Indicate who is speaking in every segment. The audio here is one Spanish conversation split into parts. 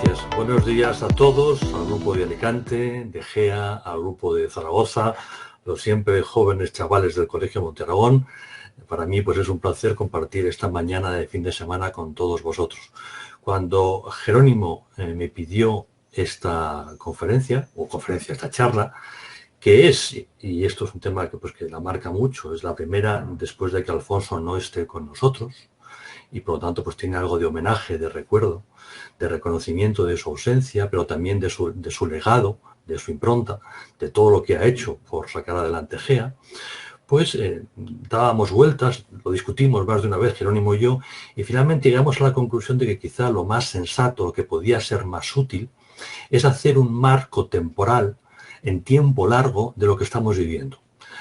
Speaker 1: Gracias. Buenos días a todos, al grupo de Alicante, de Gea, al grupo de Zaragoza, los siempre jóvenes chavales del Colegio Monterragón. Para mí pues es un placer compartir esta mañana de fin de semana con todos vosotros. Cuando Jerónimo me pidió esta conferencia, esta charla, que es, y esto es un tema que la marca mucho, es la primera después de que Alfonso no esté con nosotros, y por lo tanto pues tiene algo de homenaje, de recuerdo, de reconocimiento de su ausencia, pero también de su legado, de su impronta, de todo lo que ha hecho por sacar adelante GEA. Pues dábamos vueltas, lo discutimos más de una vez Jerónimo y yo, y finalmente llegamos a la conclusión de que quizá lo más sensato, lo que podía ser más útil, es hacer un marco temporal en tiempo largo de lo que estamos viviendo.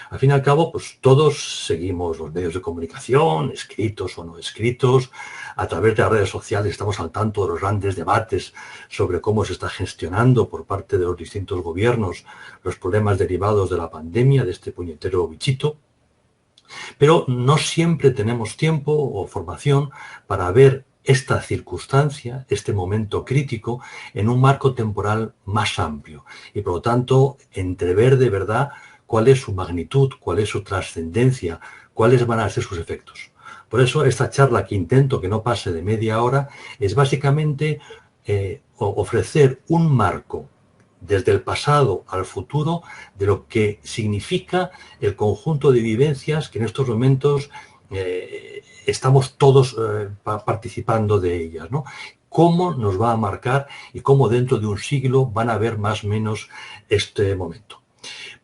Speaker 1: Al fin y al cabo, pues todos seguimos los medios de comunicación, escritos o no escritos. A través de las redes sociales estamos al tanto de los grandes debates sobre cómo se está gestionando por parte de los distintos gobiernos los problemas derivados de la pandemia, de este puñetero bichito. Pero no siempre tenemos tiempo o formación para ver esta circunstancia, este momento crítico, en un marco temporal más amplio y, por lo tanto, entrever de verdad cuál es su magnitud, cuál es su trascendencia, cuáles van a ser sus efectos. Por eso esta charla, que intento que no pase de media hora, es básicamente ofrecer un marco desde el pasado al futuro de lo que significa el conjunto de vivencias que en estos momentos estamos todos participando de ellas, ¿no? Cómo nos va a marcar y cómo dentro de un siglo van a ver más o menos este momento.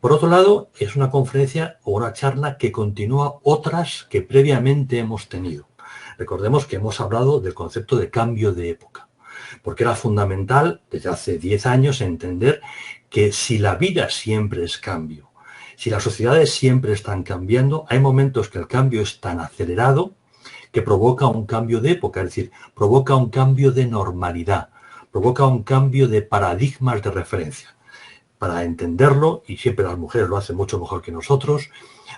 Speaker 1: Por otro lado, es una conferencia o una charla que continúa otras que previamente hemos tenido. Recordemos que hemos hablado del concepto de cambio de época, porque era fundamental desde hace 10 años entender que si la vida siempre es cambio, si las sociedades siempre están cambiando, hay momentos que el cambio es tan acelerado que provoca un cambio de época, es decir, provoca un cambio de normalidad, provoca un cambio de paradigmas de referencia. Para entenderlo, y siempre las mujeres lo hacen mucho mejor que nosotros,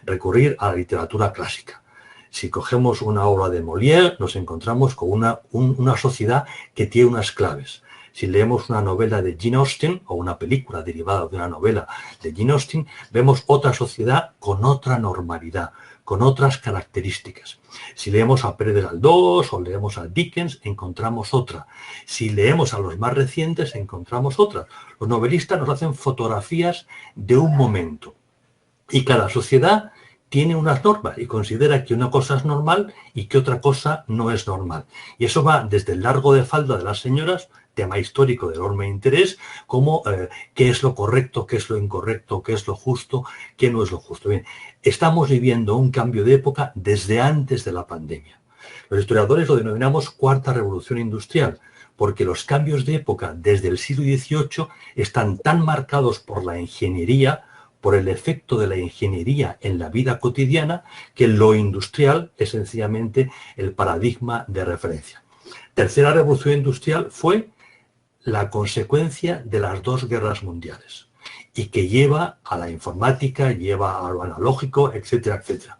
Speaker 1: recurrir a la literatura clásica. Si cogemos una obra de Molière, nos encontramos con una sociedad que tiene unas claves. Si leemos una novela de Jane Austen o una película derivada de una novela de Jane Austen, vemos otra sociedad con otra normalidad, con otras características. Si leemos a Pérez Galdós o leemos a Dickens, encontramos otra. Si leemos a los más recientes, encontramos otra. Los novelistas nos hacen fotografías de un momento. Y cada sociedad tiene unas normas y considera que una cosa es normal y que otra cosa no es normal. Y eso va desde el largo de falda de las señoras, tema histórico de enorme interés, como qué es lo correcto, qué es lo incorrecto, qué es lo justo, qué no es lo justo. Bien, estamos viviendo un cambio de época desde antes de la pandemia. Los historiadores lo denominamos cuarta revolución industrial, porque los cambios de época desde el siglo XVIII están tan marcados por la ingeniería, por el efecto de la ingeniería en la vida cotidiana, que lo industrial es sencillamente el paradigma de referencia. Tercera revolución industrial fue la consecuencia de las dos guerras mundiales y que lleva a la informática, lleva a lo analógico, etcétera, etcétera.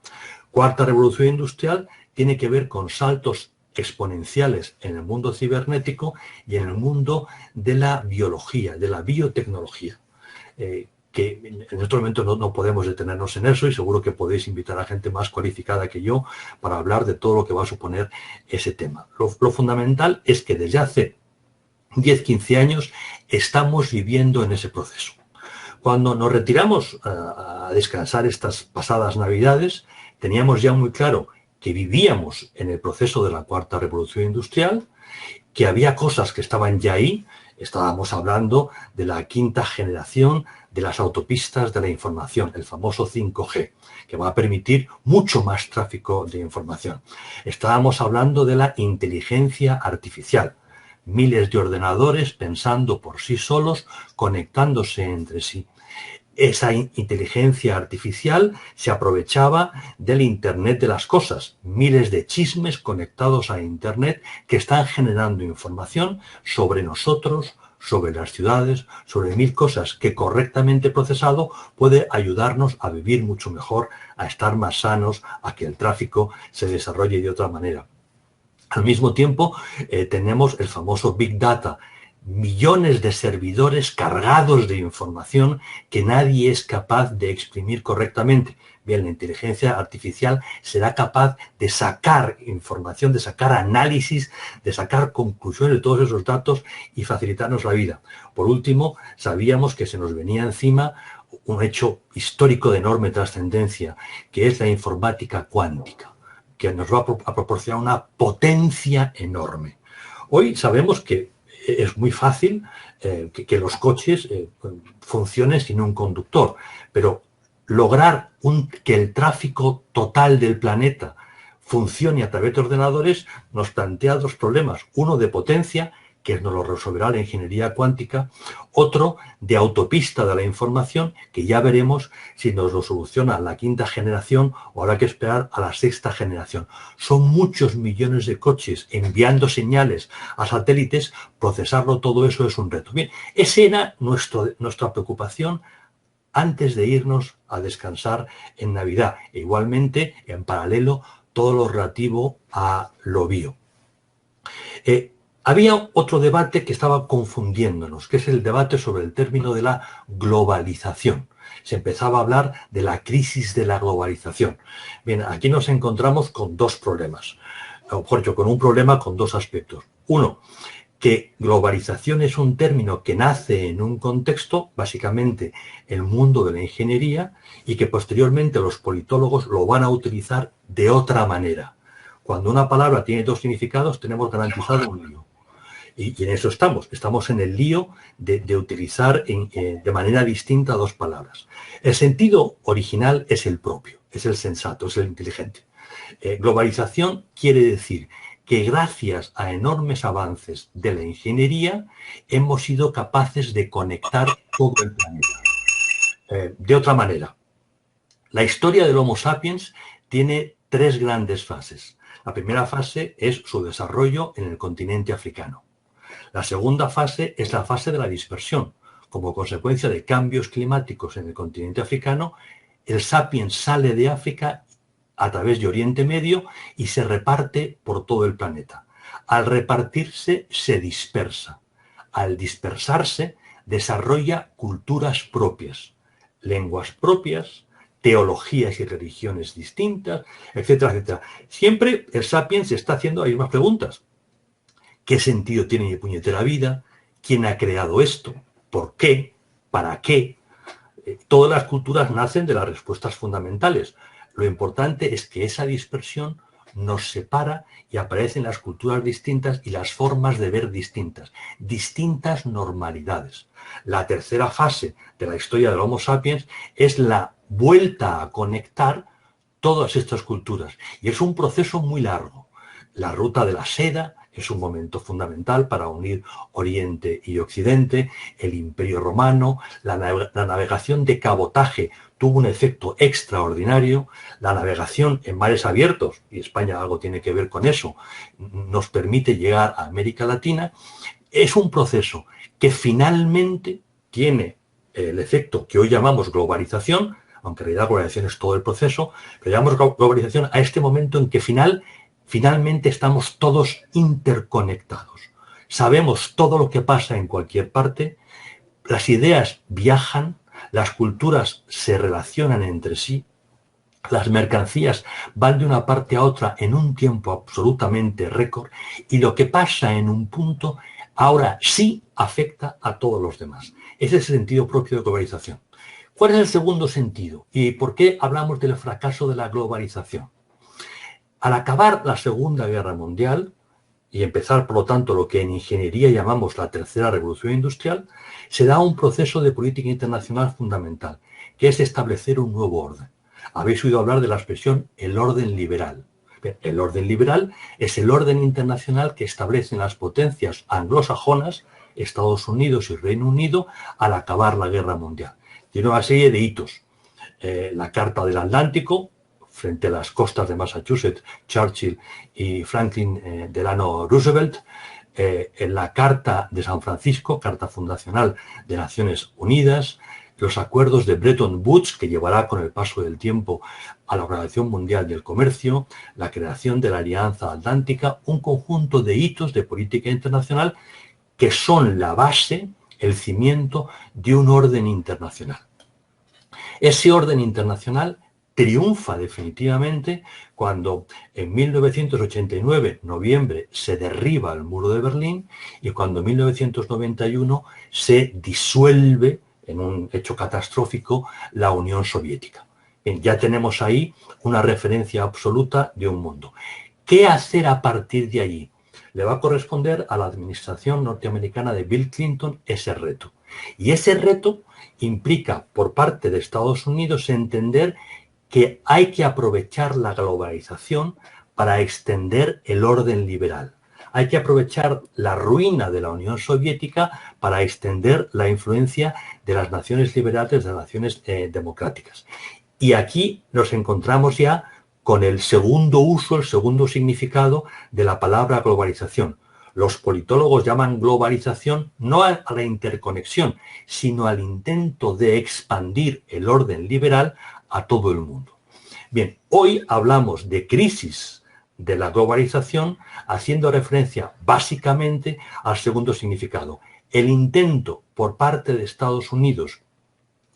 Speaker 1: Cuarta revolución industrial tiene que ver con saltos exponenciales en el mundo cibernético y en el mundo de la biología, de la biotecnología. Que en este momento no podemos detenernos en eso y seguro que podéis invitar a gente más cualificada que yo para hablar de todo lo que va a suponer ese tema. Lo fundamental es que desde hace 10-15 años estamos viviendo en ese proceso. Cuando nos retiramos a descansar estas pasadas Navidades, teníamos ya muy claro que vivíamos en el proceso de la cuarta revolución industrial, que había cosas que estaban ya ahí. Estábamos hablando de la quinta generación de las autopistas de la información, el famoso 5G, que va a permitir mucho más tráfico de información. Estábamos hablando de la inteligencia artificial, miles de ordenadores pensando por sí solos, conectándose entre sí. Esa inteligencia artificial se aprovechaba del Internet de las cosas, miles de chismes conectados a Internet que están generando información sobre nosotros, sobre las ciudades, sobre mil cosas que correctamente procesado puede ayudarnos a vivir mucho mejor, a estar más sanos, a que el tráfico se desarrolle de otra manera. Al mismo tiempo, tenemos el famoso Big Data, millones de servidores cargados de información que nadie es capaz de exprimir correctamente. Bien, la inteligencia artificial será capaz de sacar información, de sacar análisis, de sacar conclusiones de todos esos datos y facilitarnos la vida. Por último, sabíamos que se nos venía encima un hecho histórico de enorme trascendencia, que es la informática cuántica, que nos va a proporcionar una potencia enorme. Hoy sabemos que es muy fácil que los coches funcionen sin un conductor, pero lograr que el tráfico total del planeta funcione a través de ordenadores nos plantea dos problemas. Uno de potencia, que nos lo resolverá la ingeniería cuántica. Otro de autopista de la información, que ya veremos si nos lo soluciona la quinta generación o habrá que esperar a la sexta generación. Son muchos millones de coches enviando señales a satélites. Procesarlo todo eso es un reto. Bien, esa era nuestra preocupación antes de irnos a descansar en Navidad. E igualmente, en paralelo, todo lo relativo a lo bio. Había otro debate que estaba confundiéndonos, que es el debate sobre el término de la globalización. Se empezaba a hablar de la crisis de la globalización. Bien, aquí nos encontramos con dos problemas, o mejor dicho, con un problema con dos aspectos. Uno, que globalización es un término que nace en un contexto, básicamente el mundo de la ingeniería, y que posteriormente los politólogos lo van a utilizar de otra manera. Cuando una palabra tiene dos significados, tenemos garantizado un lío. Y en eso estamos en el lío de utilizar de manera distinta dos palabras. El sentido original es el propio, es el sensato, es el inteligente. Globalización quiere decir que gracias a enormes avances de la ingeniería hemos sido capaces de conectar todo el planeta. De otra manera, la historia del Homo sapiens tiene tres grandes fases. La primera fase es su desarrollo en el continente africano. La segunda fase es la fase de la dispersión. Como consecuencia de cambios climáticos en el continente africano, el sapiens sale de África a través de Oriente Medio y se reparte por todo el planeta. Al repartirse, se dispersa. Al dispersarse, desarrolla culturas propias, lenguas propias, teologías y religiones distintas, etcétera, etcétera. Siempre el sapiens está haciendo las mismas preguntas. ¿Qué sentido tiene mi puñetera vida? ¿Quién ha creado esto? ¿Por qué? ¿Para qué? Todas las culturas nacen de las respuestas fundamentales. Lo importante es que esa dispersión nos separa y aparecen las culturas distintas y las formas de ver distintas, distintas normalidades. La tercera fase de la historia del Homo sapiens es la vuelta a conectar todas estas culturas. Y es un proceso muy largo. La ruta de la seda es un momento fundamental para unir Oriente y Occidente. El Imperio Romano, la navegación de cabotaje tuvo un efecto extraordinario. La navegación en mares abiertos, y España algo tiene que ver con eso, nos permite llegar a América Latina. Es un proceso que finalmente tiene el efecto que hoy llamamos globalización, aunque en realidad globalización es todo el proceso, pero llamamos globalización a este momento en que finalmente estamos todos interconectados. Sabemos todo lo que pasa en cualquier parte, las ideas viajan, las culturas se relacionan entre sí, las mercancías van de una parte a otra en un tiempo absolutamente récord y lo que pasa en un punto ahora sí afecta a todos los demás. Ese es el sentido propio de globalización. ¿Cuál es el segundo sentido? ¿Y por qué hablamos del fracaso de la globalización? Al acabar la Segunda Guerra Mundial y empezar, por lo tanto, lo que en ingeniería llamamos la tercera revolución industrial, se da un proceso de política internacional fundamental, que es establecer un nuevo orden. Habéis oído hablar de la expresión el orden liberal. El orden liberal es el orden internacional que establecen las potencias anglosajonas, Estados Unidos y Reino Unido, al acabar la Guerra Mundial. Tiene una serie de hitos. La Carta del Atlántico, frente a las costas de Massachusetts, Churchill y Franklin Delano Roosevelt, en la Carta de San Francisco, Carta Fundacional de Naciones Unidas, los acuerdos de Bretton Woods, que llevará con el paso del tiempo a la Organización Mundial del Comercio, la creación de la Alianza Atlántica, un conjunto de hitos de política internacional que son la base, el cimiento de un orden internacional. Ese orden internacional triunfa definitivamente cuando en 1989, noviembre, se derriba el muro de Berlín y cuando en 1991 se disuelve, en un hecho catastrófico, la Unión Soviética. Bien, ya tenemos ahí una referencia absoluta de un mundo. ¿Qué hacer a partir de allí? Le va a corresponder a la administración norteamericana de Bill Clinton ese reto. Y ese reto implica por parte de Estados Unidos entender que hay que aprovechar la globalización para extender el orden liberal. Hay que aprovechar la ruina de la Unión Soviética para extender la influencia de las naciones liberales, de las naciones democráticas. Y aquí nos encontramos ya con el segundo uso, el segundo significado de la palabra globalización. Los politólogos llaman globalización no a la interconexión, sino al intento de expandir el orden liberal a todo el mundo. Bien, hoy hablamos de crisis de la globalización haciendo referencia básicamente al segundo significado. El intento por parte de Estados Unidos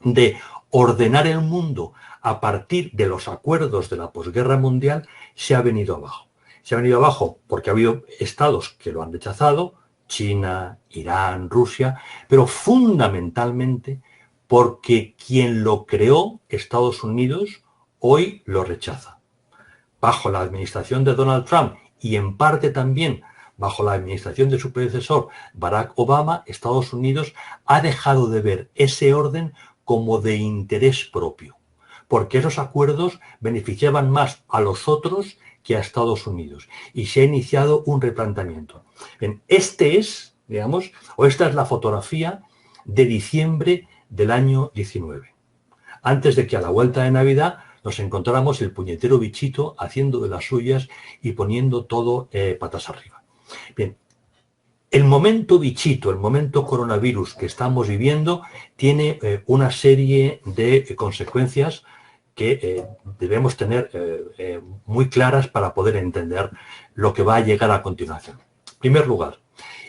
Speaker 1: de ordenar el mundo a partir de los acuerdos de la posguerra mundial se ha venido abajo. Se ha venido abajo porque ha habido estados que lo han rechazado, China, Irán, Rusia, pero fundamentalmente porque quien lo creó, Estados Unidos, hoy lo rechaza. Bajo la administración de Donald Trump y en parte también bajo la administración de su predecesor, Barack Obama, Estados Unidos ha dejado de ver ese orden como de interés propio, porque esos acuerdos beneficiaban más a los otros que a Estados Unidos, y se ha iniciado un replanteamiento. Bien, esta es la fotografía de diciembre del año 19, antes de que a la vuelta de Navidad nos encontráramos el puñetero bichito haciendo de las suyas y poniendo todo patas arriba. Bien, el momento bichito, el momento coronavirus que estamos viviendo tiene una serie de consecuencias que debemos tener muy claras para poder entender lo que va a llegar a continuación. En primer lugar,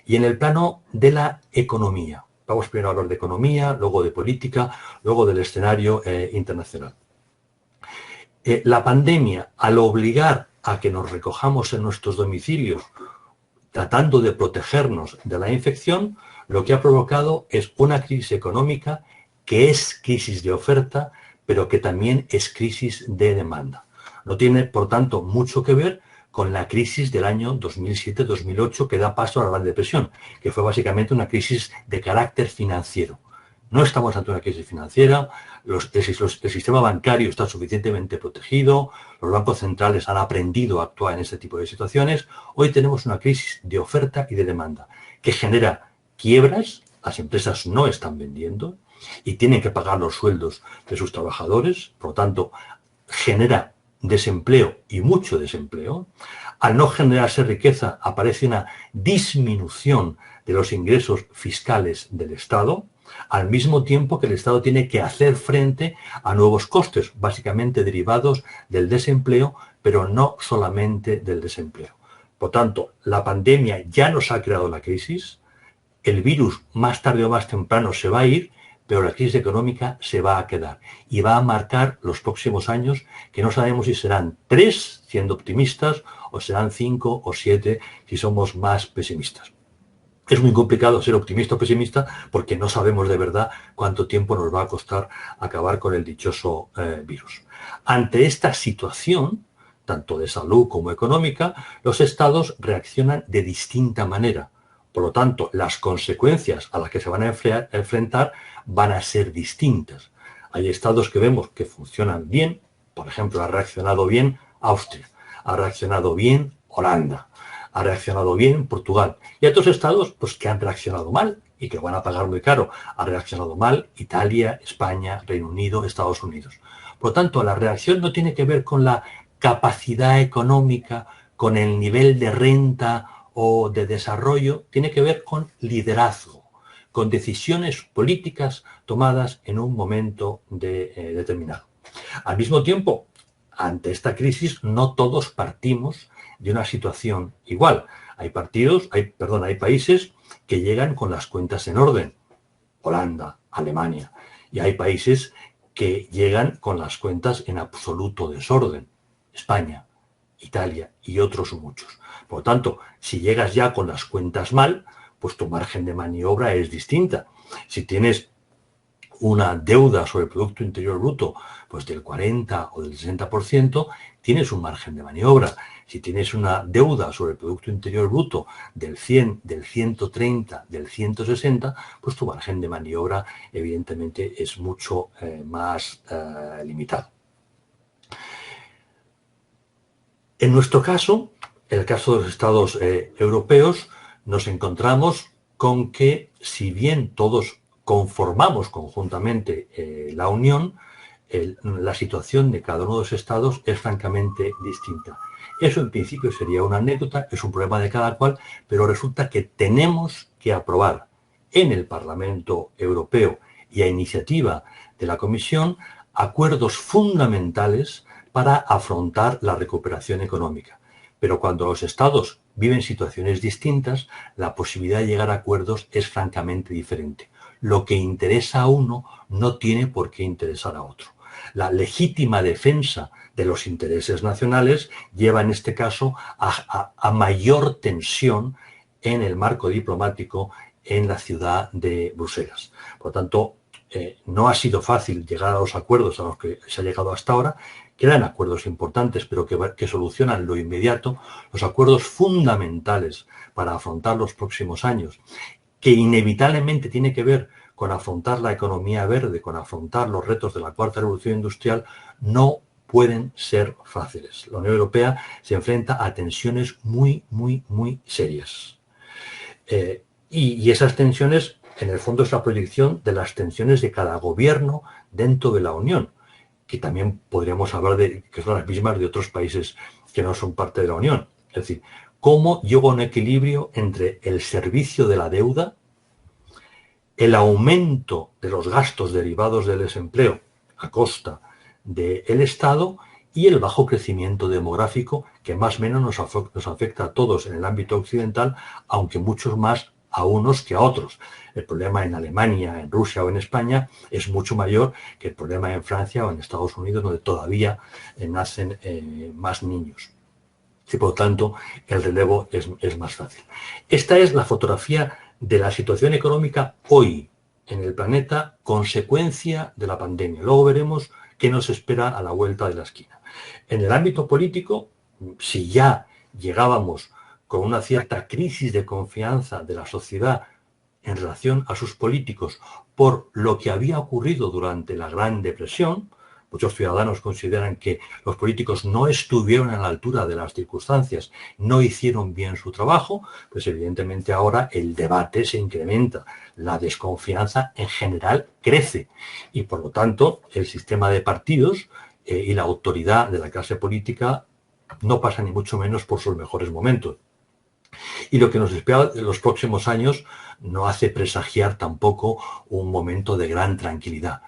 Speaker 1: y en el plano de la economía. Vamos primero a hablar de economía, luego de política, luego del escenario internacional. La pandemia, al obligar a que nos recojamos en nuestros domicilios, tratando de protegernos de la infección, lo que ha provocado es una crisis económica que es crisis de oferta, pero que también es crisis de demanda. No tiene, por tanto, mucho que ver con la crisis del año 2007-2008 que da paso a la Gran Depresión, que fue básicamente una crisis de carácter financiero. No estamos ante una crisis financiera, el sistema bancario está suficientemente protegido, los bancos centrales han aprendido a actuar en este tipo de situaciones. Hoy tenemos una crisis de oferta y de demanda que genera quiebras, las empresas no están vendiendo y tienen que pagar los sueldos de sus trabajadores, por lo tanto, genera desempleo y mucho desempleo. Al no generarse riqueza aparece una disminución de los ingresos fiscales del Estado, al mismo tiempo que el Estado tiene que hacer frente a nuevos costes, básicamente derivados del desempleo, pero no solamente del desempleo. Por tanto, la pandemia ya nos ha creado la crisis, el virus más tarde o más temprano se va a ir, pero la crisis económica se va a quedar y va a marcar los próximos años, que no sabemos si serán 3, siendo optimistas, o serán 5 o 7 si somos más pesimistas. Es muy complicado ser optimista o pesimista porque no sabemos de verdad cuánto tiempo nos va a costar acabar con el dichoso virus. Ante esta situación, tanto de salud como económica, los estados reaccionan de distinta manera. Por lo tanto, las consecuencias a las que se van a enfrentar van a ser distintas. Hay estados que vemos que funcionan bien, por ejemplo, ha reaccionado bien Austria, ha reaccionado bien Holanda, ha reaccionado bien Portugal. Y hay otros estados pues, que han reaccionado mal y que van a pagar muy caro. Ha reaccionado mal Italia, España, Reino Unido, Estados Unidos. Por lo tanto, la reacción no tiene que ver con la capacidad económica, con el nivel de renta o de desarrollo, tiene que ver con liderazgo, con decisiones políticas tomadas en un momento determinado. Al mismo tiempo, ante esta crisis, no todos partimos de una situación igual. Hay países que llegan con las cuentas en orden. Holanda, Alemania. Y hay países que llegan con las cuentas en absoluto desorden. España, Italia y otros muchos. Por lo tanto, si llegas ya con las cuentas mal, pues tu margen de maniobra es distinta. Si tienes una deuda sobre el Producto Interior Bruto pues del 40 o del 60%, tienes un margen de maniobra. Si tienes una deuda sobre el Producto Interior Bruto del 100, del 130, del 160, pues tu margen de maniobra evidentemente es mucho más limitado. En nuestro caso, en el caso de los estados europeos, nos encontramos con que si bien todos conformamos conjuntamente la Unión, la situación de cada uno de los estados es francamente distinta. Eso en principio sería una anécdota, es un problema de cada cual, pero resulta que tenemos que aprobar en el Parlamento Europeo y a iniciativa de la Comisión acuerdos fundamentales para afrontar la recuperación económica. Pero cuando los estados viven situaciones distintas, la posibilidad de llegar a acuerdos es francamente diferente. Lo que interesa a uno no tiene por qué interesar a otro. La legítima defensa de los intereses nacionales lleva en este caso a mayor tensión en el marco diplomático en la ciudad de Bruselas. Por lo tanto, no ha sido fácil llegar a los acuerdos a los que se ha llegado hasta ahora. Quedan acuerdos importantes, pero que solucionan lo inmediato, los acuerdos fundamentales para afrontar los próximos años, que inevitablemente tiene que ver con afrontar la economía verde, con afrontar los retos de la cuarta revolución industrial, no pueden ser fáciles. La Unión Europea se enfrenta a tensiones muy, muy, muy serias. Y esas tensiones, en el fondo, es la proyección de las tensiones de cada gobierno dentro de la Unión, que también podríamos hablar de que son las mismas de otros países que no son parte de la Unión. Es decir, cómo llega un equilibrio entre el servicio de la deuda, el aumento de los gastos derivados del desempleo a costa del Estado y el bajo crecimiento demográfico que más o menos nos afecta a todos en el ámbito occidental, aunque muchos más a unos que a otros. El problema en Alemania, en Rusia o en España es mucho mayor que el problema en Francia o en Estados Unidos, donde todavía nacen más niños. Y por lo tanto, el relevo es más fácil. Esta es la fotografía de la situación económica hoy en el planeta, consecuencia de la pandemia. Luego veremos qué nos espera a la vuelta de la esquina. En el ámbito político, si ya llegábamos con una cierta crisis de confianza de la sociedad en relación a sus políticos por lo que había ocurrido durante la Gran Depresión, muchos ciudadanos consideran que los políticos no estuvieron a la altura de las circunstancias, no hicieron bien su trabajo, pues evidentemente ahora el debate se incrementa, la desconfianza en general crece y por lo tanto el sistema de partidos y la autoridad de la clase política no pasa ni mucho menos por sus mejores momentos. Y lo que nos espera en los próximos años no hace presagiar tampoco un momento de gran tranquilidad.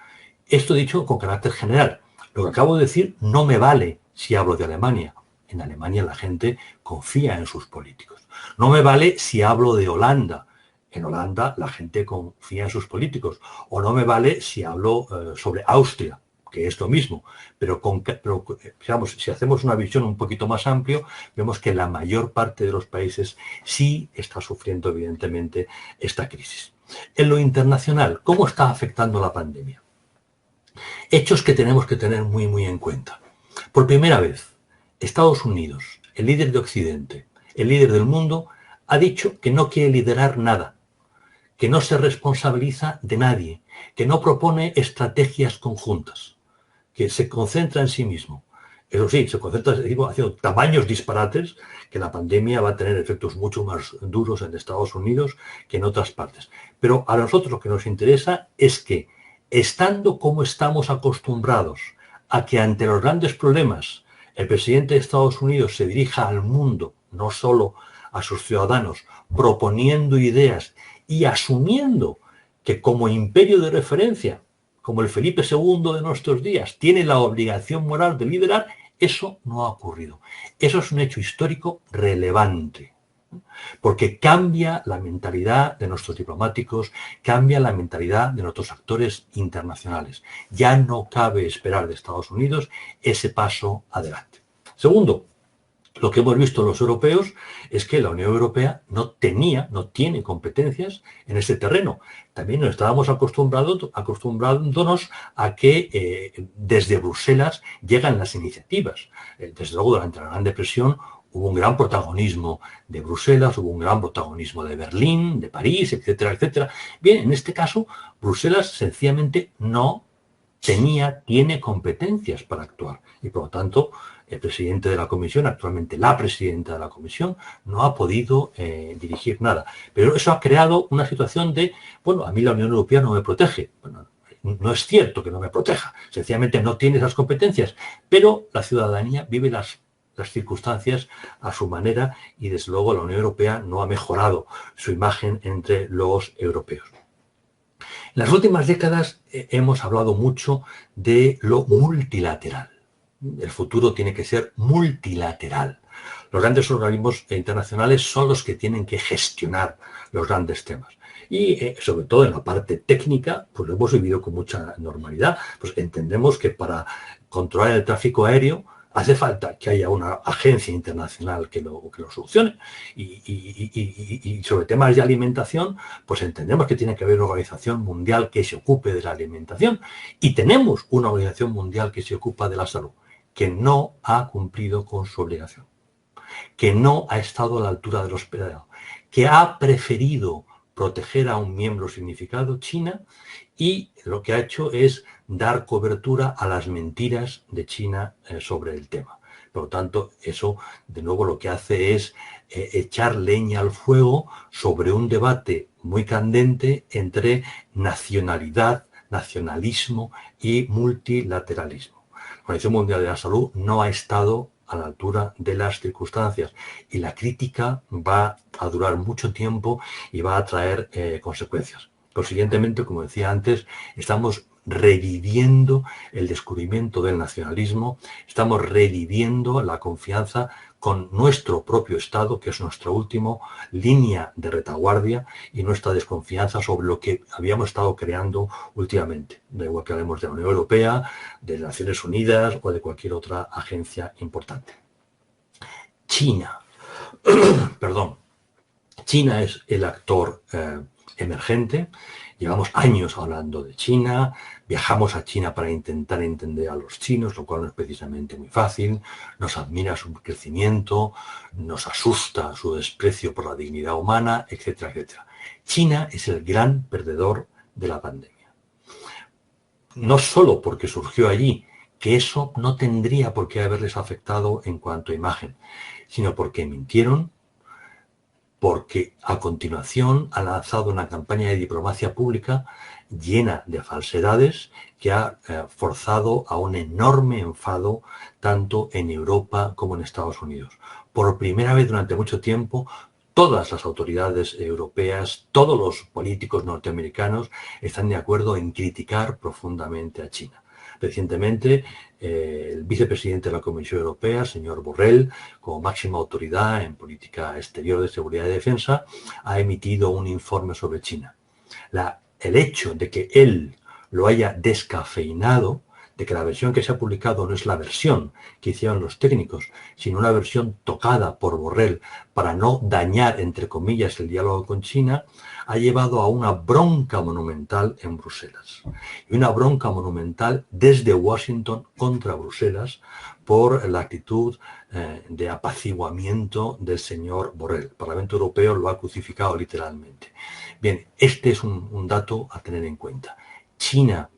Speaker 1: Esto dicho con carácter general. Lo que acabo de decir no me vale si hablo de Alemania. En Alemania la gente confía en sus políticos. No me vale si hablo de Holanda. En Holanda la gente confía en sus políticos. O no me vale si hablo sobre Austria, que es lo mismo. Pero digamos, si hacemos una visión un poquito más amplia, vemos que la mayor parte de los países sí está sufriendo evidentemente esta crisis. En lo internacional, ¿cómo está afectando la pandemia? Hechos que tenemos que tener muy, muy en cuenta. Por primera vez, Estados Unidos, el líder de Occidente, el líder del mundo, ha dicho que no quiere liderar nada, que no se responsabiliza de nadie, que no propone estrategias conjuntas, que se concentra en sí mismo. Eso sí, se concentra haciendo tamaños disparates, que la pandemia va a tener efectos mucho más duros en Estados Unidos que en otras partes. Pero a nosotros lo que nos interesa es que, estando como estamos acostumbrados a que ante los grandes problemas el presidente de Estados Unidos se dirija al mundo, no solo a sus ciudadanos, proponiendo ideas y asumiendo que como imperio de referencia, como el Felipe II de nuestros días, tiene la obligación moral de liderar, eso no ha ocurrido. Eso es un hecho histórico relevante, Porque cambia la mentalidad de nuestros diplomáticos, cambia la mentalidad de nuestros actores internacionales. Ya no cabe esperar de Estados Unidos ese paso adelante. Segundo, lo que hemos visto los europeos es que la Unión Europea no tiene competencias en este terreno. También nos estábamos acostumbrándonos a que desde Bruselas llegan las iniciativas. Desde luego, durante la Gran Depresión hubo un gran protagonismo de Bruselas, hubo un gran protagonismo de Berlín, de París, etcétera, etcétera. Bien, en este caso, Bruselas sencillamente no tiene competencias para actuar y, por lo tanto, el presidente de la Comisión, actualmente la presidenta de la Comisión, no ha podido dirigir nada. Pero eso ha creado una situación de, bueno, a mí la Unión Europea no me protege. Bueno, no es cierto que no me proteja, sencillamente no tiene esas competencias, pero la ciudadanía vive las circunstancias a su manera y, desde luego, la Unión Europea no ha mejorado su imagen entre los europeos. En las últimas décadas hemos hablado mucho de lo multilateral. El futuro tiene que ser multilateral. Los grandes organismos internacionales son los que tienen que gestionar los grandes temas. Y sobre todo en la parte técnica, pues lo hemos vivido con mucha normalidad. Pues entendemos que para controlar el tráfico aéreo hace falta que haya una agencia internacional que lo solucione. Y sobre temas de alimentación, pues entendemos que tiene que haber una organización mundial que se ocupe de la alimentación. Y tenemos una organización mundial que se ocupa de la salud, que no ha cumplido con su obligación, que no ha estado a la altura de lo esperado, que ha preferido proteger a un miembro significado, China, y lo que ha hecho es dar cobertura a las mentiras de China sobre el tema. Por lo tanto, eso de nuevo lo que hace es echar leña al fuego sobre un debate muy candente entre nacionalidad, nacionalismo y multilateralismo. La Organización Mundial de la Salud no ha estado a la altura de las circunstancias y la crítica va a durar mucho tiempo y va a traer consecuencias. Consiguientemente, como decía antes, estamos reviviendo el descubrimiento del nacionalismo, estamos reviviendo la confianza con nuestro propio Estado, que es nuestra última línea de retaguardia, y nuestra desconfianza sobre lo que habíamos estado creando últimamente. Da igual que hablemos de la Unión Europea, de las Naciones Unidas o de cualquier otra agencia importante. China. Perdón. China es el actor emergente. Llevamos años hablando de China, viajamos a China para intentar entender a los chinos, lo cual no es precisamente muy fácil, nos admira su crecimiento, nos asusta su desprecio por la dignidad humana, etcétera, etcétera. China es el gran perdedor de la pandemia. No solo porque surgió allí, que eso no tendría por qué haberles afectado en cuanto a imagen, sino porque mintieron, porque a continuación ha lanzado una campaña de diplomacia pública llena de falsedades que ha forzado a un enorme enfado tanto en Europa como en Estados Unidos. Por primera vez durante mucho tiempo, todas las autoridades europeas, todos los políticos norteamericanos están de acuerdo en criticar profundamente a China. Recientemente, el vicepresidente de la Comisión Europea, señor Borrell, como máxima autoridad en política exterior de seguridad y defensa, ha emitido un informe sobre China. El hecho de que él lo haya descafeinado, de que la versión que se ha publicado no es la versión que hicieron los técnicos, sino una versión tocada por Borrell para no dañar, entre comillas, el diálogo con China, ha llevado a una bronca monumental en Bruselas. Y una bronca monumental desde Washington contra Bruselas por la actitud de apaciguamiento del señor Borrell. El Parlamento Europeo lo ha crucificado literalmente. Bien, este es un dato a tener en cuenta. China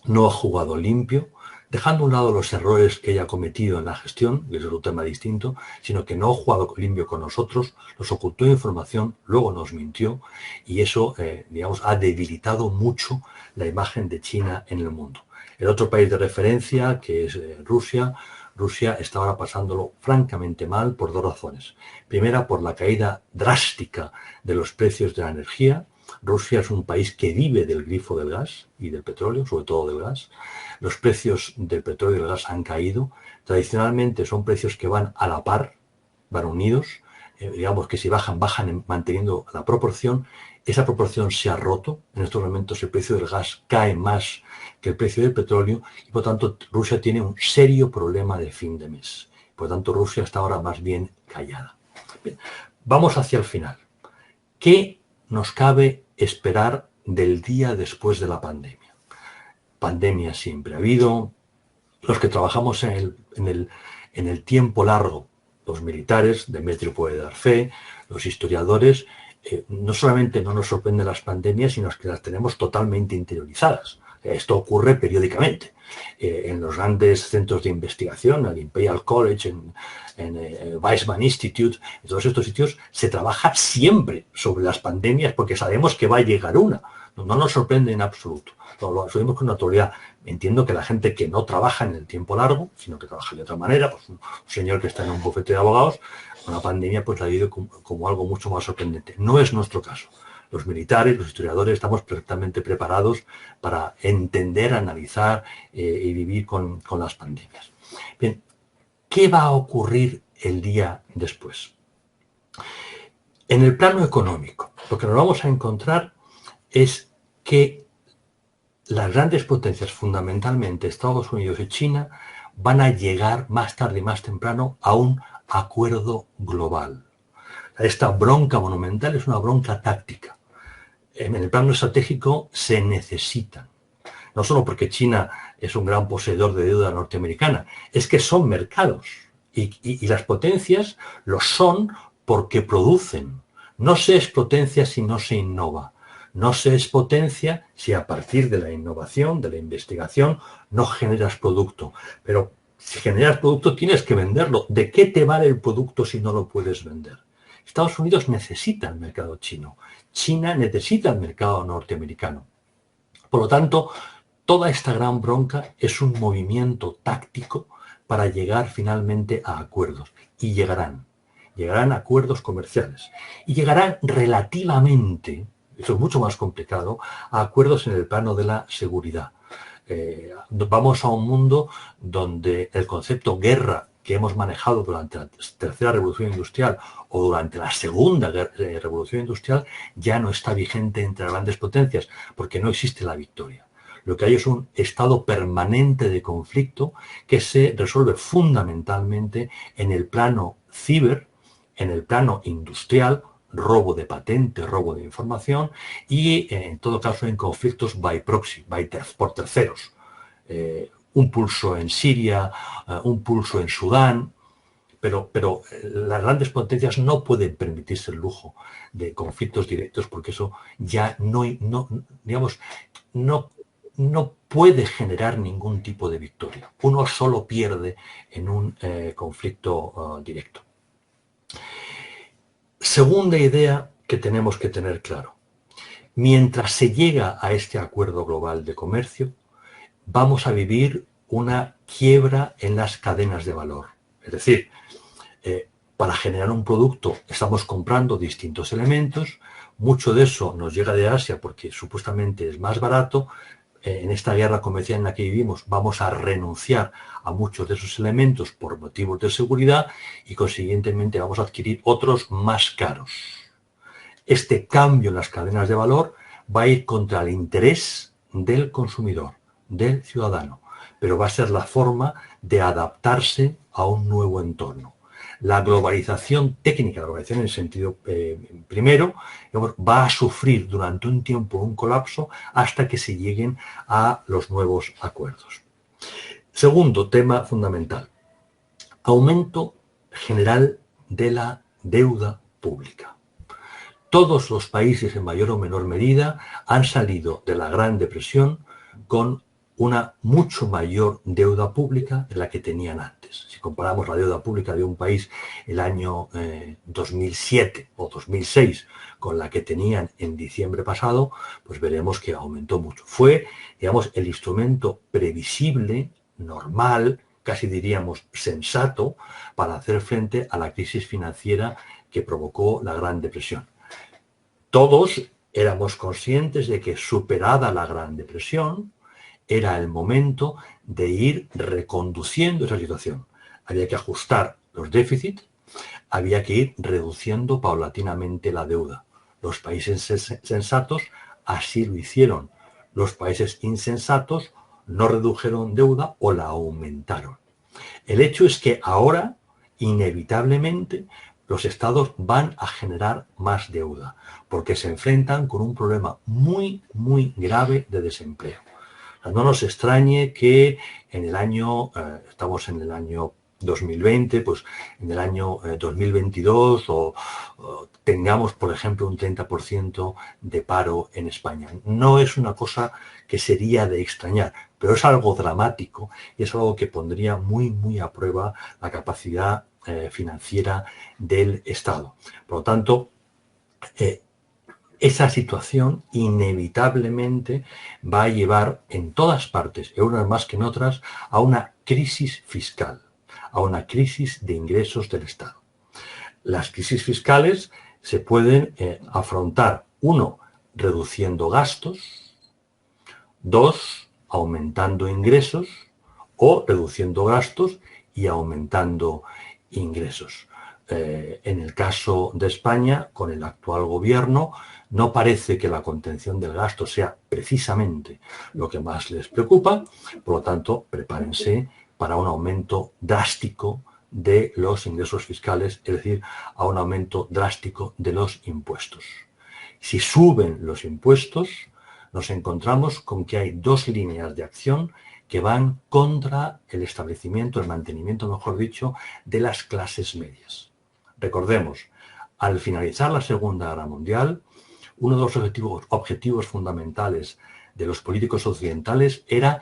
Speaker 1: no ha jugado limpio, dejando a un lado los errores que haya cometido en la gestión, que es un tema distinto, sino que no ha jugado limpio con nosotros, nos ocultó información, luego nos mintió y eso, digamos, ha debilitado mucho la imagen de China en el mundo. El otro país de referencia, que es Rusia está ahora pasándolo francamente mal por dos razones. Primera, por la caída drástica de los precios de la energía. Rusia es un país que vive del grifo del gas y del petróleo, sobre todo del gas. Los precios del petróleo y del gas han caído. Tradicionalmente son precios que van a la par, van unidos. digamos que si bajan, bajan manteniendo la proporción. Esa proporción se ha roto. En estos momentos el precio del gas cae más que el precio del petróleo y por tanto Rusia tiene un serio problema de fin de mes. Por tanto Rusia está ahora más bien callada. Bien, vamos hacia el final. ¿Qué nos cabe esperar del día después de la pandemia? Pandemia siempre ha habido. Los que trabajamos en el tiempo largo, los militares, Demetrio puede dar fe, los historiadores, no solamente no nos sorprenden las pandemias, sino que las tenemos totalmente interiorizadas. Esto ocurre periódicamente. En los grandes centros de investigación, el Imperial College, en Weizmann Institute, en todos estos sitios, se trabaja siempre sobre las pandemias porque sabemos que va a llegar una. No nos sorprende en absoluto. Lo asumimos con naturalidad. Entiendo que la gente que no trabaja en el tiempo largo, sino que trabaja de otra manera, pues un señor que está en un bufete de abogados, una pandemia pues la vive como algo mucho más sorprendente. No es nuestro caso. Los militares, los historiadores, estamos perfectamente preparados para entender, analizar y vivir con las pandemias. Bien, ¿qué va a ocurrir el día después? En el plano económico, lo que nos vamos a encontrar es que las grandes potencias, fundamentalmente Estados Unidos y China, van a llegar más tarde y más temprano a un acuerdo global. Esta bronca monumental es una bronca táctica. En el plano estratégico se necesitan. No solo porque China es un gran poseedor de deuda norteamericana, es que son mercados. Y las potencias lo son porque producen. No se es potencia si no se innova. No se es potencia si a partir de la innovación, de la investigación, no generas producto. Pero si generas producto tienes que venderlo. ¿De qué te vale el producto si no lo puedes vender? Estados Unidos necesita el mercado chino. China necesita el mercado norteamericano. Por lo tanto, toda esta gran bronca es un movimiento táctico para llegar finalmente a acuerdos. Y llegarán a acuerdos comerciales. Y llegarán relativamente, eso es mucho más complicado, a acuerdos en el plano de la seguridad. Vamos a un mundo donde el concepto guerra que hemos manejado durante la tercera revolución industrial o durante la segunda revolución industrial ya no está vigente entre las grandes potencias porque no existe la victoria. Lo que hay es un estado permanente de conflicto que se resuelve fundamentalmente en el plano ciber, en el plano industrial, robo de patente, robo de información y en todo caso en conflictos by proxy, por terceros. Un pulso en Siria, un pulso en Sudán, pero las grandes potencias no pueden permitirse el lujo de conflictos directos porque eso ya no puede generar ningún tipo de victoria. Uno solo pierde en un conflicto directo. Segunda idea que tenemos que tener claro. Mientras se llega a este acuerdo global de comercio, vamos a vivir una quiebra en las cadenas de valor. Es decir, para generar un producto estamos comprando distintos elementos, mucho de eso nos llega de Asia porque supuestamente es más barato. En esta guerra comercial en la que vivimos vamos a renunciar a muchos de esos elementos por motivos de seguridad y consiguientemente vamos a adquirir otros más caros. Este cambio en las cadenas de valor va a ir contra el interés del consumidor, del ciudadano, pero va a ser la forma de adaptarse a un nuevo entorno. La globalización técnica, la globalización en el sentido primero, va a sufrir durante un tiempo un colapso hasta que se lleguen a los nuevos acuerdos. Segundo tema fundamental, aumento general de la deuda pública. Todos los países en mayor o menor medida han salido de la Gran Depresión con una mucho mayor deuda pública de la que tenían antes. Si comparamos la deuda pública de un país el año 2007 o 2006 con la que tenían en diciembre pasado, pues veremos que aumentó mucho. Fue, digamos, el instrumento previsible, normal, casi diríamos sensato, para hacer frente a la crisis financiera que provocó la Gran Depresión. Todos éramos conscientes de que superada la Gran Depresión, era el momento de ir reconduciendo esa situación. Había que ajustar los déficits, había que ir reduciendo paulatinamente la deuda. Los países sensatos así lo hicieron. Los países insensatos no redujeron deuda o la aumentaron. El hecho es que ahora, inevitablemente, los estados van a generar más deuda, porque se enfrentan con un problema muy, muy grave de desempleo. O sea, no nos extrañe que en el año, estamos en el año 2020, pues en el año 2022 tengamos, por ejemplo, un 30% de paro en España. No es una cosa que sería de extrañar, pero es algo dramático y es algo que pondría muy, muy a prueba la capacidad financiera del Estado. Por lo tanto, esa situación inevitablemente va a llevar en todas partes, en unas más que en otras, a una crisis fiscal, a una crisis de ingresos del Estado. Las crisis fiscales se pueden afrontar, uno, reduciendo gastos, dos, aumentando ingresos o reduciendo gastos y aumentando ingresos. En el caso de España, con el actual gobierno, no parece que la contención del gasto sea precisamente lo que más les preocupa, por lo tanto, prepárense para un aumento drástico de los ingresos fiscales, es decir, a un aumento drástico de los impuestos. Si suben los impuestos, nos encontramos con que hay dos líneas de acción que van contra el establecimiento, el mantenimiento, mejor dicho, de las clases medias. Recordemos, al finalizar la Segunda Guerra Mundial, uno de los objetivos fundamentales de los políticos occidentales era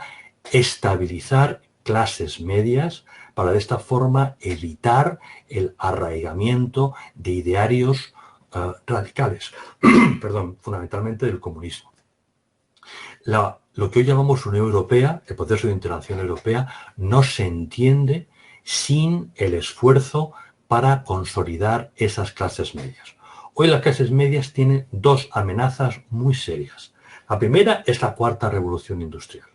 Speaker 1: estabilizar clases medias para de esta forma evitar el arraigamiento de idearios radicales, fundamentalmente del comunismo. Lo que hoy llamamos Unión Europea, el proceso de integración europea, no se entiende sin el esfuerzo para consolidar esas clases medias. Hoy las clases medias tienen dos amenazas muy serias. La primera es la cuarta revolución industrial.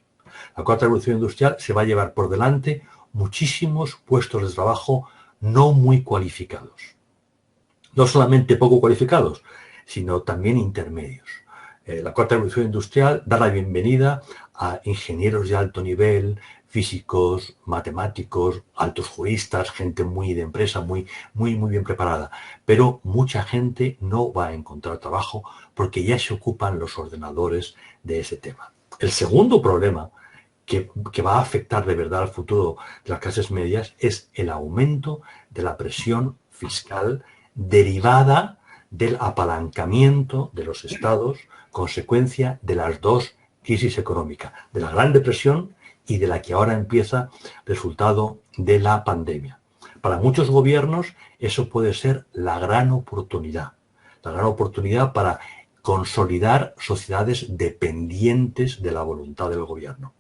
Speaker 1: La cuarta revolución industrial se va a llevar por delante muchísimos puestos de trabajo no muy cualificados. No solamente poco cualificados, sino también intermedios. La cuarta revolución industrial da la bienvenida a ingenieros de alto nivel, físicos, matemáticos, altos juristas, gente muy de empresa, muy bien preparada. Pero mucha gente no va a encontrar trabajo porque ya se ocupan los ordenadores de ese tema. El segundo problema que va a afectar de verdad al futuro de las clases medias es el aumento de la presión fiscal derivada del apalancamiento de los estados, consecuencia de las dos crisis económicas, de la Gran Depresión y de la que ahora empieza resultado de la pandemia. Para muchos gobiernos eso puede ser la gran oportunidad para consolidar sociedades dependientes de la voluntad del gobierno.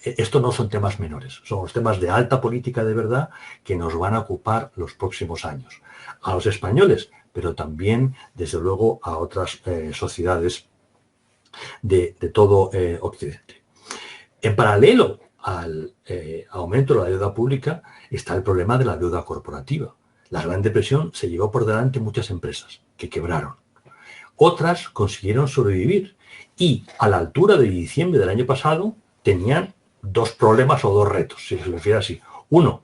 Speaker 1: Estos no son temas menores, son los temas de alta política de verdad que nos van a ocupar los próximos años. A los españoles, pero también, desde luego, a otras sociedades de todo Occidente. En paralelo al aumento de la deuda pública está el problema de la deuda corporativa. La Gran Depresión se llevó por delante muchas empresas que quebraron. Otras consiguieron sobrevivir y a la altura de diciembre del año pasado tenían dos problemas o dos retos, si se refiere así. Uno,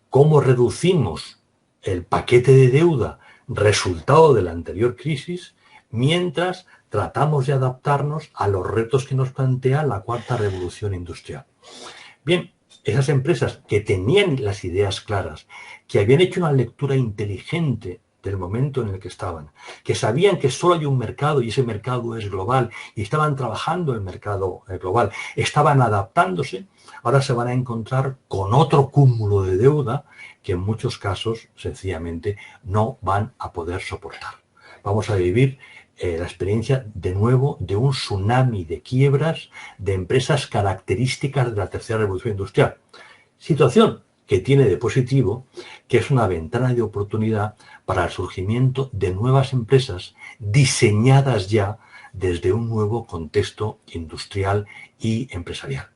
Speaker 1: ¿cómo reducimos el paquete de deuda resultado de la anterior crisis mientras tratamos de adaptarnos a los retos que nos plantea la cuarta revolución industrial? Bien, esas empresas que tenían las ideas claras, que habían hecho una lectura inteligente del momento en el que estaban, que sabían que solo hay un mercado y ese mercado es global y estaban trabajando en el mercado global, estaban adaptándose, ahora se van a encontrar con otro cúmulo de deuda que en muchos casos sencillamente no van a poder soportar. Vamos a vivir la experiencia de nuevo de un tsunami de quiebras de empresas características de la tercera revolución industrial. Situación que tiene de positivo que es una ventana de oportunidad para el surgimiento de nuevas empresas diseñadas ya desde un nuevo contexto industrial y empresarial.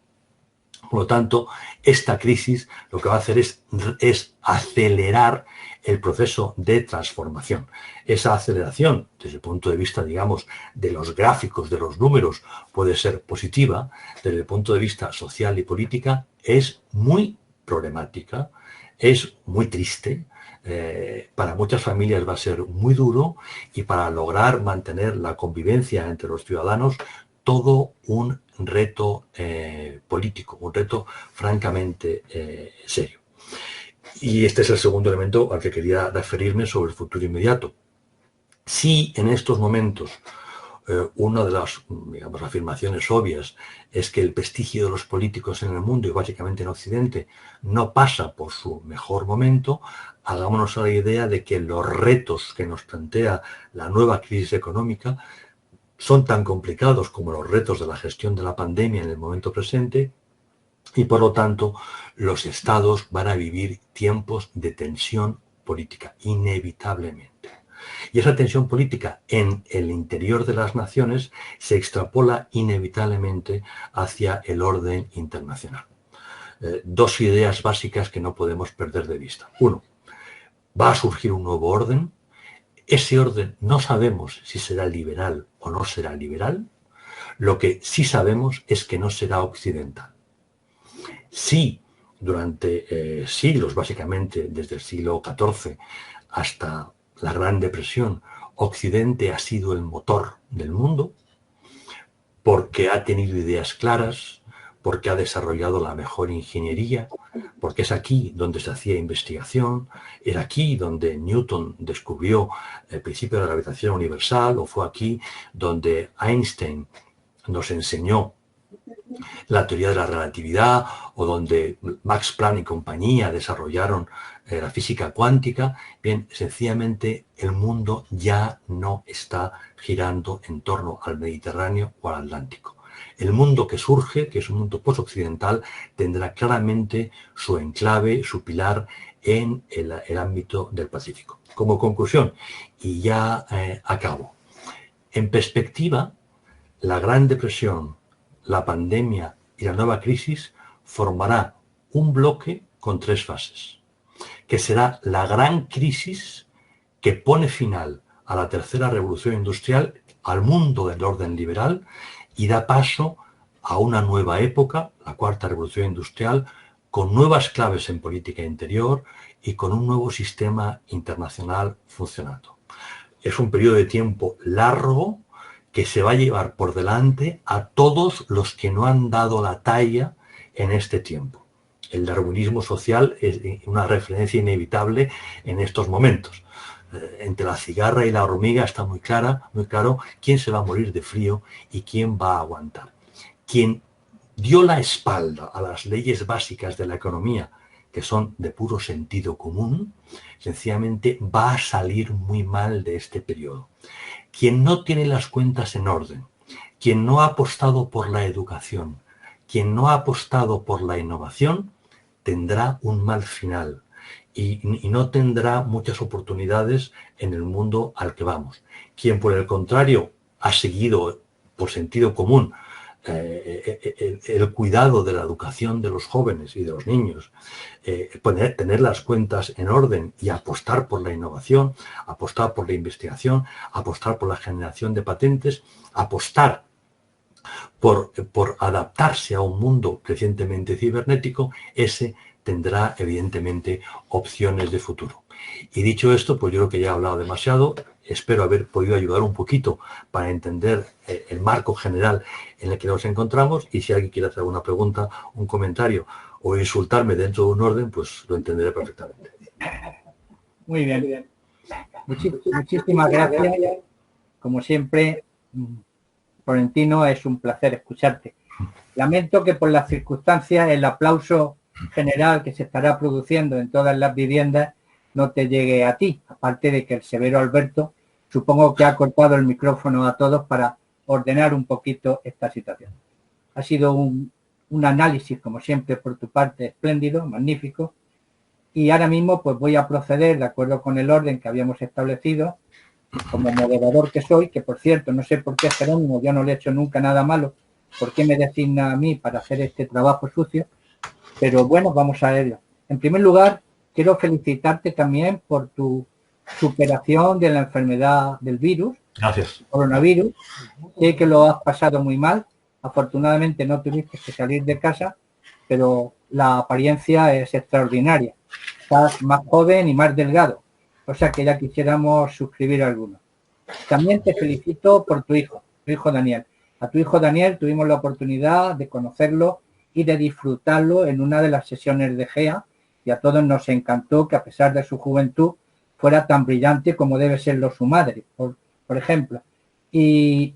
Speaker 1: Por lo tanto, esta crisis lo que va a hacer es acelerar el proceso de transformación. Esa aceleración, desde el punto de vista, digamos, de los gráficos, de los números, puede ser positiva. Desde el punto de vista social y política, es muy problemática, es muy triste. Para muchas familias va a ser muy duro, y para lograr mantener la convivencia entre los ciudadanos, todo un reto político, un reto francamente serio. Y este es el segundo elemento al que quería referirme sobre el futuro inmediato. Si en estos momentos una de las, digamos, afirmaciones obvias es que el prestigio de los políticos en el mundo, y básicamente en Occidente, no pasa por su mejor momento, hagámonos a la idea de que los retos que nos plantea la nueva crisis económica son tan complicados como los retos de la gestión de la pandemia en el momento presente, y por lo tanto los estados van a vivir tiempos de tensión política, inevitablemente. Y esa tensión política en el interior de las naciones se extrapola inevitablemente hacia el orden internacional. Dos ideas básicas que no podemos perder de vista. Uno, va a surgir un nuevo orden. Ese orden no sabemos si será liberal o no será liberal. Lo que sí sabemos es que no será occidental. Sí, durante siglos, básicamente desde el siglo XIV hasta la Gran Depresión, Occidente ha sido el motor del mundo, porque ha tenido ideas claras, porque ha desarrollado la mejor ingeniería, porque es aquí donde se hacía investigación, era aquí donde Newton descubrió el principio de la gravitación universal, o fue aquí donde Einstein nos enseñó la teoría de la relatividad, o donde Max Planck y compañía desarrollaron la física cuántica. Bien, sencillamente el mundo ya no está girando en torno al Mediterráneo o al Atlántico. El mundo que surge, que es un mundo posoccidental, tendrá claramente su enclave, su pilar en el ámbito del Pacífico. Como conclusión, y ya acabo, en perspectiva, la Gran Depresión, la pandemia y la nueva crisis formará un bloque con tres fases, que será la gran crisis que pone final a la tercera revolución industrial, al mundo del orden liberal, y da paso a una nueva época, la cuarta revolución industrial, con nuevas claves en política interior y con un nuevo sistema internacional funcionando. Es un periodo de tiempo largo que se va a llevar por delante a todos los que no han dado la talla en este tiempo. El darwinismo social es una referencia inevitable en estos momentos. Entre la cigarra y la hormiga está muy claro quién se va a morir de frío y quién va a aguantar. Quien dio la espalda a las leyes básicas de la economía, que son de puro sentido común, sencillamente va a salir muy mal de este periodo. Quien no tiene las cuentas en orden, quien no ha apostado por la educación, quien no ha apostado por la innovación, tendrá un mal final y no tendrá muchas oportunidades en el mundo al que vamos. Quien, por el contrario, ha seguido por sentido común el cuidado de la educación de los jóvenes y de los niños, tener las cuentas en orden y apostar por la innovación, apostar por la investigación, apostar por la generación de patentes, apostar por adaptarse a un mundo crecientemente cibernético, ese tendrá evidentemente opciones de futuro. Y dicho esto, pues yo creo que ya he hablado demasiado. Espero haber podido ayudar un poquito para entender el marco general en el que nos encontramos, y si alguien quiere hacer alguna pregunta, un comentario o insultarme dentro de un orden, pues lo entenderé perfectamente.
Speaker 2: Muy bien. Muchísimas gracias. Como siempre, Florentino, es un placer escucharte. Lamento que por las circunstancias el aplauso general que se estará produciendo en todas las viviendas no te llegue a ti, aparte de que el severo Alberto supongo que ha cortado el micrófono a todos para ordenar un poquito esta situación. Ha sido un análisis, como siempre, por tu parte, espléndido, magnífico, y ahora mismo pues voy a proceder de acuerdo con el orden que habíamos establecido, como moderador que soy, que por cierto, no sé por qué Jerónimo, yo no le he hecho nunca nada malo, por qué me designa a mí para hacer este trabajo sucio, pero bueno, vamos a ello. En primer lugar, quiero felicitarte también por tu superación de la enfermedad del virus,
Speaker 1: Gracias.
Speaker 2: Coronavirus. Sé que lo has pasado muy mal. Afortunadamente no tuviste que salir de casa, pero la apariencia es extraordinaria. Estás más joven y más delgado, o sea que ya quisiéramos suscribir alguno. También te felicito por tu hijo Daniel. A tu hijo Daniel tuvimos la oportunidad de conocerlo y de disfrutarlo en una de las sesiones de GEA, y a todos nos encantó que a pesar de su juventud fuera tan brillante como debe serlo su madre, por ejemplo. Y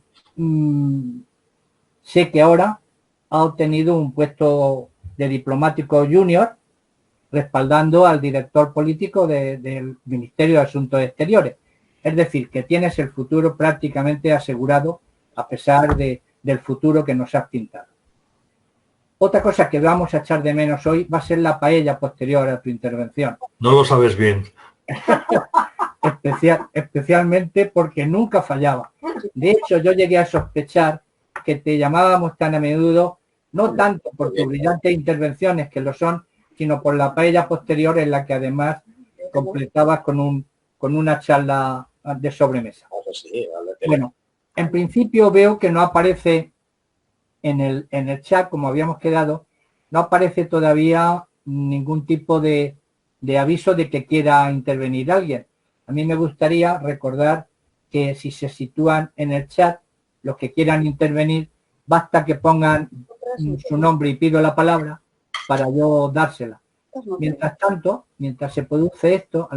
Speaker 2: sé que ahora ha obtenido un puesto de diplomático junior respaldando al director político del Ministerio de Asuntos Exteriores. Es decir, que tienes el futuro prácticamente asegurado a pesar del futuro que nos has pintado. Otra cosa que vamos a echar de menos hoy va a ser la paella posterior a tu intervención.
Speaker 1: No lo sabes bien.
Speaker 2: Especialmente porque nunca fallaba. De hecho, yo llegué a sospechar que te llamábamos tan a menudo, no tanto por tus brillantes intervenciones, que lo son, sino por la paella posterior en la que además completabas con una charla de sobremesa. Bueno, en principio veo que no aparece en el chat, como habíamos quedado, no aparece todavía ningún tipo de aviso de que quiera intervenir alguien. A mí me gustaría recordar que si se sitúan en el chat, los que quieran intervenir, basta que pongan su nombre y pido la palabra para yo dársela. Mientras tanto, mientras se produce esto,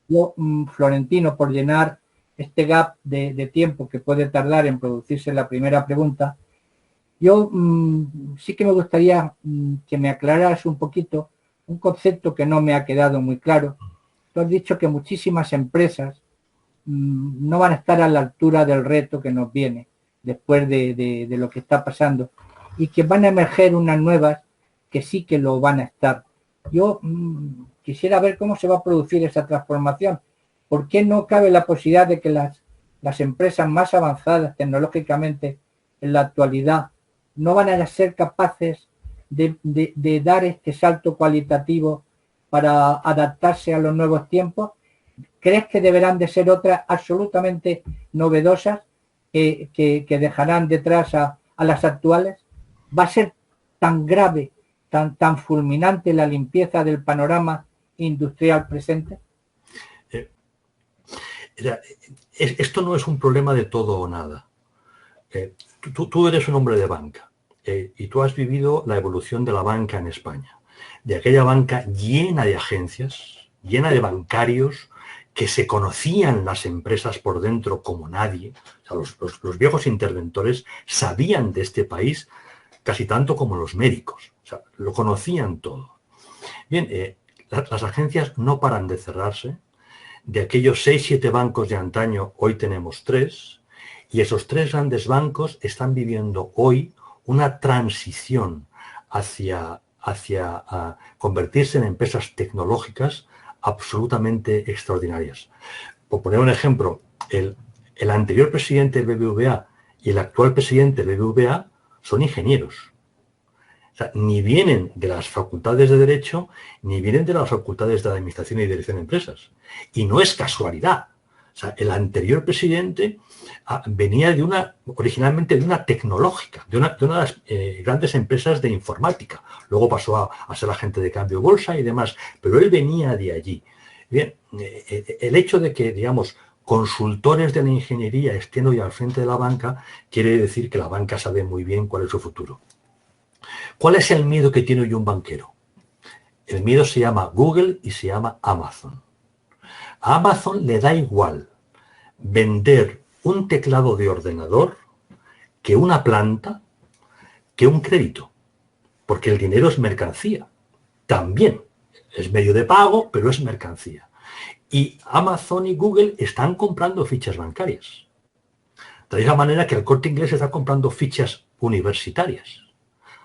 Speaker 2: yo, Florentino, por llenar este gap de tiempo que puede tardar en producirse la primera pregunta, yo sí que me gustaría que me aclararas un poquito un concepto que no me ha quedado muy claro. Tú has dicho que muchísimas empresas no van a estar a la altura del reto que nos viene después de lo que está pasando y que van a emerger unas nuevas que sí que lo van a estar. Yo quisiera ver cómo se va a producir esa transformación. ¿Por qué no cabe la posibilidad de que las empresas más avanzadas tecnológicamente en la actualidad no van a ser capaces de dar este salto cualitativo para adaptarse a los nuevos tiempos? ¿Crees que deberán de ser otras absolutamente novedosas que dejarán detrás a las actuales? ¿Va a ser tan grave, tan fulminante la limpieza del panorama industrial presente?
Speaker 1: Esto no es un problema de todo o nada. Tú eres un hombre de banca y tú has vivido la evolución de la banca en España, de aquella banca llena de agencias, llena de bancarios que se conocían las empresas por dentro como nadie. O sea, los viejos interventores sabían de este país casi tanto como los médicos. O sea, lo conocían todo. Bien, las agencias no paran de cerrarse. De aquellos 6-7 bancos de antaño, hoy tenemos 3. Y esos 3 grandes bancos están viviendo hoy una transición hacia convertirse en empresas tecnológicas absolutamente extraordinarias. Por poner un ejemplo, el anterior presidente del BBVA y el actual presidente del BBVA son ingenieros. O sea, ni vienen de las facultades de Derecho, ni vienen de las facultades de Administración y Dirección de Empresas. Y no es casualidad. O sea, el anterior presidente venía originalmente de una tecnológica, de una de las grandes empresas de informática. Luego pasó a ser agente de cambio bolsa y demás, pero él venía de allí. Bien, el hecho de que, digamos, consultores de la ingeniería estén hoy al frente de la banca, quiere decir que la banca sabe muy bien cuál es su futuro. ¿Cuál es el miedo que tiene hoy un banquero? El miedo se llama Google y se llama Amazon. A Amazon le da igual vender un teclado de ordenador que una planta, que un crédito, porque el dinero es mercancía. También es medio de pago, pero es mercancía. Y Amazon y Google están comprando fichas bancarias. De la misma manera que el Corte Inglés está comprando fichas universitarias.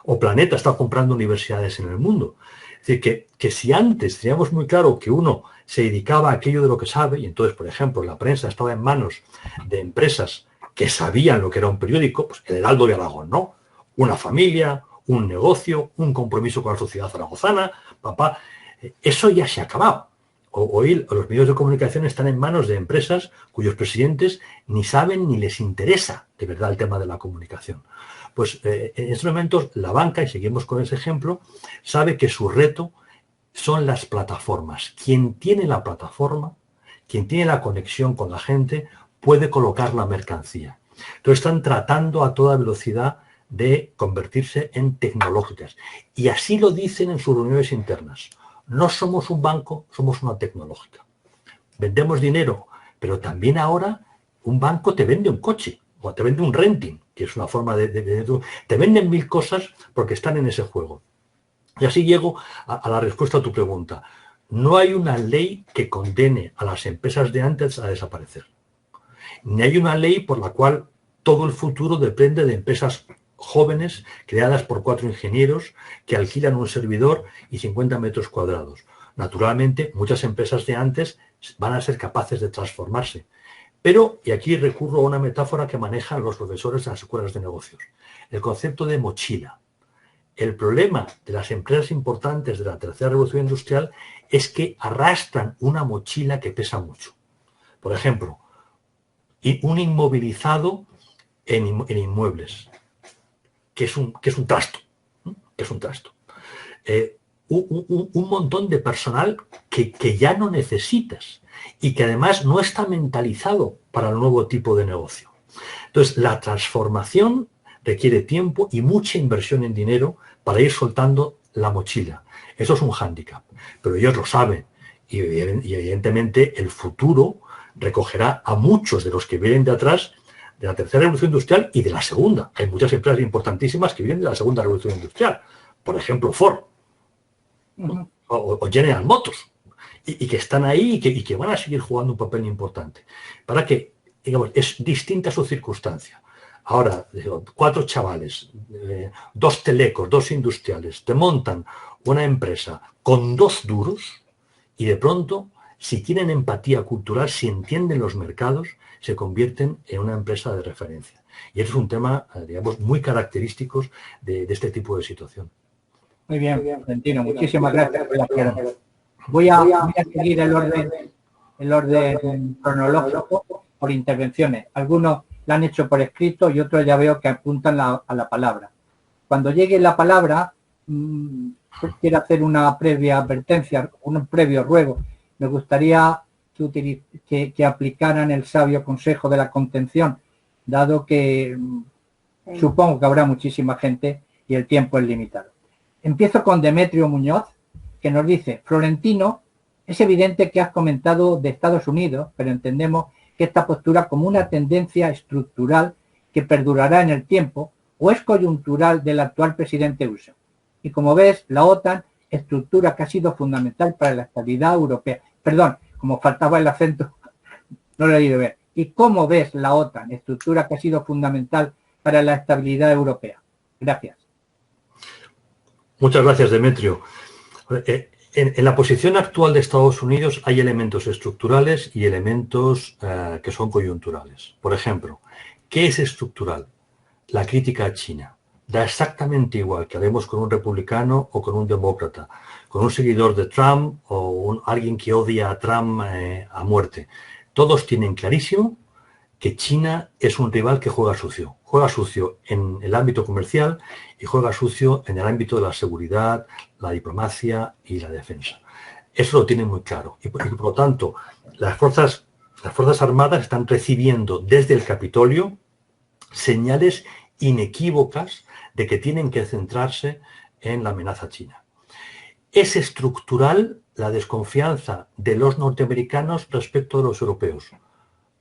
Speaker 1: O Planeta está comprando universidades en el mundo. Es decir, que si antes teníamos muy claro que uno se dedicaba a aquello de lo que sabe, y entonces, por ejemplo, la prensa estaba en manos de empresas que sabían lo que era un periódico, pues el Heraldo de Aragón, ¿no? una familia, un negocio, un compromiso con la sociedad zaragozana, papá. Eso ya se ha acabado. Hoy los medios de comunicación están en manos de empresas cuyos presidentes ni saben ni les interesa de verdad el tema de la comunicación. Pues en estos momentos la banca, y seguimos con ese ejemplo, sabe que su reto son las plataformas. Quien tiene la plataforma, quien tiene la conexión con la gente, puede colocar la mercancía. Entonces están tratando a toda velocidad de convertirse en tecnológicas. Y así lo dicen en sus reuniones internas. No somos un banco, somos una tecnológica. Vendemos dinero, pero también ahora un banco te vende un coche o te vende un renting, que es una forma te venden 1000 cosas porque están en ese juego. Y así llego a la respuesta a tu pregunta. No hay una ley que condene a las empresas de antes a desaparecer. Ni hay una ley por la cual todo el futuro depende de empresas jóvenes creadas por 4 ingenieros que alquilan un servidor y 50 metros cuadrados. Naturalmente, muchas empresas de antes van a ser capaces de transformarse. Pero, y aquí recurro a una metáfora que manejan los profesores de las escuelas de negocios, el concepto de mochila. El problema de las empresas importantes de la tercera revolución industrial es que arrastran una mochila que pesa mucho. Por ejemplo, un inmovilizado en inmuebles, que es un trasto, que es un trasto. Un montón de personal que ya no necesitas y que además no está mentalizado para el nuevo tipo de negocio. Entonces, la transformación requiere tiempo y mucha inversión en dinero para ir soltando la mochila. Eso es un hándicap, pero ellos lo saben y evidentemente el futuro recogerá a muchos de los que vienen de atrás de la tercera revolución industrial y de la segunda. Hay muchas empresas importantísimas que vienen de la segunda revolución industrial. Por ejemplo, Ford o General Motors. Y que están ahí y que van a seguir jugando un papel importante. Para que, digamos, es distinta su circunstancia. Ahora, 4 chavales, 2 telecos, 2 industriales, te montan una empresa con 2 duros y de pronto, si tienen empatía cultural, si entienden los mercados, se convierten en una empresa de referencia. Y eso es un tema, digamos, muy característico de este tipo de situación.
Speaker 2: Muy bien, Florentino, muchísimas gracias por la aclaración. Voy a seguir el orden cronológico por intervenciones. Algunos la han hecho por escrito y otros ya veo que apuntan a la palabra. Cuando llegue la palabra, quiero hacer una previa advertencia, un previo ruego. Me gustaría que aplicaran el sabio consejo de la contención, dado que supongo que habrá muchísima gente y el tiempo es limitado. Empiezo con Demetrio Muñoz, que nos dice: Florentino, es evidente que has comentado de Estados Unidos, pero entendemos que esta postura como una tendencia estructural que perdurará en el tiempo o es coyuntural del actual presidente USA. Y como ves, la OTAN, estructura que ha sido fundamental para la estabilidad europea. Perdón, como faltaba el acento, no lo he ido a ver. ¿Y cómo ves la OTAN, estructura que ha sido fundamental para la estabilidad europea? Gracias.
Speaker 1: Muchas gracias, Demetrio. En la posición actual de Estados Unidos hay elementos estructurales y elementos que son coyunturales. Por ejemplo, ¿qué es estructural? La crítica a China. Da exactamente igual que hablemos con un republicano o con un demócrata, con un seguidor de Trump o alguien que odia a Trump a muerte. Todos tienen clarísimo que China es un rival que juega sucio. Juega sucio en el ámbito comercial y juega sucio en el ámbito de la seguridad, la diplomacia y la defensa. Eso lo tienen muy claro. Y por lo tanto, las Fuerzas Armadas están recibiendo desde el Capitolio señales inequívocas de que tienen que centrarse en la amenaza china. Es estructural la desconfianza de los norteamericanos respecto de los europeos,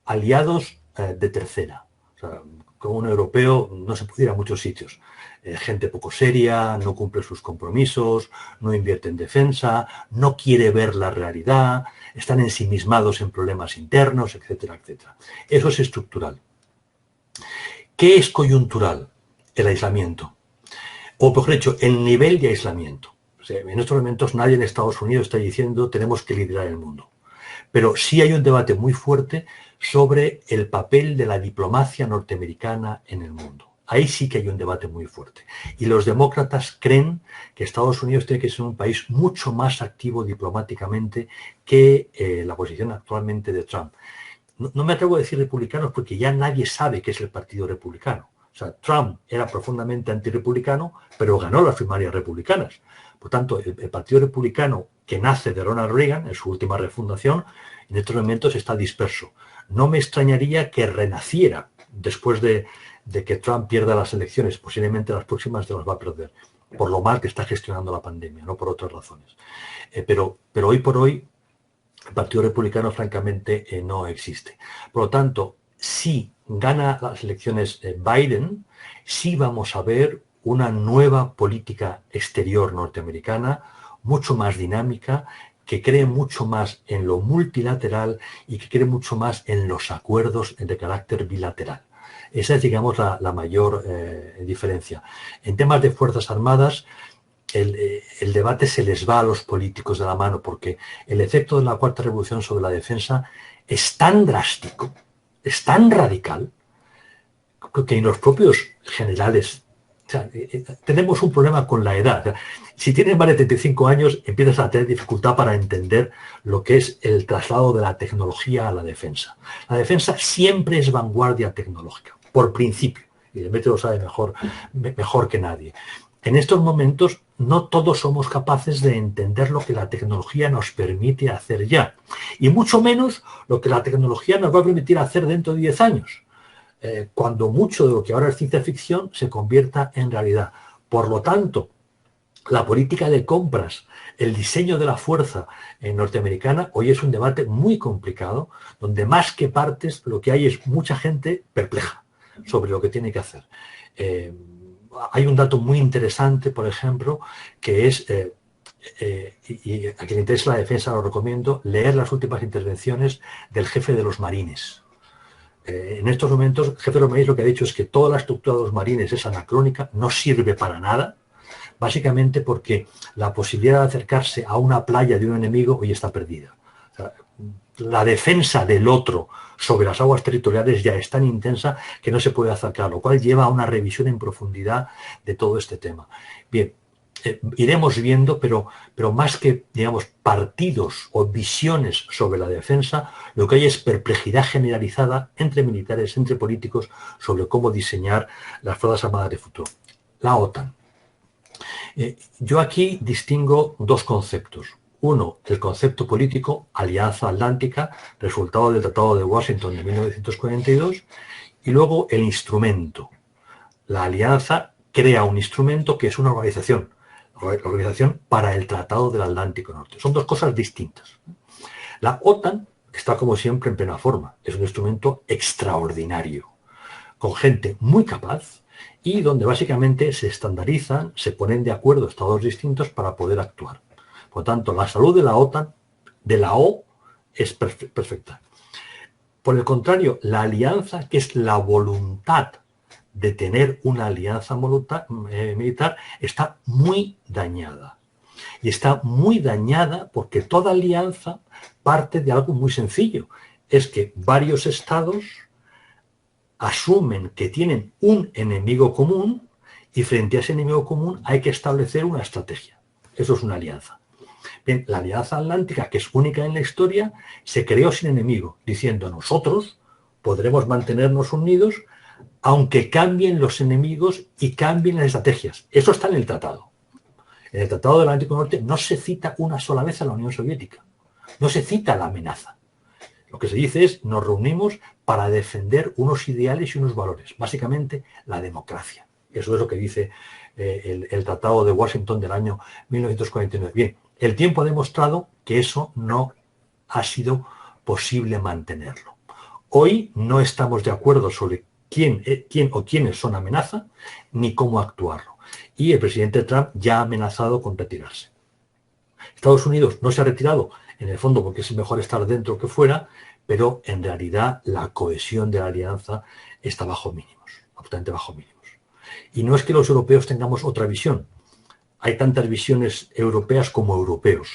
Speaker 1: aliados de tercera. O sea, como un europeo no se puede ir a muchos sitios. Gente poco seria, no cumple sus compromisos, no invierte en defensa, no quiere ver la realidad, están ensimismados en problemas internos, etcétera, etcétera. Eso es estructural. ¿Qué es coyuntural? El aislamiento. O, por ejemplo, el nivel de aislamiento. O sea, en estos momentos nadie en Estados Unidos está diciendo tenemos que liderar el mundo. Pero sí hay un debate muy fuerte sobre el papel de la diplomacia norteamericana en el mundo. Ahí sí que hay un debate muy fuerte. Y los demócratas creen que Estados Unidos tiene que ser un país mucho más activo diplomáticamente que la posición actualmente de Trump. No me atrevo a decir republicanos porque ya nadie sabe qué es el Partido Republicano. O sea, Trump era profundamente antirrepublicano, pero ganó las primarias republicanas. Por tanto, el Partido Republicano que nace de Ronald Reagan en su última refundación, en estos momentos está disperso. No me extrañaría que renaciera después de que Trump pierda las elecciones, posiblemente las próximas se las va a perder, por lo mal que está gestionando la pandemia, no por otras razones. Pero hoy por hoy el Partido Republicano francamente no existe. Por lo tanto, si gana las elecciones Biden, sí vamos a ver una nueva política exterior norteamericana, mucho más dinámica, que cree mucho más en lo multilateral y que cree mucho más en los acuerdos de carácter bilateral. Esa es, digamos, la mayor diferencia. En temas de Fuerzas Armadas, el debate se les va a los políticos de la mano porque el efecto de la Cuarta Revolución sobre la defensa es tan drástico, es tan radical, que en los propios generales, o sea, tenemos un problema con la edad. O sea, si tienes más de 35 años, empiezas a tener dificultad para entender lo que es el traslado de la tecnología a la defensa. La defensa siempre es vanguardia tecnológica, por principio, y Demetrio lo sabe mejor que nadie. En estos momentos no todos somos capaces de entender lo que la tecnología nos permite hacer ya, y mucho menos lo que la tecnología nos va a permitir hacer dentro de 10 años. Cuando mucho de lo que ahora es ciencia ficción se convierta en realidad. Por lo tanto, la política de compras, el diseño de la fuerza norteamericana, hoy es un debate muy complicado, donde más que partes lo que hay es mucha gente perpleja sobre lo que tiene que hacer. Hay un dato muy interesante, por ejemplo, que es, y a quien le interesa la defensa lo recomiendo, leer las últimas intervenciones del jefe de los marines. En estos momentos, el jefe de los marines lo que ha dicho es que toda la estructura de los marines es anacrónica, no sirve para nada, básicamente porque la posibilidad de acercarse a una playa de un enemigo hoy está perdida. O sea, la defensa del otro sobre las aguas territoriales ya es tan intensa que no se puede acercar, lo cual lleva a una revisión en profundidad de todo este tema. Bien, iremos viendo, pero más que, digamos, partidos o visiones sobre la defensa, lo que hay es perplejidad generalizada entre militares, entre políticos, sobre cómo diseñar las Fuerzas Armadas de futuro. La OTAN. Yo aquí distingo dos conceptos. Uno, el concepto político, Alianza Atlántica, resultado del Tratado de Washington de 1942, y luego el instrumento. La alianza crea un instrumento que es una organización para el Tratado del Atlántico Norte. Son dos cosas distintas. La OTAN está, como siempre, en plena forma. Es un instrumento extraordinario, con gente muy capaz y donde básicamente se estandarizan, se ponen de acuerdo estados distintos para poder actuar. Por lo tanto, la salud de la OTAN, de la O, es perfecta. Por el contrario, la alianza, que es la voluntad de tener una alianza militar, está muy dañada. Y está muy dañada porque toda alianza parte de algo muy sencillo. Es que varios estados asumen que tienen un enemigo común y frente a ese enemigo común hay que establecer una estrategia. Eso es una alianza. Bien, la Alianza Atlántica, que es única en la historia, se creó sin enemigo, diciendo nosotros podremos mantenernos unidos aunque cambien los enemigos y cambien las estrategias. Eso está en el tratado. En el Tratado del Atlántico Norte no se cita una sola vez a la Unión Soviética. No se cita la amenaza. Lo que se dice es, nos reunimos para defender unos ideales y unos valores. Básicamente, la democracia. Eso es lo que dice el Tratado de Washington del año 1949. Bien, el tiempo ha demostrado que eso no ha sido posible mantenerlo. Hoy no estamos de acuerdo sobre quién o quiénes son amenaza, ni cómo actuarlo. Y el presidente Trump ya ha amenazado con retirarse. Estados Unidos no se ha retirado, en el fondo porque es mejor estar dentro que fuera, pero en realidad la cohesión de la alianza está bajo mínimos, absolutamente bajo mínimos. Y no es que los europeos tengamos otra visión. Hay tantas visiones europeas como europeos.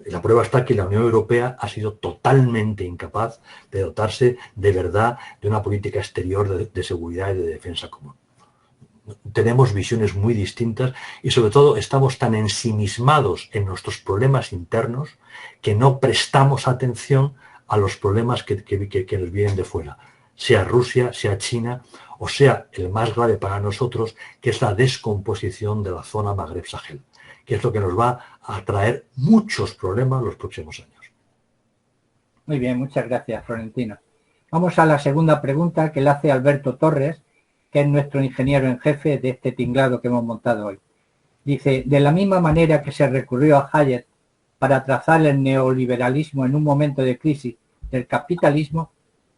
Speaker 1: La prueba está que la Unión Europea ha sido totalmente incapaz de dotarse de verdad de una política exterior de seguridad y de defensa común. tenemos visiones muy distintas y sobre todo estamos tan ensimismados en nuestros problemas internos que no prestamos atención a los problemas que nos vienen de fuera, sea Rusia, sea China o sea el más grave para nosotros, que es la descomposición de la zona Magreb-Sahel, que es lo que nos va a traer muchos problemas los próximos años.
Speaker 2: Muy bien, muchas gracias, Florentino. Vamos a la segunda pregunta que le hace Alberto Torres, que es nuestro ingeniero en jefe de este tinglado que hemos montado hoy. Dice, de la misma manera que se recurrió a Hayek para trazar el neoliberalismo en un momento de crisis del capitalismo,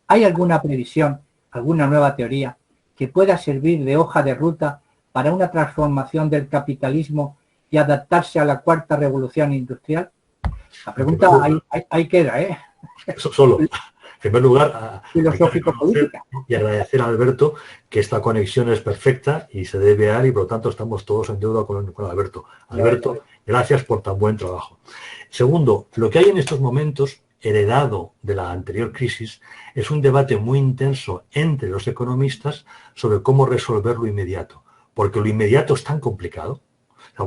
Speaker 2: ¿hay alguna previsión, alguna nueva teoría que pueda servir de hoja de ruta para una transformación del capitalismo y adaptarse a la cuarta revolución industrial? La pregunta ahí queda, ¿eh?
Speaker 1: Solo. En primer lugar,
Speaker 2: filosófico-política.
Speaker 1: Y agradecer a Alberto que esta conexión es perfecta y se debe a él y por lo tanto estamos todos en deuda con Alberto. Alberto, gracias por tan buen trabajo. Segundo, lo que hay en estos momentos, heredado de la anterior crisis, es un debate muy intenso entre los economistas sobre cómo resolver lo inmediato, porque lo inmediato es tan complicado,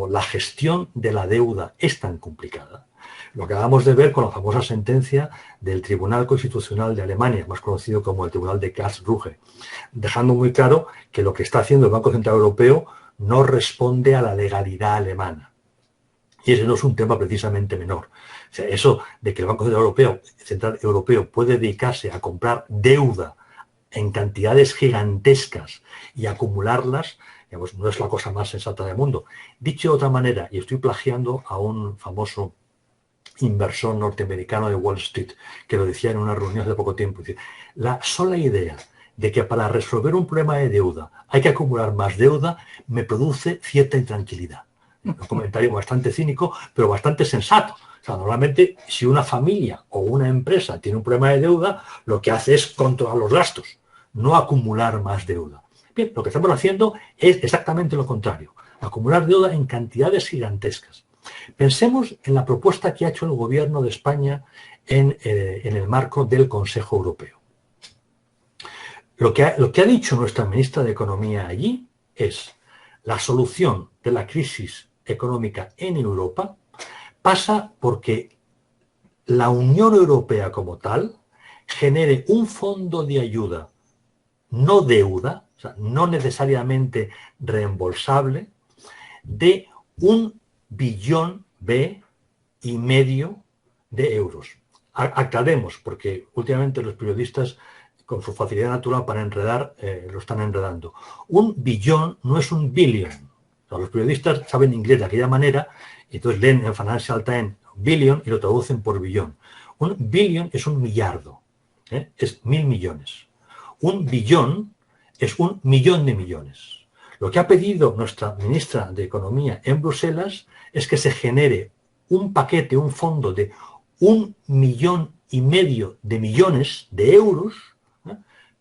Speaker 1: la gestión de la deuda es tan complicada. Lo acabamos de ver con la famosa sentencia del Tribunal Constitucional de Alemania, más conocido como el Tribunal de Karlsruhe, dejando muy claro que lo que está haciendo el Banco Central Europeo no responde a la legalidad alemana. Y ese no es un tema precisamente menor. O sea, eso de que el Banco Central Europeo puede dedicarse a comprar deuda en cantidades gigantescas y acumularlas, digamos, no es la cosa más sensata del mundo. Dicho de otra manera, y estoy plagiando a un famoso inversor norteamericano de Wall Street, que lo decía en una reunión hace poco tiempo, dice, la sola idea de que para resolver un problema de deuda hay que acumular más deuda me produce cierta intranquilidad. Un comentario bastante cínico, pero bastante sensato. O sea, normalmente, si una familia o una empresa tiene un problema de deuda, lo que hace es controlar los gastos, no acumular más deuda. Bien, lo que estamos haciendo es exactamente lo contrario, acumular deuda en cantidades gigantescas. Pensemos en la propuesta que ha hecho el Gobierno de España en el marco del Consejo Europeo. Lo que ha dicho nuestra ministra de Economía allí es la solución de la crisis económica en Europa pasa porque la Unión Europea como tal genere un fondo de ayuda, no deuda, o sea, no necesariamente reembolsable, de 1,5 billón de euros. Aclaremos, porque últimamente los periodistas, con su facilidad natural para enredar, lo están enredando. 1 billón no es 1 billion. O sea, los periodistas saben inglés de aquella manera, y entonces leen en Financial Times billion y lo traducen por billón. 1 billion es 1 millardo, es 1.000 millones. 1 billón es 1 millón de millones. Lo que ha pedido nuestra ministra de Economía en Bruselas es que se genere un paquete, un fondo de 1,5 millón de millones de euros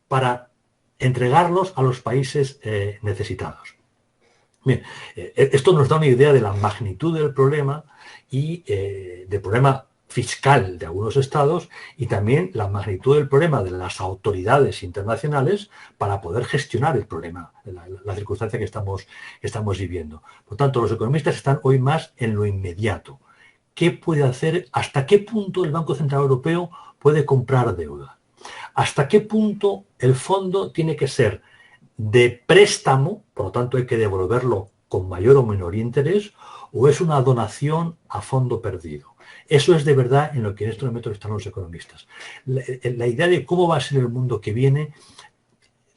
Speaker 1: para entregarlos a los países necesitados. Bien, esto nos da una idea de la magnitud del problema y del problema fiscal de algunos estados y también la magnitud del problema de las autoridades internacionales para poder gestionar el problema, la circunstancia que estamos viviendo. Por tanto, los economistas están hoy más en lo inmediato. ¿Qué puede hacer? ¿Hasta qué punto el Banco Central Europeo puede comprar deuda? ¿Hasta qué punto el fondo tiene que ser de préstamo, por lo tanto hay que devolverlo con mayor o menor interés, o es una donación a fondo perdido? Eso es de verdad en lo que en estos momentos están los economistas. La idea de cómo va a ser el mundo que viene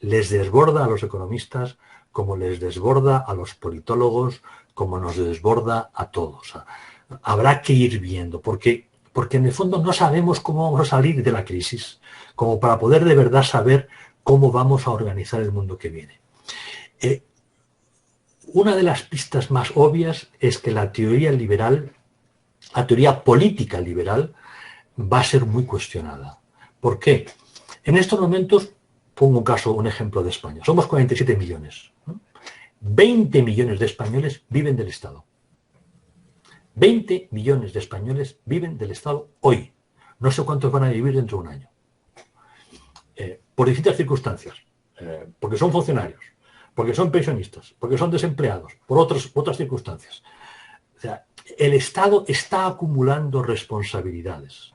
Speaker 1: les desborda a los economistas como les desborda a los politólogos, como nos desborda a todos. Habrá que ir viendo, porque en el fondo no sabemos cómo vamos a salir de la crisis, como para poder de verdad saber cómo vamos a organizar el mundo que viene. Una de las pistas más obvias es que la teoría liberal, la teoría política liberal, va a ser muy cuestionada. ¿Por qué? En estos momentos, pongo un ejemplo de España. Somos 47 millones. 20 millones de españoles viven del Estado. 20 millones de españoles viven del Estado hoy. No sé cuántos van a vivir dentro de un año. Por distintas circunstancias. Porque son funcionarios, porque son pensionistas, porque son desempleados, por otras circunstancias. O sea, el Estado está acumulando responsabilidades.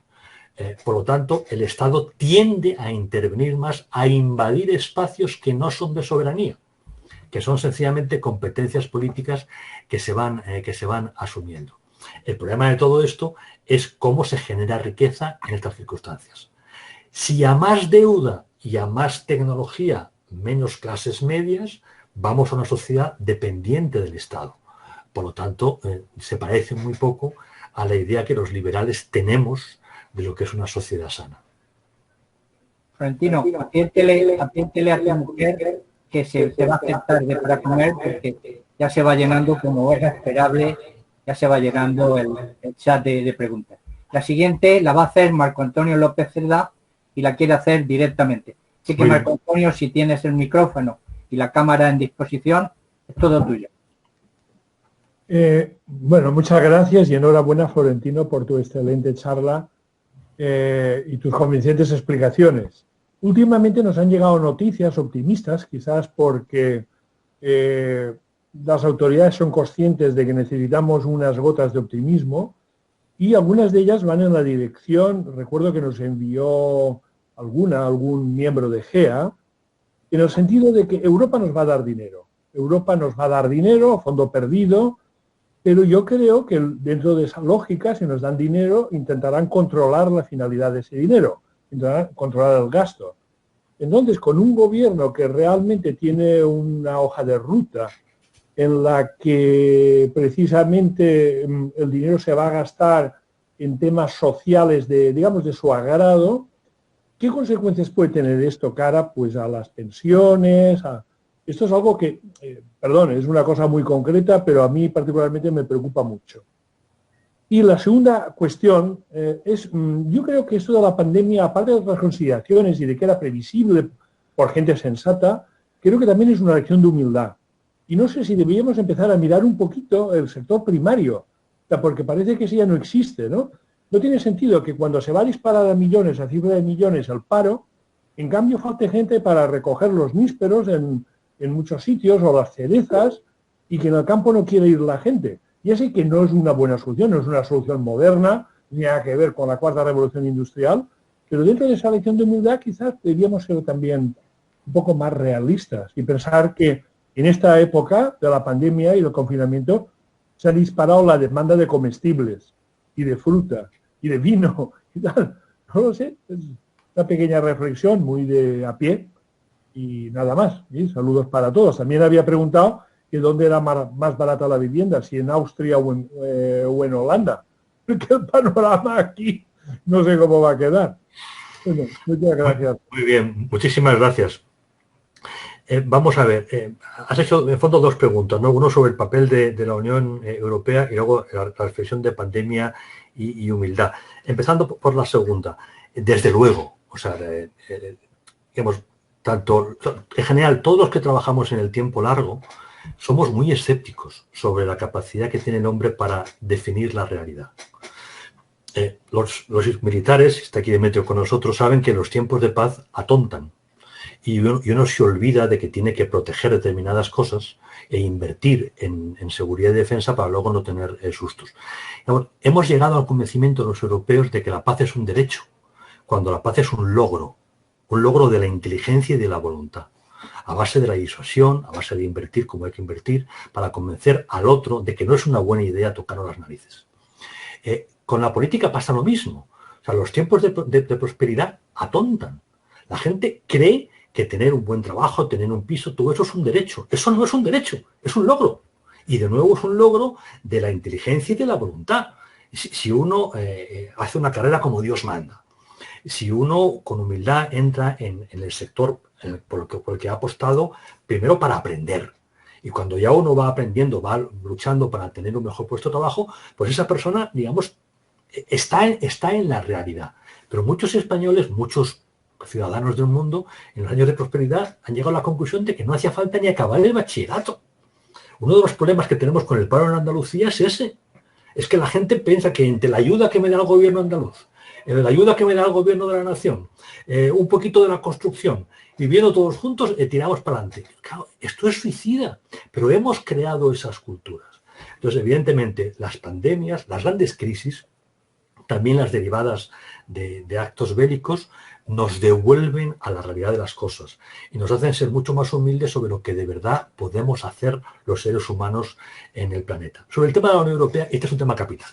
Speaker 1: Por lo tanto, el Estado tiende a intervenir más, a invadir espacios que no son de soberanía, que son sencillamente competencias políticas que se van asumiendo. El problema de todo esto es cómo se genera riqueza en estas circunstancias. Si a más deuda y a más tecnología, menos clases medias, vamos a una sociedad dependiente del Estado. Por lo tanto, se parece muy poco a la idea que los liberales tenemos de lo que es una sociedad sana.
Speaker 2: Florentino, adviértele a tu mujer que se va a hacer tarde para comer porque ya se va llenando, como es esperable, ya se va llenando el chat de preguntas. La siguiente la va a hacer Marco Antonio López Cerdá y la quiere hacer directamente. Así que, Marco Antonio, si tienes el micrófono y la cámara en disposición, es todo tuyo.
Speaker 3: Bueno, muchas gracias y enhorabuena, Florentino, por tu excelente charla y tus convincentes explicaciones. Últimamente nos han llegado noticias optimistas, quizás porque las autoridades son conscientes de que necesitamos unas gotas de optimismo y algunas de ellas van en la dirección, recuerdo que nos envió algún miembro de GEA, en el sentido de que Europa nos va a dar dinero. Europa nos va a dar dinero, fondo perdido, pero yo creo que dentro de esa lógica, si nos dan dinero, intentarán controlar la finalidad de ese dinero, intentarán controlar el gasto. Entonces, con un gobierno que realmente tiene una hoja de ruta en la que precisamente el dinero se va a gastar en temas sociales de su agrado, ¿qué consecuencias puede tener esto cara pues a las pensiones? Esto es algo que, es una cosa muy concreta, pero a mí particularmente me preocupa mucho. Y la segunda cuestión es, yo creo que esto de la pandemia, aparte de otras consideraciones y de que era previsible por gente sensata, creo que también es una lección de humildad. Y no sé si deberíamos empezar a mirar un poquito el sector primario, porque parece que ese ya no existe, ¿no? No tiene sentido que cuando se va a disparar a millones, a cifra de millones, al paro, en cambio falte gente para recoger los nísperos en muchos sitios o las cerezas y que en el campo no quiere ir la gente. Ya sé que no es una buena solución, no es una solución moderna, ni nada que ver con la cuarta revolución industrial, pero dentro de esa lección de humildad quizás deberíamos ser también un poco más realistas y pensar que en esta época de la pandemia y del confinamiento se ha disparado la demanda de comestibles y de fruta y de vino y tal. No lo sé, es una pequeña reflexión muy de a pie y nada más. ¿Sí? Saludos para todos. También había preguntado que dónde era más barata la vivienda, si en Austria o en Holanda. Porque el panorama aquí no sé cómo va a quedar. Bueno, muchas gracias.
Speaker 1: Muy bien, muchísimas gracias. Vamos a ver, has hecho en fondo dos preguntas, ¿no? Uno sobre el papel de la Unión Europea y luego la reflexión de pandemia y humildad. Empezando por la segunda, desde luego, o sea, digamos, tanto, en general, todos los que trabajamos en el tiempo largo somos muy escépticos sobre la capacidad que tiene el hombre para definir la realidad. Los militares, está aquí Demetrio con nosotros, saben que los tiempos de paz atontan. Y uno se olvida de que tiene que proteger determinadas cosas e invertir en seguridad y defensa para luego no tener sustos. Hemos llegado al convencimiento de los europeos de que la paz es un derecho, cuando la paz es un logro de la inteligencia y de la voluntad, a base de la disuasión, a base de invertir como hay que invertir, para convencer al otro de que no es una buena idea tocarnos las narices. Con la política pasa lo mismo. O sea, los tiempos de prosperidad atontan. La gente cree que tener un buen trabajo, tener un piso, todo eso es un derecho. Eso no es un derecho, es un logro. Y de nuevo es un logro de la inteligencia y de la voluntad. Si uno hace una carrera como Dios manda, si uno con humildad entra en el sector por el que ha apostado, primero para aprender. Y cuando ya uno va aprendiendo, va luchando para tener un mejor puesto de trabajo, pues esa persona, digamos, está en la realidad. Pero muchos españoles, muchos ciudadanos del mundo, en los años de prosperidad, han llegado a la conclusión de que no hacía falta ni acabar el bachillerato. Uno de los problemas que tenemos con el paro en Andalucía es ese. Es que la gente piensa que entre la ayuda que me da el gobierno andaluz, la ayuda que me da el gobierno de la nación, un poquito de la construcción viviendo todos juntos, tiramos para adelante. Claro, esto es suicida, pero hemos creado esas culturas. Entonces, evidentemente, las pandemias, las grandes crisis, también las derivadas de actos bélicos, nos devuelven a la realidad de las cosas y nos hacen ser mucho más humildes sobre lo que de verdad podemos hacer los seres humanos en el planeta. Sobre el tema de la Unión Europea, este es un tema capital.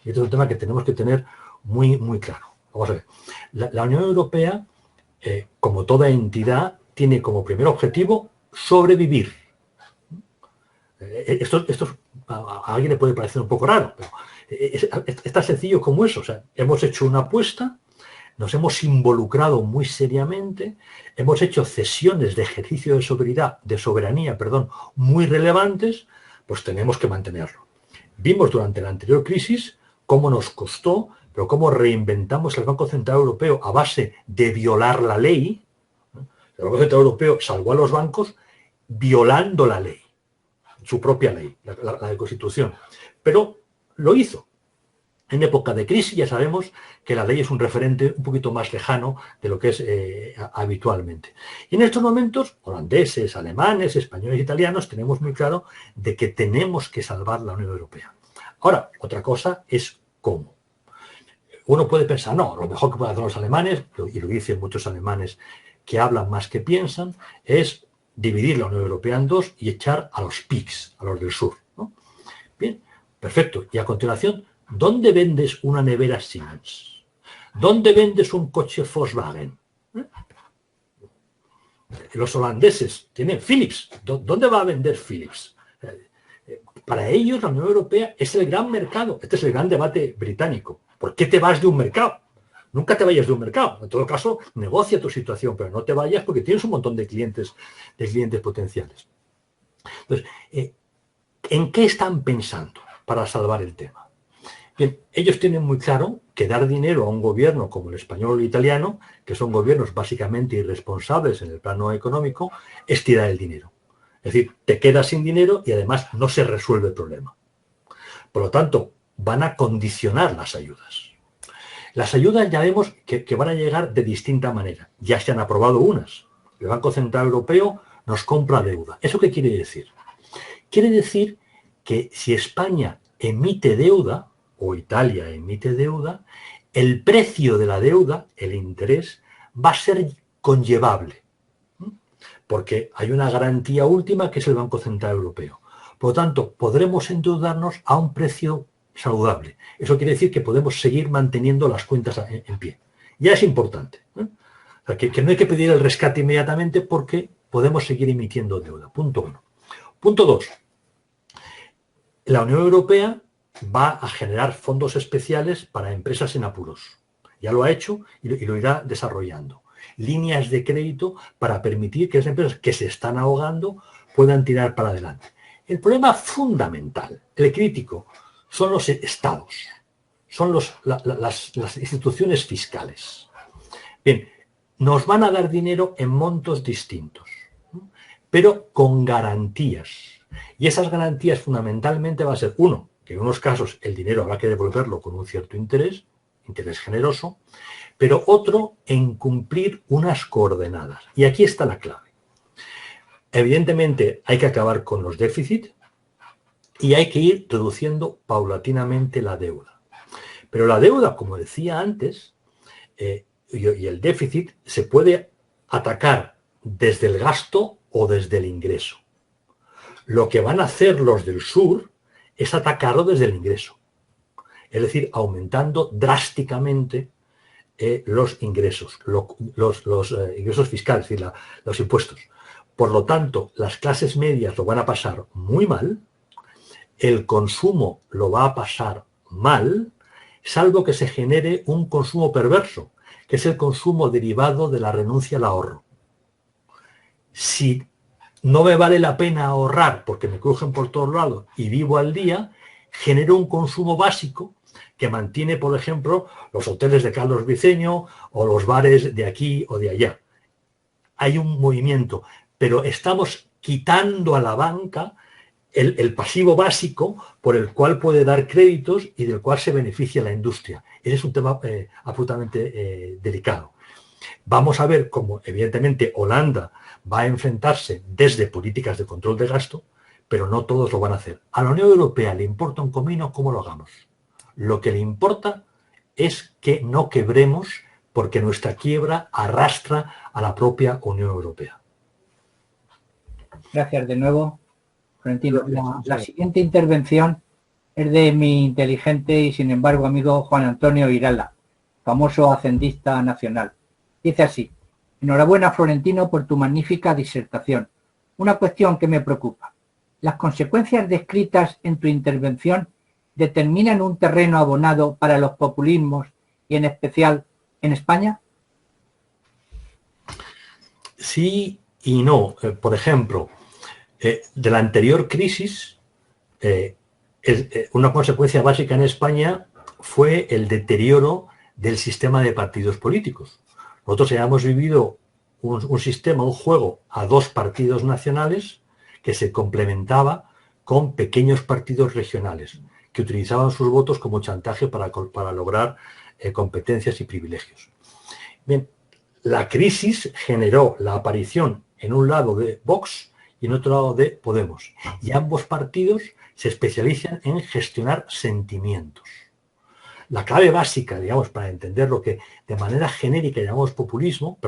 Speaker 1: Y este es un tema que tenemos que tener muy, muy claro. Vamos a ver. La Unión Europea, como toda entidad, tiene como primer objetivo sobrevivir. Esto a alguien le puede parecer un poco raro, pero es tan sencillo como eso. O sea, hemos hecho una apuesta, nos hemos involucrado muy seriamente, hemos hecho cesiones de ejercicio de soberanía, muy relevantes, pues tenemos que mantenerlo. Vimos durante la anterior crisis cómo nos costó, pero cómo reinventamos el Banco Central Europeo a base de violar la ley. El Banco Central Europeo salvó a los bancos violando la ley, su propia ley, la de Constitución. Pero lo hizo. En época de crisis ya sabemos que la ley es un referente un poquito más lejano de lo que es habitualmente. Y en estos momentos, holandeses, alemanes, españoles e italianos, tenemos muy claro de que tenemos que salvar la Unión Europea. Ahora, otra cosa es cómo. Uno puede pensar, no, lo mejor que pueden hacer los alemanes, y lo dicen muchos alemanes que hablan más que piensan, es dividir la Unión Europea en dos y echar a los PIGS, a los del sur, ¿no? Bien, perfecto. Y a continuación, ¿dónde vendes una nevera Siemens? ¿Dónde vendes un coche Volkswagen? Los holandeses tienen Philips. ¿Dónde va a vender Philips? Para ellos la Unión Europea es el gran mercado. Este es el gran debate británico. ¿Por qué te vas de un mercado? Nunca te vayas de un mercado. En todo caso, negocia tu situación, pero no te vayas porque tienes un montón de clientes potenciales. Entonces, ¿en qué están pensando para salvar el tema? Bien, ellos tienen muy claro que dar dinero a un gobierno como el español o el italiano, que son gobiernos básicamente irresponsables en el plano económico, es tirar el dinero. Es decir, te quedas sin dinero y además no se resuelve el problema. Por lo tanto, van a condicionar las ayudas. Las ayudas ya vemos que van a llegar de distinta manera. Ya se han aprobado unas. El Banco Central Europeo nos compra deuda. ¿Eso qué quiere decir? Quiere decir que si España emite deuda, o Italia emite deuda, el precio de la deuda, el interés, va a ser conllevable. Porque hay una garantía última que es el Banco Central Europeo. Por lo tanto, podremos endeudarnos a un precio saludable. Eso quiere decir que podemos seguir manteniendo las cuentas en pie. Ya es importante. O sea, que no hay que pedir el rescate inmediatamente porque podemos seguir emitiendo deuda. Punto 1. Punto 2. La Unión Europea va a generar fondos especiales para empresas en apuros. Ya lo ha hecho y lo irá desarrollando. Líneas de crédito para permitir que las empresas que se están ahogando puedan tirar para adelante. El problema fundamental, el crítico, son los estados, son las instituciones fiscales. Bien, nos van a dar dinero en montos distintos, pero con garantías. Y esas garantías fundamentalmente va a ser, uno, que en unos casos el dinero habrá que devolverlo con un cierto interés generoso, pero otro, en cumplir unas coordenadas. Y aquí está la clave. Evidentemente hay que acabar con los déficits y hay que ir reduciendo paulatinamente la deuda. Pero la deuda, como decía antes, y el déficit se puede atacar desde el gasto o desde el ingreso. Lo que van a hacer los del sur es atacarlo desde el ingreso. Es decir, aumentando drásticamente los ingresos, los ingresos fiscales, es decir, los impuestos. Por lo tanto, las clases medias lo van a pasar muy mal, el consumo lo va a pasar mal, salvo que se genere un consumo perverso, que es el consumo derivado de la renuncia al ahorro. Si no me vale la pena ahorrar porque me crujen por todos lados y vivo al día, genero un consumo básico que mantiene, por ejemplo, los hoteles de Carlos Briceño o los bares de aquí o de allá. Hay un movimiento, pero estamos quitando a la banca el pasivo básico por el cual puede dar créditos y del cual se beneficia la industria. Ese es un tema absolutamente delicado. Vamos a ver cómo, evidentemente, Holanda va a enfrentarse desde políticas de control de gasto, pero no todos lo van a hacer. A la Unión Europea le importa un comino cómo lo hagamos. Lo que le importa es que no quebremos, porque nuestra quiebra arrastra a la propia Unión Europea.
Speaker 2: Gracias de nuevo, Florentino. La siguiente intervención es de mi inteligente y, sin embargo, amigo Juan Antonio Irala, famoso hacendista nacional. Dice así: enhorabuena, Florentino, por tu magnífica disertación. Una cuestión que me preocupa. ¿Las consecuencias descritas en tu intervención determinan un terreno abonado para los populismos y, en especial, en España?
Speaker 1: Sí y no. Por ejemplo, de la anterior crisis, una consecuencia básica en España fue el deterioro del sistema de partidos políticos. Nosotros hayamos vivido un sistema, un juego a dos partidos nacionales que se complementaba con pequeños partidos regionales que utilizaban sus votos como chantaje para lograr competencias y privilegios. Bien, la crisis generó la aparición en un lado de Vox y en otro lado de Podemos. Y ambos partidos se especializan en gestionar sentimientos. La clave básica, digamos, para entender lo que de manera genérica llamamos populismo,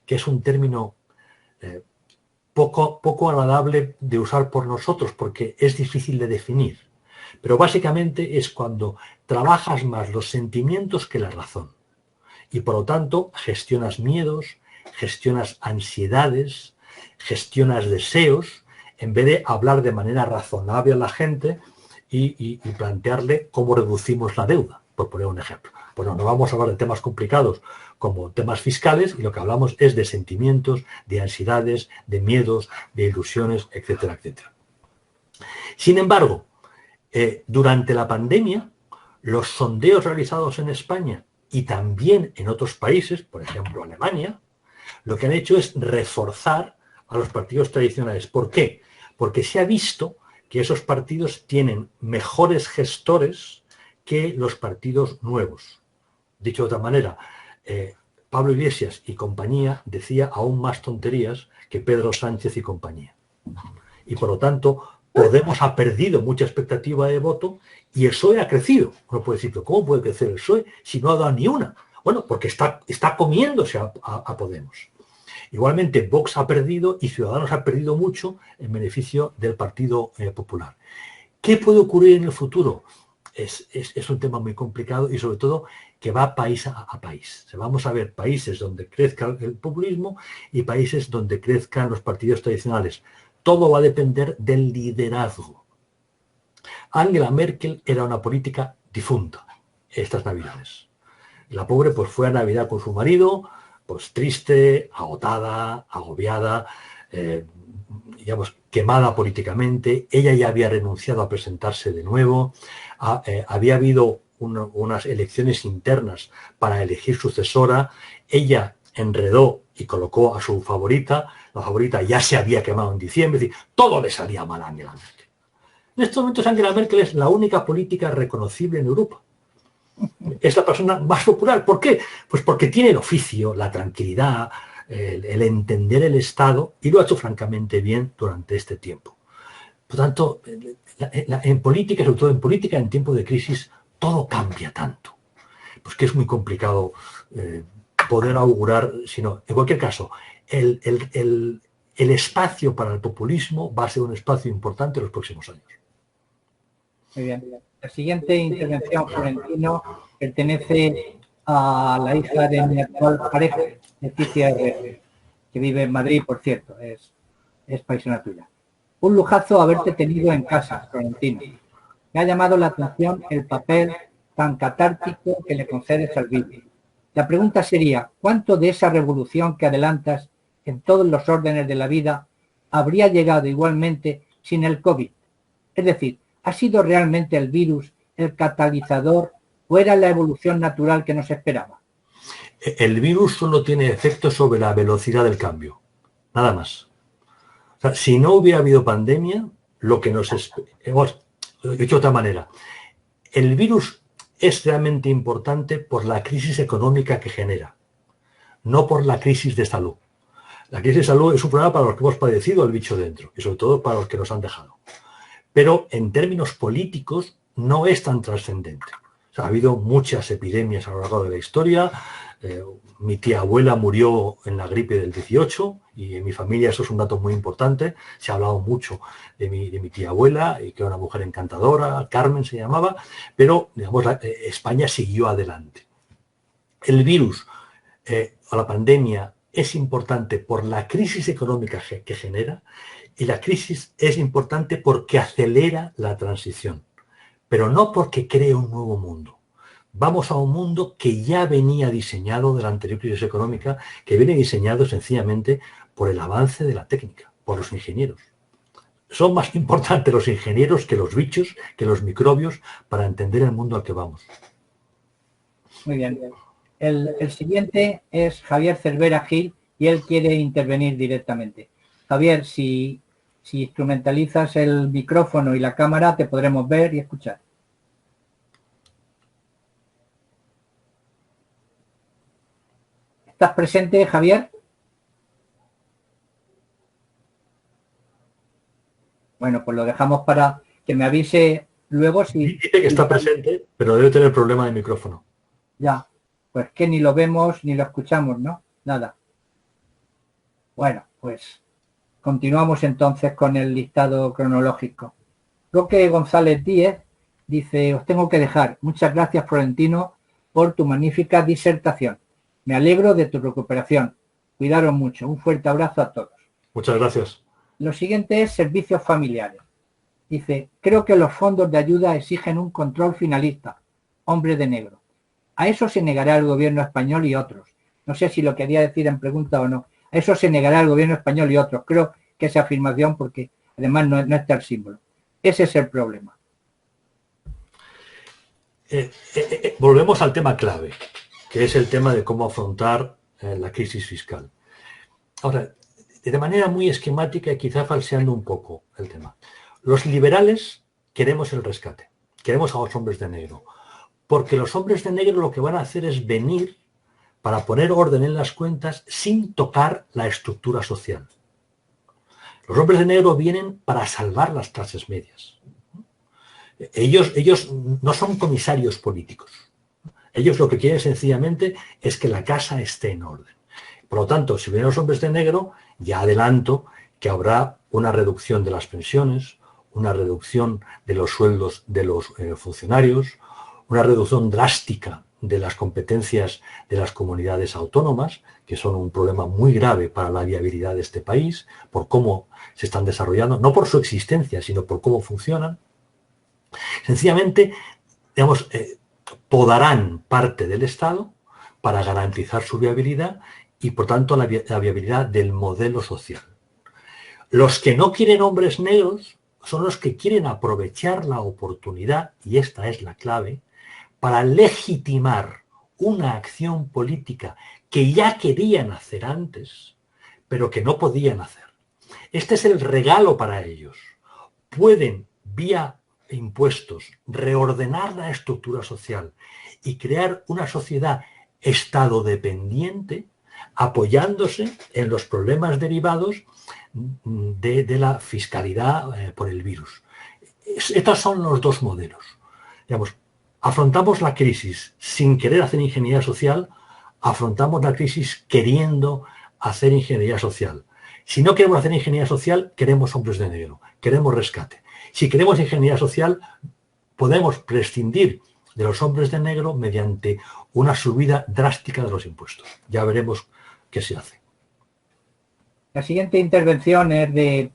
Speaker 1: que es un término poco agradable de usar por nosotros porque es difícil de definir. Pero básicamente es cuando trabajas más los sentimientos que la razón. Y por lo tanto gestionas miedos, gestionas ansiedades, gestionas deseos, en vez de hablar de manera razonable a la gente y plantearle cómo reducimos la deuda, por poner un ejemplo. Bueno, no vamos a hablar de temas complicados como temas fiscales, y lo que hablamos es de sentimientos, de ansiedades, de miedos, de ilusiones, etcétera, etcétera. Sin embargo, durante la pandemia, los sondeos realizados en España y también en otros países, por ejemplo Alemania, lo que han hecho es reforzar a los partidos tradicionales. ¿Por qué? Porque se ha visto que esos partidos tienen mejores gestores que los partidos nuevos. Dicho de otra manera, Pablo Iglesias y compañía decía aún más tonterías que Pedro Sánchez y compañía. Y por lo tanto, Podemos ha perdido mucha expectativa de voto y el PSOE ha crecido. Uno puede decir, pero ¿cómo puede crecer el PSOE si no ha dado ni una? Bueno, porque está comiéndose a Podemos. Igualmente, Vox ha perdido y Ciudadanos ha perdido mucho en beneficio del Partido Popular. ¿Qué puede ocurrir en el futuro? Es un tema muy complicado y sobre todo que va país a país. Vamos a ver países donde crezca el populismo y países donde crezcan los partidos tradicionales. Todo va a depender del liderazgo. Angela Merkel era una política difunta estas Navidades. La pobre pues fue a Navidad con su marido, pues triste, agotada, agobiada, digamos, quemada políticamente. Ella ya había renunciado a presentarse de nuevo. Había habido unas elecciones internas para elegir sucesora. Ella enredó y colocó a su favorita. La favorita ya se había quemado en diciembre. Es decir, todo le salía mal a Angela Merkel. En estos momentos Angela Merkel es la única política reconocible en Europa. Es la persona más popular. ¿Por qué? Pues porque tiene el oficio, la tranquilidad, el entender el Estado, y lo ha hecho francamente bien durante este tiempo. Por tanto, en política, sobre todo en política, en tiempo de crisis, todo cambia tanto. Pues que es muy complicado poder augurar, sino, en cualquier caso, el espacio para el populismo va a ser un espacio importante en los próximos años.
Speaker 2: Muy bien. La siguiente intervención, Florentino, pertenece a la hija de mi actual pareja, Leticia Herrera, que vive en Madrid, por cierto, es paisana tuya. Un lujazo haberte tenido en casa, Florentino. Me ha llamado la atención el papel tan catártico que le concedes al vídeo. La pregunta sería, ¿cuánto de esa revolución que adelantas en todos los órdenes de la vida habría llegado igualmente sin el COVID? Es decir, ¿ha sido realmente el virus el catalizador o era la evolución natural que nos esperaba?
Speaker 1: El virus solo tiene efecto sobre la velocidad del cambio, nada más. O sea, si no hubiera habido pandemia, lo que nos espera, dicho de otra manera, el virus es realmente importante por la crisis económica que genera. no por la crisis de salud. La crisis de salud es un problema para los que hemos padecido el bicho dentro y sobre todo para los que nos han dejado. Pero en términos políticos no es tan trascendente. O sea, ha habido muchas epidemias a lo largo de la historia. Mi tía abuela murió en la gripe del 18 y en mi familia eso es un dato muy importante. Se ha hablado mucho de mi tía abuela y que era una mujer encantadora, Carmen se llamaba, pero digamos, España siguió adelante. El virus o la pandemia es importante por la crisis económica que genera y la crisis es importante porque acelera la transición, pero no porque cree un nuevo mundo. Vamos a un mundo que ya venía diseñado de la anterior crisis económica, que viene diseñado sencillamente por el avance de la técnica, por los ingenieros. Son más importantes los ingenieros que los bichos, que los microbios, para entender el mundo al que vamos.
Speaker 2: Muy bien. El siguiente es Javier Cervera Gil y él quiere intervenir directamente. Javier, si instrumentalizas el micrófono y la cámara, te podremos ver y escuchar. ¿Estás presente, Javier? Bueno, pues lo dejamos para que me avise luego si...
Speaker 1: Dice que está presente, pero debe tener problema de micrófono.
Speaker 2: Ya, pues que ni lo vemos ni lo escuchamos, ¿no? Nada. Bueno, pues continuamos entonces con el listado cronológico. Roque González Díez dice, os tengo que dejar. Muchas gracias, Florentino, por tu magnífica disertación. Me alegro de tu recuperación. Cuidaros mucho. Un fuerte abrazo a todos.
Speaker 1: Muchas gracias.
Speaker 2: Lo siguiente es servicios familiares. Dice, creo que los fondos de ayuda exigen un control finalista. Hombre de negro. A eso se negará el gobierno español y otros. No sé si lo quería decir en pregunta o no. A eso se negará el gobierno español y otros. Creo que esa afirmación, porque además no está el símbolo. Ese es el problema.
Speaker 1: Volvemos al tema clave, que es el tema de cómo afrontar la crisis fiscal. Ahora, de manera muy esquemática y quizá falseando un poco el tema. Los liberales queremos el rescate, queremos a los hombres de negro, porque los hombres de negro lo que van a hacer es venir para poner orden en las cuentas sin tocar la estructura social. Los hombres de negro vienen para salvar las clases medias. Ellos no son comisarios políticos. Ellos lo que quieren sencillamente es que la casa esté en orden. Por lo tanto, si vienen los hombres de negro, ya adelanto que habrá una reducción de las pensiones, una reducción de los sueldos de los funcionarios, una reducción drástica de las competencias de las comunidades autónomas, que son un problema muy grave para la viabilidad de este país, por cómo se están desarrollando, no por su existencia, sino por cómo funcionan. Sencillamente, digamos, podarán parte del Estado para garantizar su viabilidad y, por tanto, la viabilidad del modelo social. Los que no quieren hombres negros son los que quieren aprovechar la oportunidad, y esta es la clave, para legitimar una acción política que ya querían hacer antes, pero que no podían hacer. Este es el regalo para ellos. Pueden, vía impuestos, reordenar la estructura social y crear una sociedad estado-dependiente, apoyándose en los problemas derivados de la fiscalidad por el virus. Estos son los dos modelos. Digamos, afrontamos la crisis sin querer hacer ingeniería social, afrontamos la crisis queriendo hacer ingeniería social. Si no queremos hacer ingeniería social, queremos hombres de negro, queremos rescate. Si queremos ingeniería social, podemos prescindir de los hombres de negro mediante una subida drástica de los impuestos. Ya veremos qué se hace.
Speaker 2: La siguiente intervención es de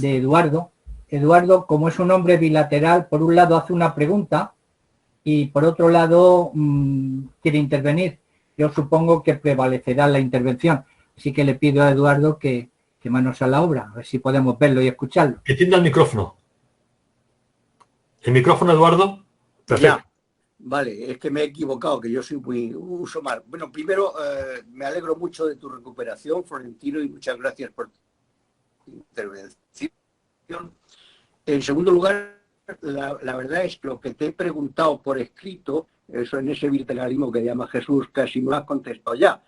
Speaker 2: Eduardo. Eduardo, como es un hombre bilateral, por un lado hace una pregunta y por otro lado quiere intervenir. Yo supongo que prevalecerá la intervención. Así que le pido a Eduardo que manos a la obra, a ver si podemos verlo y escucharlo.
Speaker 1: Que tienda el micrófono. ¿El micrófono, Eduardo? Perfecto.
Speaker 4: Ya. Vale, es que me he equivocado, que yo soy muy uso mal. Bueno, primero me alegro mucho de tu recuperación, Florentino, y muchas gracias por tu intervención. En segundo lugar, la verdad es que lo que te he preguntado por escrito, eso en ese bilateralismo que llama Jesús, casi me lo has contestado ya.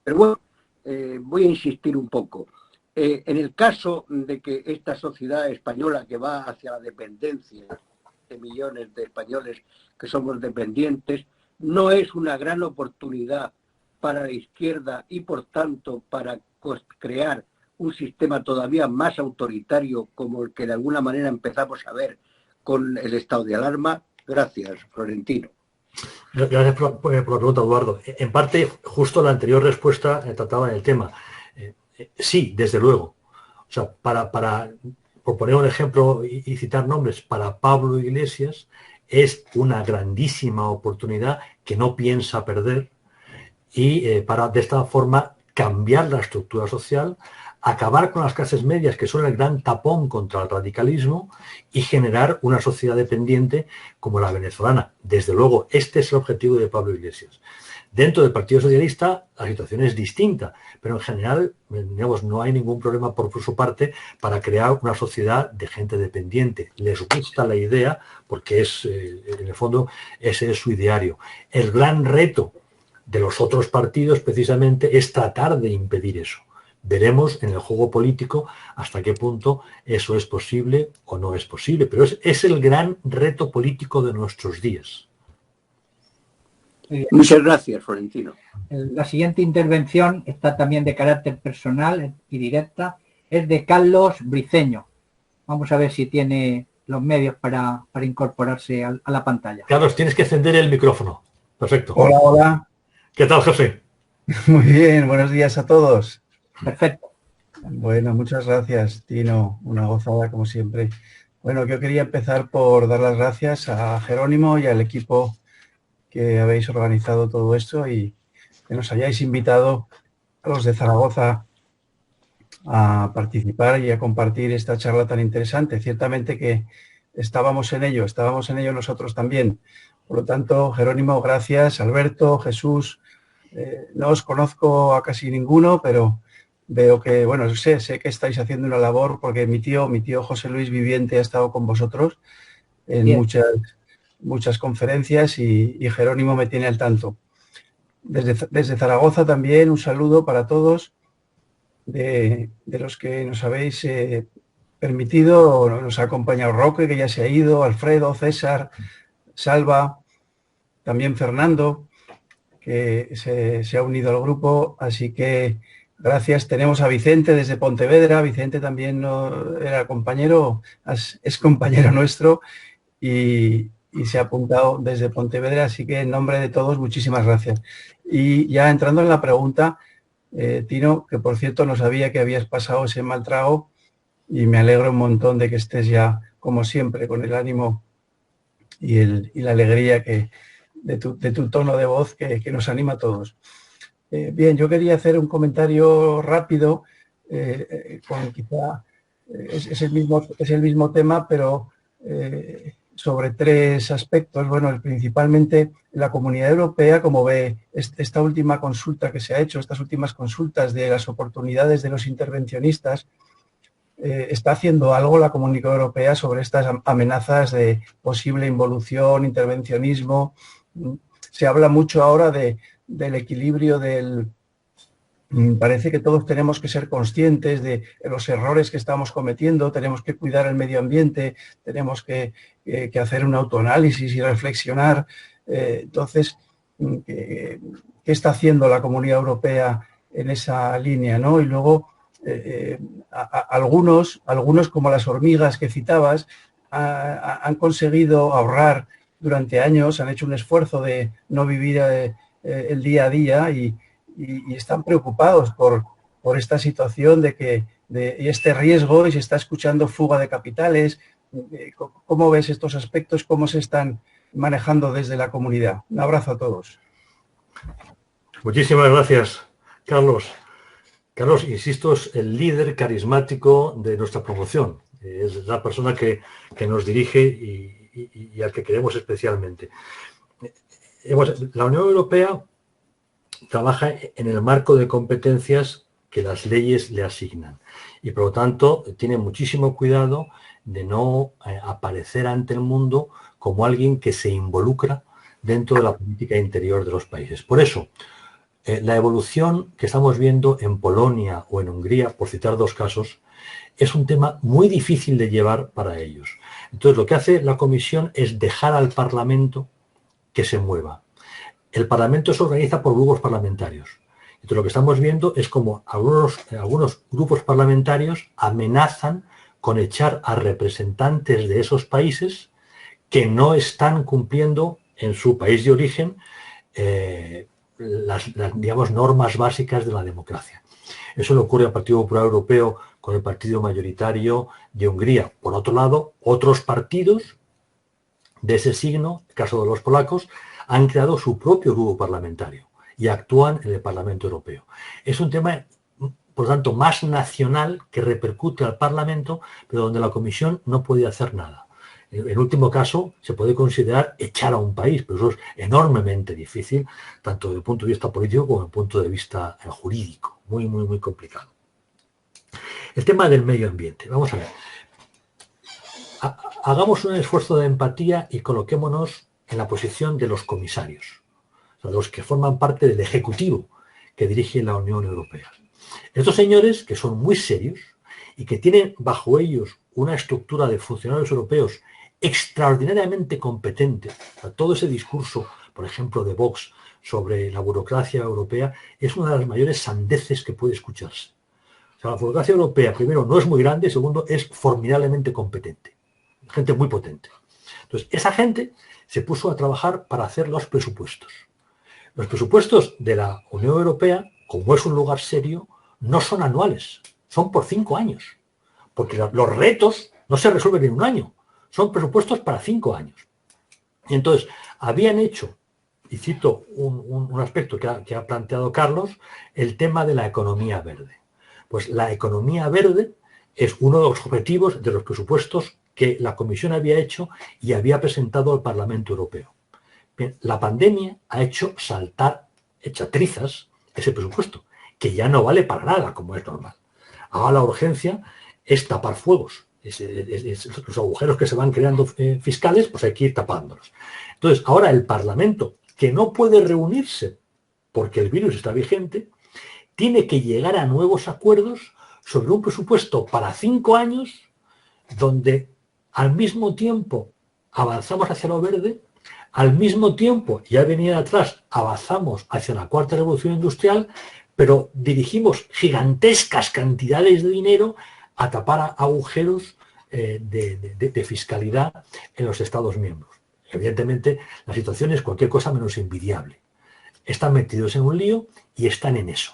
Speaker 4: Pero bueno, voy a insistir un poco. En el caso de que esta sociedad española que va hacia la dependencia de millones de españoles que somos dependientes, no es una gran oportunidad para la izquierda y, por tanto, para crear un sistema todavía más autoritario como el que de alguna manera empezamos a ver con el estado de alarma. Gracias, Florentino.
Speaker 1: Gracias por la pregunta, Eduardo. En parte, justo la anterior respuesta trataba en el tema. Sí, desde luego. O sea, por poner un ejemplo y citar nombres, para Pablo Iglesias es una grandísima oportunidad que no piensa perder y para de esta forma cambiar la estructura social, acabar con las clases medias, que son el gran tapón contra el radicalismo, y generar una sociedad dependiente como la venezolana. Desde luego, este es el objetivo de Pablo Iglesias. Dentro del Partido Socialista la situación es distinta, pero en general, digamos, no hay ningún problema por su parte para crear una sociedad de gente dependiente. Les gusta la idea porque es, en el fondo, ese es su ideario. El gran reto de los otros partidos precisamente es tratar de impedir eso. Veremos en el juego político hasta qué punto eso es posible o no es posible, pero es el gran reto político de nuestros días.
Speaker 4: Muchas gracias, Florentino.
Speaker 2: La siguiente intervención está también de carácter personal y directa, es de Carlos Briceño. Vamos a ver si tiene los medios para incorporarse a la pantalla.
Speaker 1: Carlos, tienes que encender el micrófono. Perfecto.
Speaker 5: Hola, hola.
Speaker 1: ¿Qué tal, José?
Speaker 5: Muy bien, buenos días a todos.
Speaker 2: Perfecto.
Speaker 5: Bueno, muchas gracias, Tino. Una gozada, como siempre. Bueno, yo quería empezar por dar las gracias a Jerónimo y al equipo que habéis organizado todo esto y que nos hayáis invitado a los de Zaragoza a participar y a compartir esta charla tan interesante. Ciertamente que estábamos en ello nosotros también. Por lo tanto, Jerónimo, gracias. Alberto, Jesús, no os conozco a casi ninguno, pero veo que, bueno, sé que estáis haciendo una labor porque mi tío José Luis Viviente ha estado con vosotros en muchas conferencias y Jerónimo me tiene al tanto. Desde Zaragoza también un saludo para todos de los que nos habéis permitido, nos ha acompañado Roque, que ya se ha ido, Alfredo, César, Salva, también Fernando, que se ha unido al grupo, así que gracias. Tenemos a Vicente desde Pontevedra. Vicente también era compañero, es compañero nuestro y se ha apuntado desde Pontevedra, así que en nombre de todos, muchísimas gracias. Y ya entrando en la pregunta, Tino, que por cierto no sabía que habías pasado ese mal trago y me alegro un montón de que estés ya, como siempre, con el ánimo y la alegría de tu tono de voz que nos anima a todos. Bien, yo quería hacer un comentario rápido, quizá es el mismo tema, pero sobre tres aspectos. Bueno, principalmente la Comunidad Europea, como ve esta última consulta que se ha hecho, estas últimas consultas de las oportunidades de los intervencionistas, está haciendo algo la Comunidad Europea sobre estas amenazas de posible involución, intervencionismo. Se habla mucho ahora del equilibrio parece que todos tenemos que ser conscientes de los errores que estamos cometiendo, tenemos que cuidar el medio ambiente, tenemos que hacer un autoanálisis y reflexionar. Entonces, ¿qué está haciendo la Comunidad Europea en esa línea, ¿no? Y luego, algunos, como las hormigas que citabas, han conseguido ahorrar durante años, han hecho un esfuerzo de no vivir el día a día y están preocupados por esta situación de este riesgo y se está escuchando fuga de capitales. ¿Cómo ves estos aspectos? ¿Cómo se están manejando desde la comunidad? Un abrazo a todos.
Speaker 1: Muchísimas gracias, Carlos. Carlos, insisto, es el líder carismático de nuestra promoción. Es la persona que nos dirige y al que queremos especialmente. La Unión Europea trabaja en el marco de competencias que las leyes le asignan y por lo tanto tiene muchísimo cuidado de no aparecer ante el mundo como alguien que se involucra dentro de la política interior de los países. Por eso, la evolución que estamos viendo en Polonia o en Hungría, por citar dos casos, es un tema muy difícil de llevar para ellos. Entonces, lo que hace la Comisión es dejar al Parlamento que se mueva. El Parlamento se organiza por grupos parlamentarios. Entonces, lo que estamos viendo es como algunos grupos parlamentarios amenazan con echar a representantes de esos países que no están cumpliendo en su país de origen las, digamos, normas básicas de la democracia. Eso le ocurre al Partido Popular Europeo con el partido mayoritario de Hungría. Por otro lado, otros partidos de ese signo, el caso de los polacos, han creado su propio grupo parlamentario y actúan en el Parlamento Europeo. Es un tema, por lo tanto, más nacional que repercute al Parlamento, pero donde la Comisión no puede hacer nada. En último caso, se puede considerar echar a un país, pero eso es enormemente difícil, tanto desde el punto de vista político como desde el punto de vista jurídico. Muy, muy, muy complicado. El tema del medio ambiente. Vamos a ver. Hagamos un esfuerzo de empatía y coloquémonos en la posición de los comisarios, o sea, los que forman parte del Ejecutivo que dirige la Unión Europea. Estos señores, que son muy serios y que tienen bajo ellos una estructura de funcionarios europeos extraordinariamente competente, o sea, todo ese discurso, por ejemplo, de Vox sobre la burocracia europea, es una de las mayores sandeces que puede escucharse. O sea, la burocracia europea, primero, no es muy grande, segundo, es formidablemente competente. Gente muy potente. Entonces, esa gente se puso a trabajar para hacer los presupuestos. Los presupuestos de la Unión Europea, como es un lugar serio, no son anuales, son por 5 años. Porque los retos no se resuelven en un año, son presupuestos para 5 años. Y entonces, habían hecho, y cito un aspecto que ha planteado Carlos, el tema de la economía verde. Pues la economía verde es uno de los objetivos de los presupuestos que la Comisión había hecho y había presentado al Parlamento Europeo. Bien, la pandemia ha hecho saltar, hecha trizas, ese presupuesto, que ya no vale para nada, como es normal. Ahora la urgencia es tapar fuegos. Los agujeros que se van creando fiscales, pues hay que ir tapándolos. Entonces, ahora el Parlamento, que no puede reunirse porque el virus está vigente, tiene que llegar a nuevos acuerdos sobre un presupuesto para 5 años, donde al mismo tiempo avanzamos hacia lo verde, al mismo tiempo, ya venía atrás, avanzamos hacia la cuarta revolución industrial, pero dirigimos gigantescas cantidades de dinero a tapar agujeros de fiscalidad en los Estados miembros. Evidentemente, la situación es cualquier cosa menos envidiable. Están metidos en un lío y están en eso.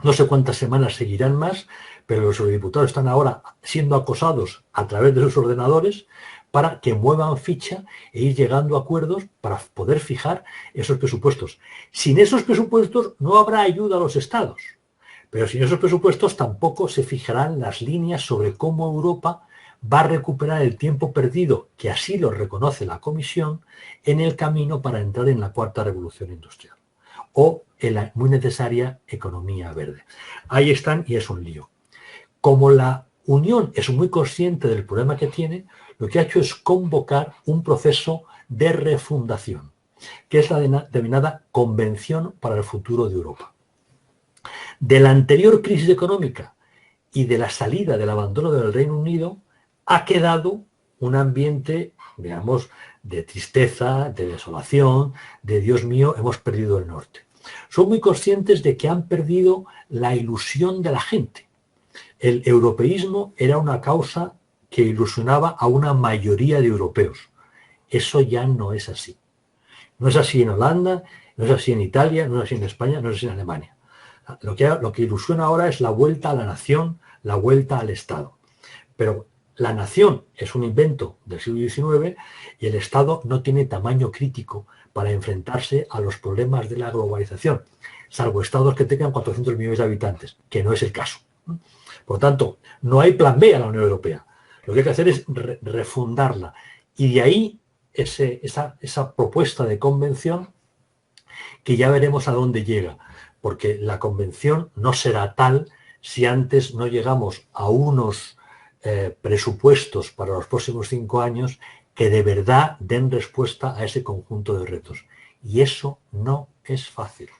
Speaker 1: No sé cuántas semanas seguirán más, pero los eurodiputados están ahora siendo acosados a través de sus ordenadores para que muevan ficha e ir llegando a acuerdos para poder fijar esos presupuestos. Sin esos presupuestos no habrá ayuda a los estados, pero sin esos presupuestos tampoco se fijarán las líneas sobre cómo Europa va a recuperar el tiempo perdido, que así lo reconoce la Comisión, en el camino para entrar en la cuarta revolución industrial o en la muy necesaria economía verde. Ahí están y es un lío. Como la Unión es muy consciente del problema que tiene, lo que ha hecho es convocar un proceso de refundación, que es la denominada Convención para el Futuro de Europa. De la anterior crisis económica y de la salida del abandono del Reino Unido ha quedado un ambiente, digamos, de tristeza, de desolación, de Dios mío, hemos perdido el norte. Son muy conscientes de que han perdido la ilusión de la gente. El europeísmo era una causa que ilusionaba a una mayoría de europeos. Eso ya no es así. No es así en Holanda, no es así en Italia, no es así en España, no es así en Alemania. Lo que ilusiona ahora es la vuelta a la nación, la vuelta al Estado. Pero la nación es un invento del siglo XIX y el Estado no tiene tamaño crítico para enfrentarse a los problemas de la globalización, salvo estados que tengan 400 millones de habitantes, que no es el caso. Por tanto, no hay plan B a la Unión Europea. Lo que hay que hacer es refundarla. Y de ahí esa propuesta de convención que ya veremos a dónde llega, porque la convención no será tal si antes no llegamos a unos presupuestos para los próximos 5 años que de verdad den respuesta a ese conjunto de retos. Y eso no es fácil.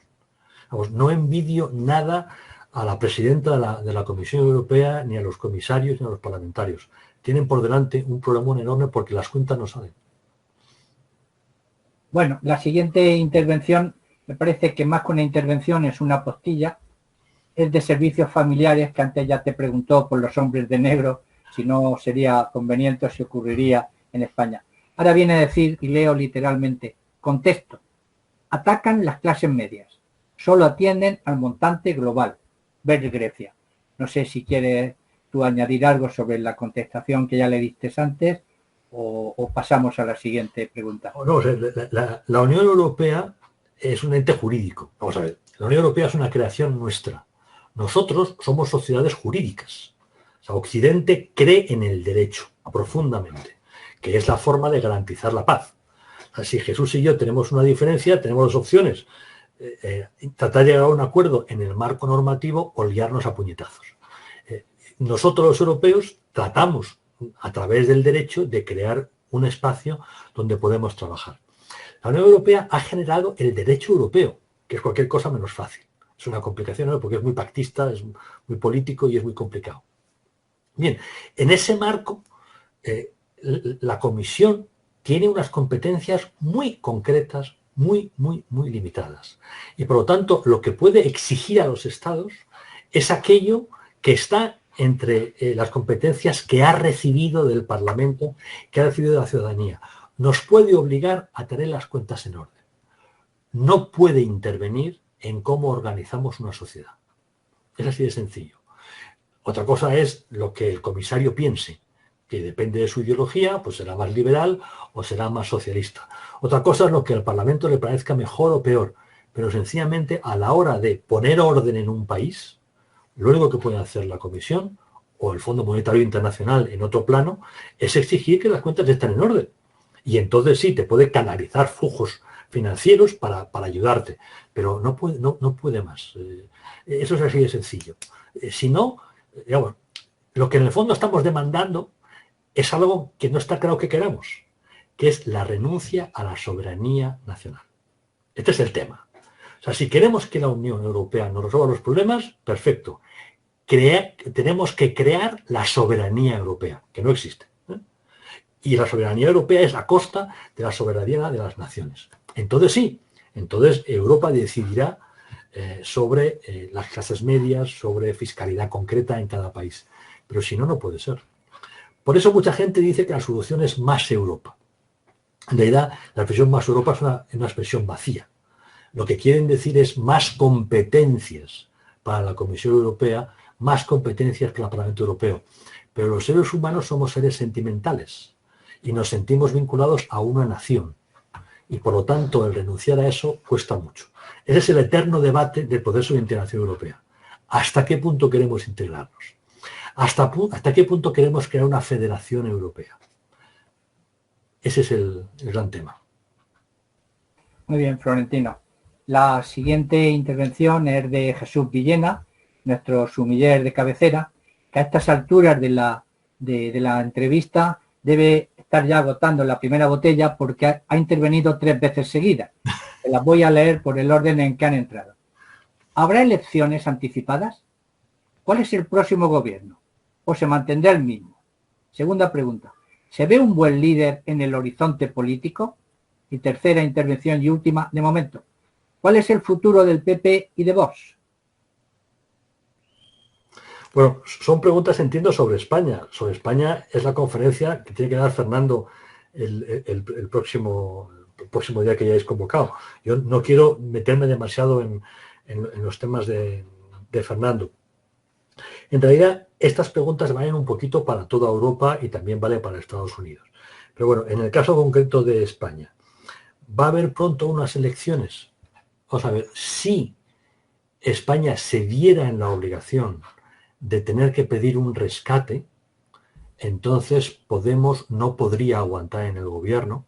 Speaker 1: Vamos, no envidio nada a la presidenta de la Comisión Europea, ni a los comisarios, ni a los parlamentarios. Tienen por delante un problemón enorme porque las cuentas no salen.
Speaker 2: Bueno, la siguiente intervención, me parece que más que una intervención es una postilla, es de servicios familiares, que antes ya te preguntó por los hombres de negro, si no sería conveniente o si ocurriría en España. Ahora viene a decir, y leo literalmente, contexto, atacan las clases medias, solo atienden al montante global, ver Grecia. No sé si quieres tú añadir algo sobre la contestación que ya le diste antes o pasamos a la siguiente pregunta.
Speaker 1: No, la Unión Europea es un ente jurídico. Vamos a ver, la Unión Europea es una creación nuestra. Nosotros somos sociedades jurídicas. O sea, Occidente cree en el derecho profundamente, que es la forma de garantizar la paz. Así Jesús y yo tenemos una diferencia, tenemos dos opciones. Tratar de llegar a un acuerdo en el marco normativo o liarnos a puñetazos. Nosotros los europeos tratamos a través del derecho de crear un espacio donde podemos trabajar. La Unión Europea ha generado el derecho europeo, que es cualquier cosa menos fácil. Es una complicación, ¿no? Porque es muy pactista, es muy político y es muy complicado. Bien, en ese marco, la Comisión tiene unas competencias muy concretas, muy limitadas. Y por lo tanto, lo que puede exigir a los Estados es aquello que está entre las competencias que ha recibido del Parlamento, que ha recibido de la ciudadanía. Nos puede obligar a tener las cuentas en orden. No puede intervenir en cómo organizamos una sociedad. Es así de sencillo. Otra cosa es lo que el comisario piense, que depende de su ideología, pues será más liberal o será más socialista. Otra cosa es lo que al Parlamento le parezca mejor o peor, pero sencillamente a la hora de poner orden en un país, lo único que puede hacer la Comisión o el Fondo Monetario Internacional en otro plano es exigir que las cuentas estén en orden. Y entonces sí, te puede canalizar flujos financieros para ayudarte, pero no puede más. Eso es así de sencillo. Si no, digamos, lo que en el fondo estamos demandando es algo que no está claro que queramos, que es la renuncia a la soberanía nacional. Este es el tema. O sea, si queremos que la Unión Europea nos resuelva los problemas, perfecto. Tenemos que crear la soberanía europea, que no existe. Y la soberanía europea es a costa de la soberanía de las naciones. Entonces sí, entonces Europa decidirá sobre las clases medias, sobre fiscalidad concreta en cada país. Pero si no, no puede ser. Por eso mucha gente dice que la solución es más Europa. En realidad, la expresión más Europa es una expresión vacía. Lo que quieren decir es más competencias para la Comisión Europea, más competencias para el Parlamento Europeo. Pero los seres humanos somos seres sentimentales y nos sentimos vinculados a una nación. Y por lo tanto, el renunciar a eso cuesta mucho. Ese es el eterno debate del proceso de integración europea. ¿Hasta qué punto queremos integrarnos? ¿Hasta qué punto queremos crear una federación europea? Ese es el gran tema.
Speaker 2: Muy bien, Florentino. La siguiente intervención es de Jesús Villena, nuestro sumiller de cabecera, que a estas alturas de la entrevista debe estar ya agotando la primera botella porque ha intervenido 3 veces seguidas. Se las voy a leer por el orden en que han entrado. ¿Habrá elecciones anticipadas? ¿Cuál es el próximo gobierno? ¿O se mantendrá el mismo? Segunda pregunta. ¿Se ve un buen líder en el horizonte político? Y tercera intervención y última de momento. ¿Cuál es el futuro del PP y de Vox?
Speaker 1: Bueno, son preguntas, entiendo, sobre España. Sobre España es la conferencia que tiene que dar Fernando el próximo día que hayáis convocado. Yo no quiero meterme demasiado en los temas de Fernando. En realidad, estas preguntas valen un poquito para toda Europa y también vale para Estados Unidos. Pero bueno, en el caso concreto de España, ¿va a haber pronto unas elecciones? Vamos a ver, si España se viera en la obligación de tener que pedir un rescate, entonces Podemos no podría aguantar en el gobierno,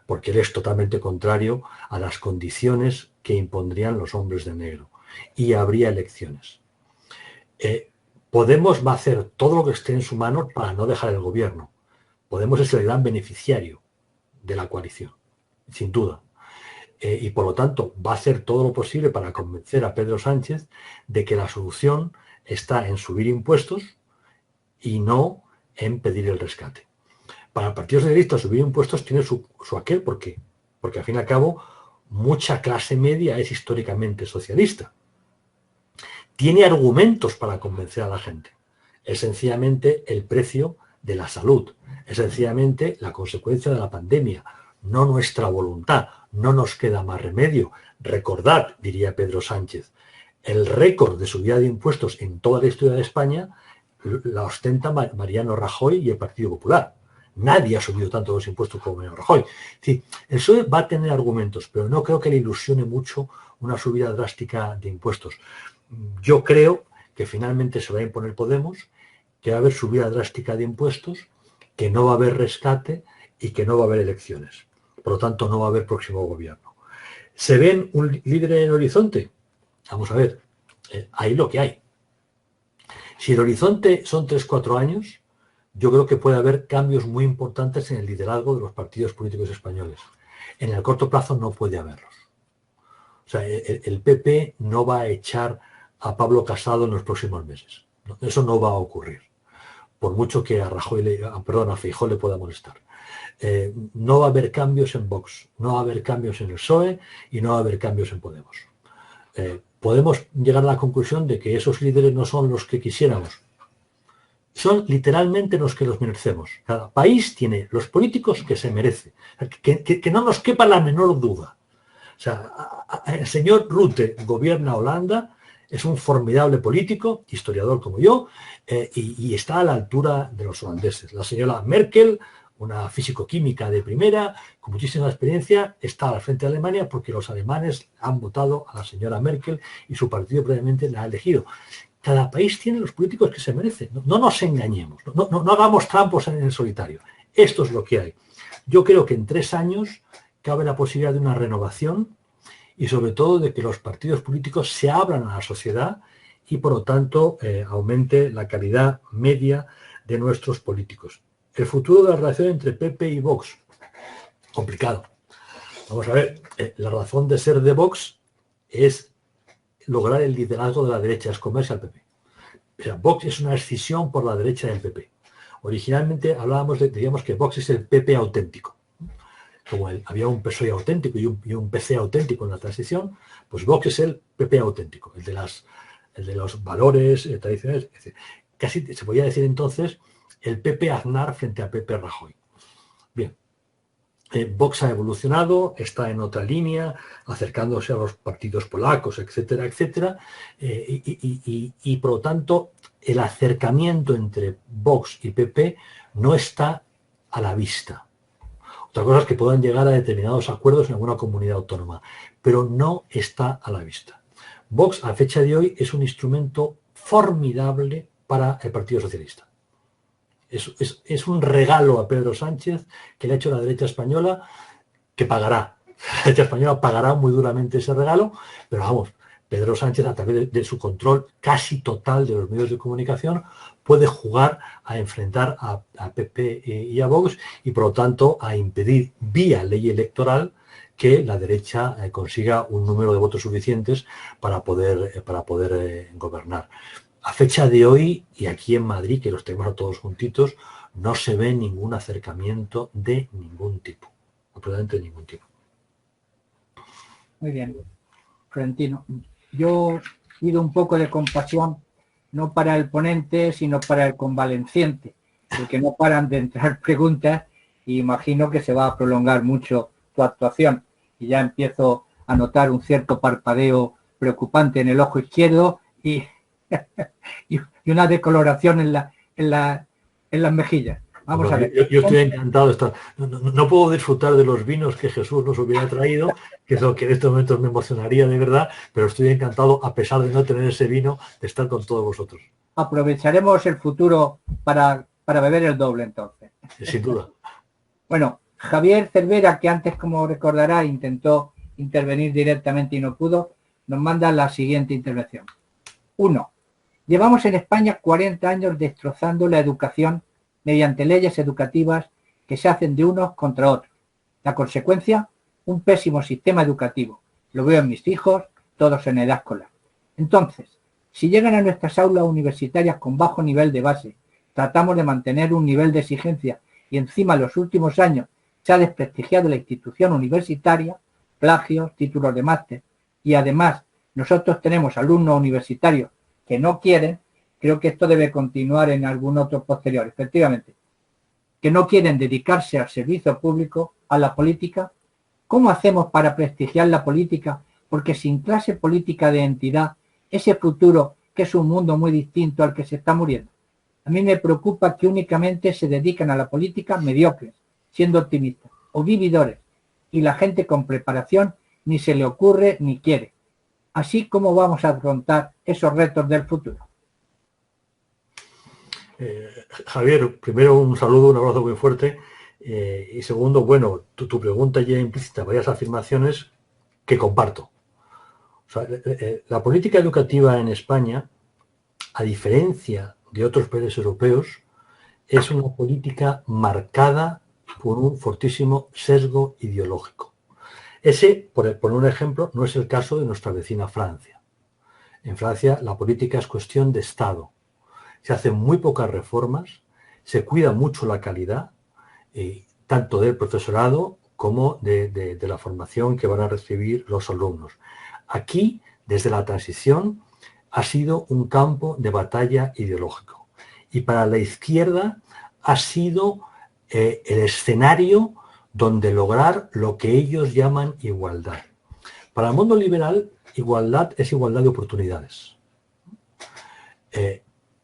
Speaker 1: porque él es totalmente contrario a las condiciones que impondrían los hombres de negro, y habría elecciones. Podemos va a hacer todo lo que esté en su mano para no dejar el gobierno. Podemos es el gran beneficiario de la coalición, sin duda. y por lo tanto va a hacer todo lo posible para convencer a Pedro Sánchez de que la solución está en subir impuestos y no en pedir el rescate. Para el Partido Socialista subir impuestos tiene su aquel, ¿por qué? Porque al fin y al cabo mucha clase media es históricamente socialista. Tiene argumentos para convencer a la gente. Es sencillamente el precio de la salud, es sencillamente la consecuencia de la pandemia, no nuestra voluntad, no nos queda más remedio. Recordad, diría Pedro Sánchez, el récord de subida de impuestos en toda la historia de España la ostenta Mariano Rajoy y el Partido Popular. Nadie ha subido tanto los impuestos como Mariano Rajoy. Sí, el PSOE va a tener argumentos, pero no creo que le ilusione mucho una subida drástica de impuestos. Yo creo que finalmente se va a imponer Podemos, que va a haber subida drástica de impuestos, que no va a haber rescate y que no va a haber elecciones. Por lo tanto, no va a haber próximo gobierno. ¿Se ven un líder en el horizonte? Vamos a ver, ahí lo que hay. Si el horizonte son 3-4 años, yo creo que puede haber cambios muy importantes en el liderazgo de los partidos políticos españoles. En el corto plazo no puede haberlos. O sea, el PP no va a echar a Pablo Casado en los próximos meses. Eso no va a ocurrir. Por mucho que a Feijóo le pueda molestar. No va a haber cambios en Vox, no va a haber cambios en el PSOE y no va a haber cambios en Podemos. Podemos llegar a la conclusión de que esos líderes no son los que quisiéramos. Son literalmente los que los merecemos. Cada país tiene los políticos que se merece. Que no nos quepa la menor duda. O sea, el señor Rutte gobierna Holanda, es un formidable político, historiador como yo, y está a la altura de los holandeses. La señora Merkel, una físico-química de primera, con muchísima experiencia, está al frente de Alemania porque los alemanes han votado a la señora Merkel y su partido previamente la ha elegido. Cada país tiene los políticos que se merece. No nos engañemos, no hagamos trampos en el solitario. Esto es lo que hay. Yo creo que en 3 años cabe la posibilidad de una renovación y sobre todo de que los partidos políticos se abran a la sociedad y por lo tanto aumente la calidad media de nuestros políticos. El futuro de la relación entre PP y Vox, complicado. Vamos a ver, la razón de ser de Vox es lograr el liderazgo de la derecha, es comerse al PP. O sea, Vox es una escisión por la derecha del PP. Originalmente hablábamos diríamos que Vox es el PP auténtico. Como había un PSOE auténtico y un PC auténtico en la transición, pues Vox es el PP auténtico, el de los valores tradicionales. Casi se podría decir entonces el PP Aznar frente a PP Rajoy. Bien, Vox ha evolucionado, está en otra línea, acercándose a los partidos polacos, etcétera, etcétera, y por lo tanto el acercamiento entre Vox y PP no está a la vista. Otra cosa es que puedan llegar a determinados acuerdos en alguna comunidad autónoma, pero no está a la vista. Vox, a fecha de hoy, es un instrumento formidable para el Partido Socialista. Es un regalo a Pedro Sánchez que le ha hecho la derecha española, que pagará. La derecha española pagará muy duramente ese regalo, pero vamos, Pedro Sánchez, a través de su control casi total de los medios de comunicación, puede jugar a enfrentar a PP y a Vox y, por lo tanto, a impedir vía ley electoral que la derecha consiga un número de votos suficientes para poder gobernar. A fecha de hoy, y aquí en Madrid, que los tenemos a todos juntitos, no se ve ningún acercamiento de ningún tipo, absolutamente de ningún tipo.
Speaker 2: Muy bien, Florentino. Yo pido un poco de compasión, no para el ponente, sino para el convaleciente, porque no paran de entrar preguntas y imagino que se va a prolongar mucho tu actuación. Y ya empiezo a notar un cierto parpadeo preocupante en el ojo izquierdo y una decoloración en las mejillas. Vamos a ver.
Speaker 1: Yo estoy encantado de estar. No puedo disfrutar de los vinos que Jesús nos hubiera traído, que es lo que en estos momentos me emocionaría de verdad, pero estoy encantado, a pesar de no tener ese vino, de estar con todos vosotros.
Speaker 2: Aprovecharemos el futuro para beber el doble, entonces.
Speaker 1: Sin duda.
Speaker 2: Bueno, Javier Cervera, que antes, como recordará, intentó intervenir directamente y no pudo, nos manda la siguiente intervención. 1. Llevamos en España 40 años destrozando la educación mediante leyes educativas que se hacen de unos contra otros. La consecuencia, un pésimo sistema educativo. Lo veo en mis hijos, todos en edad escolar. Entonces, si llegan a nuestras aulas universitarias con bajo nivel de base, tratamos de mantener un nivel de exigencia y encima en los últimos años se ha desprestigiado la institución universitaria, plagios, títulos de máster, y además nosotros tenemos alumnos universitarios que no quieren, creo que esto debe continuar en algún otro posterior, efectivamente, que no quieren dedicarse al servicio público, a la política. ¿Cómo hacemos para prestigiar la política? Porque sin clase política de entidad, ese futuro, que es un mundo muy distinto al que se está muriendo. A mí me preocupa que únicamente se dedican a la política mediocres, siendo optimistas, o vividores, y la gente con preparación ni se le ocurre ni quiere. Así como vamos a afrontar esos retos del futuro.
Speaker 1: Javier, primero un saludo, un abrazo muy fuerte. Y segundo, bueno, tu pregunta ya implícita varias afirmaciones que comparto. O sea, la política educativa en España, a diferencia de otros países europeos, es una política marcada por un fortísimo sesgo ideológico. Ese, por poner un ejemplo, no es el caso de nuestra vecina Francia. En Francia la política es cuestión de Estado. Se hacen muy pocas reformas, se cuida mucho la calidad, tanto del profesorado como de la formación que van a recibir los alumnos. Aquí, desde la transición, ha sido un campo de batalla ideológico. Y para la izquierda ha sido el escenario donde lograr lo que ellos llaman igualdad. Para el mundo liberal, igualdad es igualdad de oportunidades.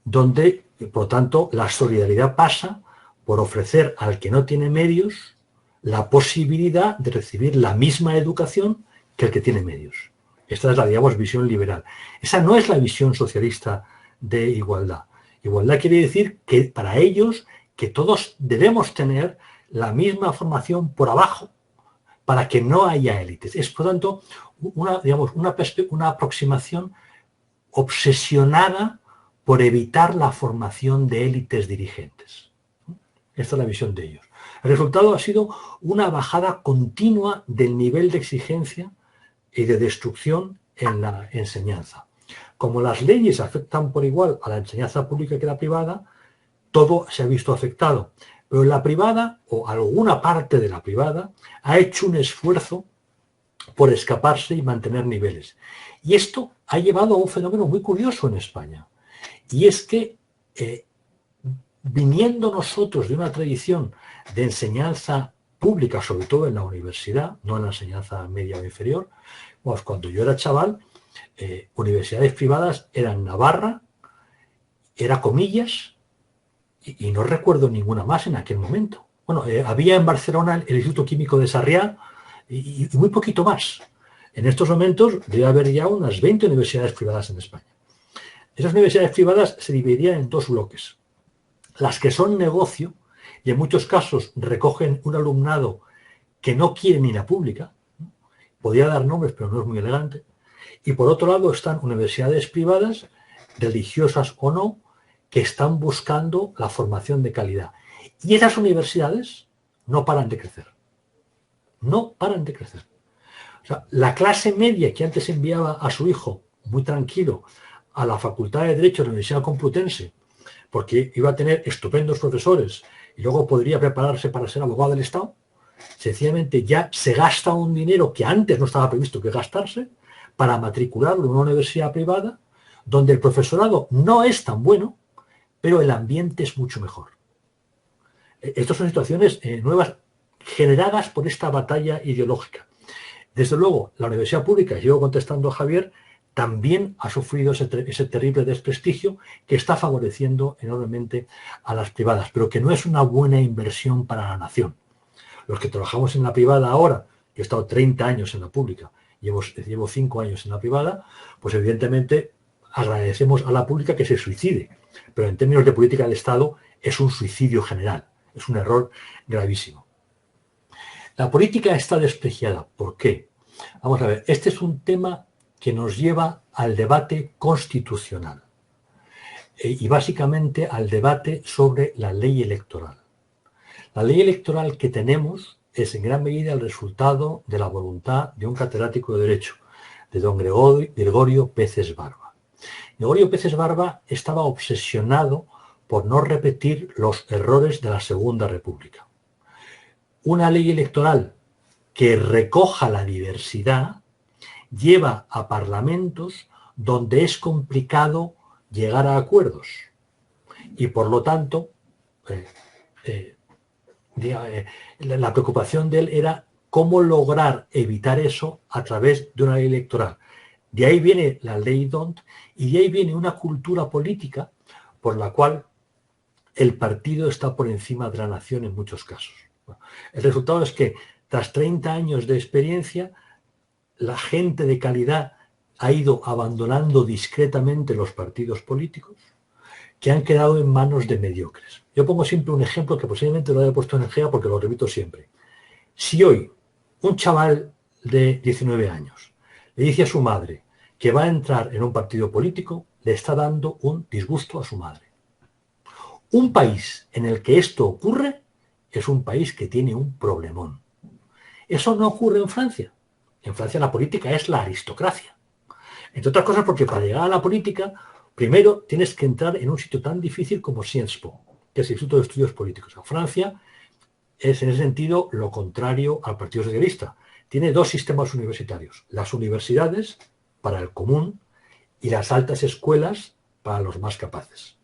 Speaker 1: Donde, por lo tanto, la solidaridad pasa por ofrecer al que no tiene medios la posibilidad de recibir la misma educación que el que tiene medios. Esta es la, digamos, visión liberal. Esa no es la visión socialista de igualdad. Igualdad quiere decir que para ellos que todos debemos tener la misma formación por abajo para que no haya élites. Es, por tanto, una aproximación obsesionada por evitar la formación de élites dirigentes. Esta es la visión de ellos. El resultado ha sido una bajada continua del nivel de exigencia y de destrucción en la enseñanza. Como las leyes afectan por igual a la enseñanza pública que a la privada, todo se ha visto afectado. Pero la privada, o alguna parte de la privada, ha hecho un esfuerzo por escaparse y mantener niveles. Y esto ha llevado a un fenómeno muy curioso en España. Y es que, viniendo nosotros de una tradición de enseñanza pública, sobre todo en la universidad, no en la enseñanza media o inferior, pues cuando yo era chaval, universidades privadas eran Navarra, era Comillas, y no recuerdo ninguna más en aquel momento. Bueno, había en Barcelona el Instituto Químico de Sarriá y muy poquito más. En estos momentos debe haber ya unas 20 universidades privadas en España. Esas universidades privadas se dividirían en dos bloques. Las que son negocio y en muchos casos recogen un alumnado que no quiere ni la pública. Podría dar nombres, pero no es muy elegante. Y por otro lado están universidades privadas, religiosas o no, que están buscando la formación de calidad. Y esas universidades no paran de crecer. No paran de crecer. O sea, la clase media que antes enviaba a su hijo, muy tranquilo, a la Facultad de Derecho de la Universidad Complutense, porque iba a tener estupendos profesores y luego podría prepararse para ser abogado del Estado, sencillamente ya se gasta un dinero que antes no estaba previsto que gastarse para matricularlo en una universidad privada donde el profesorado no es tan bueno, pero el ambiente es mucho mejor. Estas son situaciones nuevas generadas por esta batalla ideológica. Desde luego, la universidad pública, y yo contestando a Javier, también ha sufrido ese terrible desprestigio que está favoreciendo enormemente a las privadas, pero que no es una buena inversión para la nación. Los que trabajamos en la privada ahora, yo he estado 30 años en la pública, llevo 5 años en la privada, pues evidentemente agradecemos a la pública que se suicide, pero en términos de política del Estado es un suicidio general, es un error gravísimo. La política está despreciada. ¿Por qué? Vamos a ver, este es un tema que nos lleva al debate constitucional y básicamente al debate sobre la ley electoral. La ley electoral que tenemos es en gran medida el resultado de la voluntad de un catedrático de Derecho, de don Gregorio Peces Barba. Gregorio Peces Barba estaba obsesionado por no repetir los errores de la Segunda República. Una ley electoral que recoja la diversidad lleva a parlamentos donde es complicado llegar a acuerdos y por lo tanto la preocupación de él era cómo lograr evitar eso a través de una ley electoral. De ahí viene la ley D'Hondt y de ahí viene una cultura política por la cual el partido está por encima de la nación en muchos casos. El resultado es que tras 30 años de experiencia, la gente de calidad ha ido abandonando discretamente los partidos políticos que han quedado en manos de mediocres. Yo pongo siempre un ejemplo que posiblemente lo haya puesto en GEA porque lo repito siempre. Si hoy un chaval de 19 años le dice a su madre que va a entrar en un partido político, le está dando un disgusto a su madre. Un país en el que esto ocurre es un país que tiene un problemón. Eso no ocurre en Francia. En Francia la política es la aristocracia. Entre otras cosas porque para llegar a la política, primero tienes que entrar en un sitio tan difícil como Sciences Po, que es el Instituto de Estudios Políticos. En Francia es en ese sentido lo contrario al Partido Socialista. Tiene dos sistemas universitarios. Las universidades para el común y las altas escuelas para los más capaces.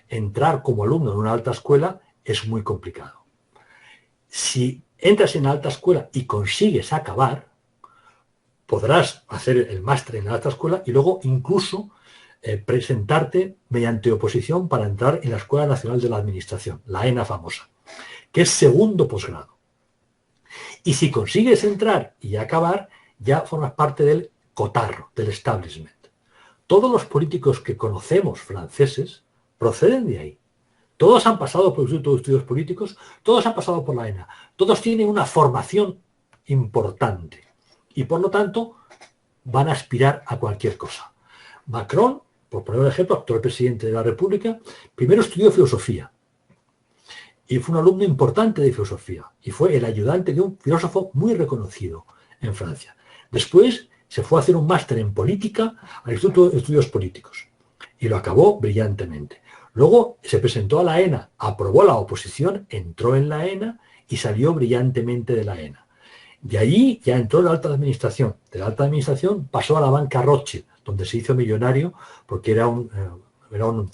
Speaker 1: Entrar como alumno en una alta escuela es muy complicado. Si entras en la alta escuela y consigues acabar, podrás hacer el máster en la alta escuela y luego incluso presentarte mediante oposición para entrar en la Escuela Nacional de la Administración, la ENA famosa, que es segundo posgrado. Y si consigues entrar y acabar, ya formas parte del cotarro, del establishment. Todos los políticos que conocemos franceses proceden de ahí. Todos han pasado por el Instituto de Estudios Políticos, todos han pasado por la ENA, todos tienen una formación importante y por lo tanto van a aspirar a cualquier cosa. Macron, por poner un ejemplo, actual presidente de la República, primero estudió filosofía y fue un alumno importante de filosofía y fue el ayudante de un filósofo muy reconocido en Francia. Después se fue a hacer un máster en política al Instituto de Estudios Políticos y lo acabó brillantemente. Luego se presentó a la ENA, aprobó la oposición, entró en la ENA y salió brillantemente de la ENA. De allí ya entró en la alta administración. De la alta administración pasó a la banca Rothschild, donde se hizo millonario porque era un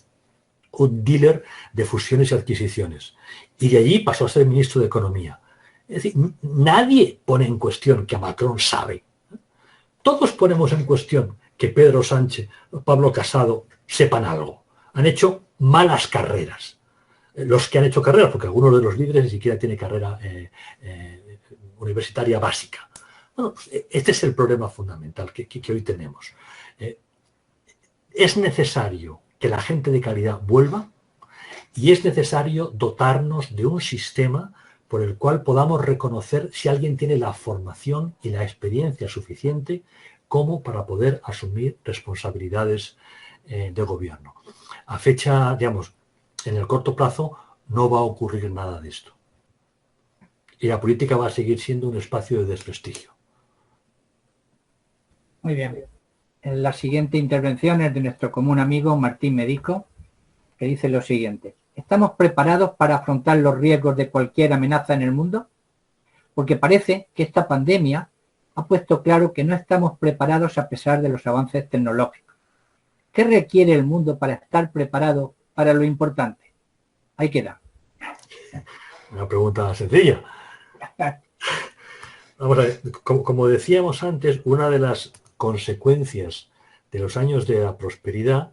Speaker 1: dealer de fusiones y adquisiciones. Y de allí pasó a ser ministro de Economía. Es decir, nadie pone en cuestión que Macron sabe. Todos ponemos en cuestión que Pedro Sánchez o Pablo Casado sepan algo. Han hecho malas carreras. Los que han hecho carreras, porque algunos de los líderes ni siquiera tienen carrera universitaria básica. Bueno, este es el problema fundamental que hoy tenemos. Es necesario que la gente de calidad vuelva y es necesario dotarnos de un sistema por el cual podamos reconocer si alguien tiene la formación y la experiencia suficiente como para poder asumir responsabilidades de gobierno. A fecha, digamos, en el corto plazo no va a ocurrir nada de esto. Y la política va a seguir siendo un espacio de desprestigio.
Speaker 2: Muy bien. En la siguiente intervención es de nuestro común amigo Martín Medico, que dice lo siguiente. ¿Estamos preparados para afrontar los riesgos de cualquier amenaza en el mundo? Porque parece que esta pandemia ha puesto claro que no estamos preparados a pesar de los avances tecnológicos. ¿Qué requiere el mundo para estar preparado para lo importante? Ahí queda.
Speaker 1: Una pregunta sencilla. Vamos a ver, como decíamos antes, una de las consecuencias de los años de la prosperidad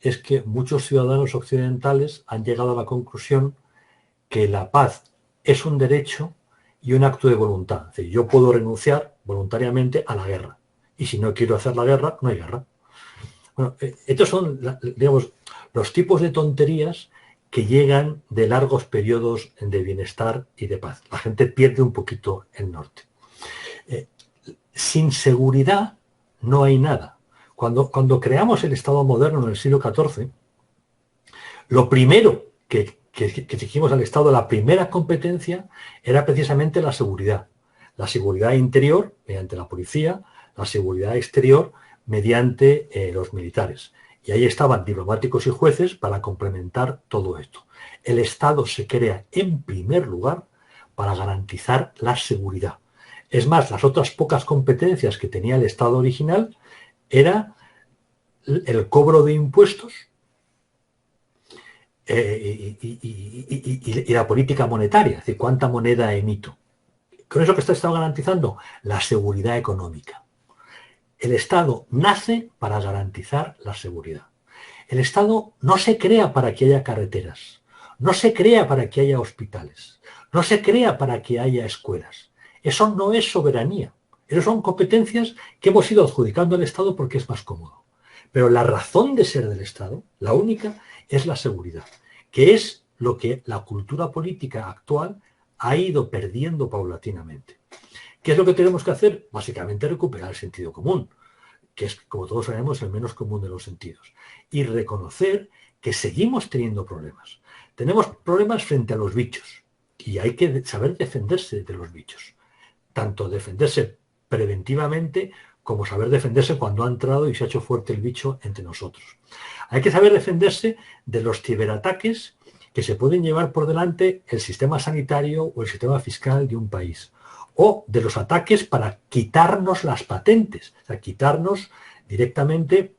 Speaker 1: es que muchos ciudadanos occidentales han llegado a la conclusión que la paz es un derecho y un acto de voluntad. Es decir, yo puedo renunciar voluntariamente a la guerra y si no quiero hacer la guerra, no hay guerra. Bueno, estos son, digamos, los tipos de tonterías que llegan de largos periodos de bienestar y de paz. La gente pierde un poquito el norte. Sin seguridad no hay nada. Cuando creamos el Estado moderno en el siglo XIV, lo primero que que exigimos al Estado, la primera competencia era precisamente la seguridad. La seguridad interior, mediante la policía, la seguridad exterior, mediante los militares. Y ahí estaban diplomáticos y jueces para complementar todo esto. El Estado se crea en primer lugar para garantizar la seguridad. Es más, las otras pocas competencias que tenía el Estado original era el cobro de impuestos y la política monetaria, es decir, cuánta moneda emito. ¿Con eso que está garantizando? La seguridad económica. El Estado nace para garantizar la seguridad. El Estado no se crea para que haya carreteras, no se crea para que haya hospitales, no se crea para que haya escuelas. Eso no es soberanía. Esas son competencias que hemos ido adjudicando al Estado porque es más cómodo. Pero la razón de ser del Estado, la única, es la seguridad, que es lo que la cultura política actual ha ido perdiendo paulatinamente. ¿Qué es lo que tenemos que hacer? Básicamente recuperar el sentido común, que es, como todos sabemos, el menos común de los sentidos. Y reconocer que seguimos teniendo problemas. Tenemos problemas frente a los bichos y hay que saber defenderse de los bichos. Tanto defenderse preventivamente como saber defenderse cuando ha entrado y se ha hecho fuerte el bicho entre nosotros. Hay que saber defenderse de los ciberataques que se pueden llevar por delante el sistema sanitario o el sistema fiscal de un país, o de los ataques para quitarnos las patentes, o sea, quitarnos directamente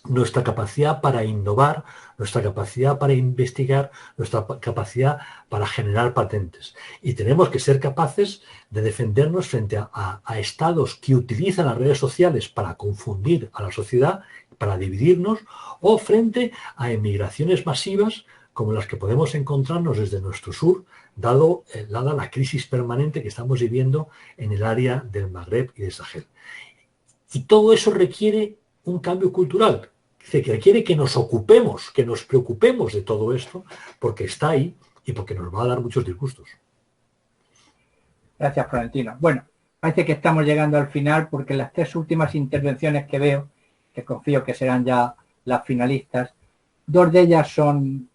Speaker 1: nuestra capacidad para innovar, nuestra capacidad para investigar, nuestra capacidad para generar patentes. Y tenemos que ser capaces de defendernos frente a estados que utilizan las redes sociales para confundir a la sociedad, para dividirnos, o frente a emigraciones masivas como las que podemos encontrarnos desde nuestro sur, dada la crisis permanente que estamos viviendo en el área del Magreb y del Sahel. Y todo eso requiere un cambio cultural, que requiere que nos ocupemos, que nos preocupemos de todo esto, porque está ahí y porque nos va a dar muchos disgustos.
Speaker 2: Gracias, Florentino. Bueno, parece que estamos llegando al final porque las tres últimas intervenciones que veo, que confío que serán ya las finalistas, dos de ellas son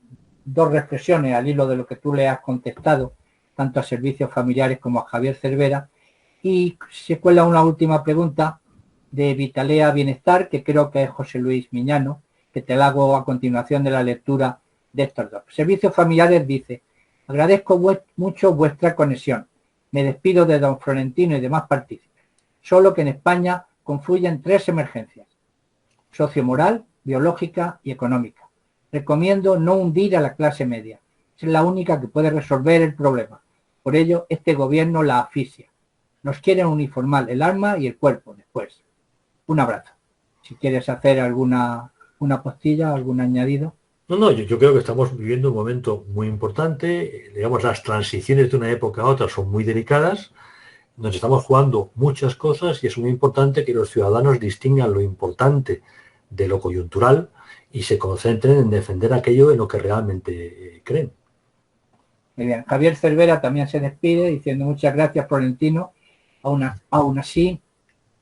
Speaker 2: dos reflexiones al hilo de lo que tú le has contestado, tanto a Servicios Familiares como a Javier Cervera, y se cuela una última pregunta de Vitalea Bienestar, que creo que es José Luis Miñano, que te la hago a continuación de la lectura de estos dos. Servicios Familiares dice: agradezco mucho vuestra conexión. Me despido de don Florentino y demás partícipes. Solo que en España confluyen tres emergencias: sociomoral, biológica y económica. Recomiendo no hundir a la clase media. Es la única que puede resolver el problema. Por ello, este gobierno la asfixia. Nos quieren uniformar el alma y el cuerpo después. Un abrazo. Si quieres hacer una postilla, algún añadido.
Speaker 1: No, yo creo que estamos viviendo un momento muy importante. Digamos, las transiciones de una época a otra son muy delicadas. Nos estamos jugando muchas cosas y es muy importante que los ciudadanos distingan lo importante de lo coyuntural y se concentren en defender aquello en lo que realmente creen.
Speaker 2: Muy bien. Javier Cervera también se despide diciendo: muchas gracias, Florentino. Aún así,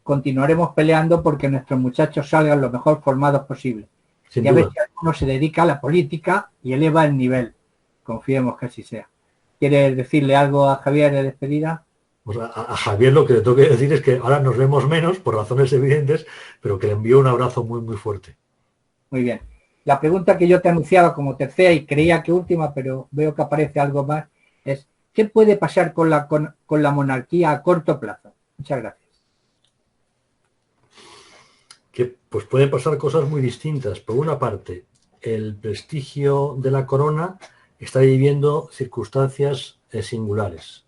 Speaker 2: continuaremos peleando porque nuestros muchachos salgan lo mejor formados posible.
Speaker 1: Sin
Speaker 2: y a
Speaker 1: duda.
Speaker 2: ver si alguno se dedica a la política y eleva el nivel. Confiemos que así sea. ¿Quieres decirle algo a Javier de despedida?
Speaker 1: Pues a Javier lo que le tengo que decir es que ahora nos vemos menos por razones evidentes, pero que le envío un abrazo muy, muy fuerte.
Speaker 2: Muy bien. La pregunta que yo te anunciaba como tercera y creía que última, pero veo que aparece algo más, es: ¿qué puede pasar con la monarquía a corto plazo? Muchas gracias.
Speaker 1: Que pues pueden pasar cosas muy distintas. Por una parte, el prestigio de la corona está viviendo circunstancias singulares.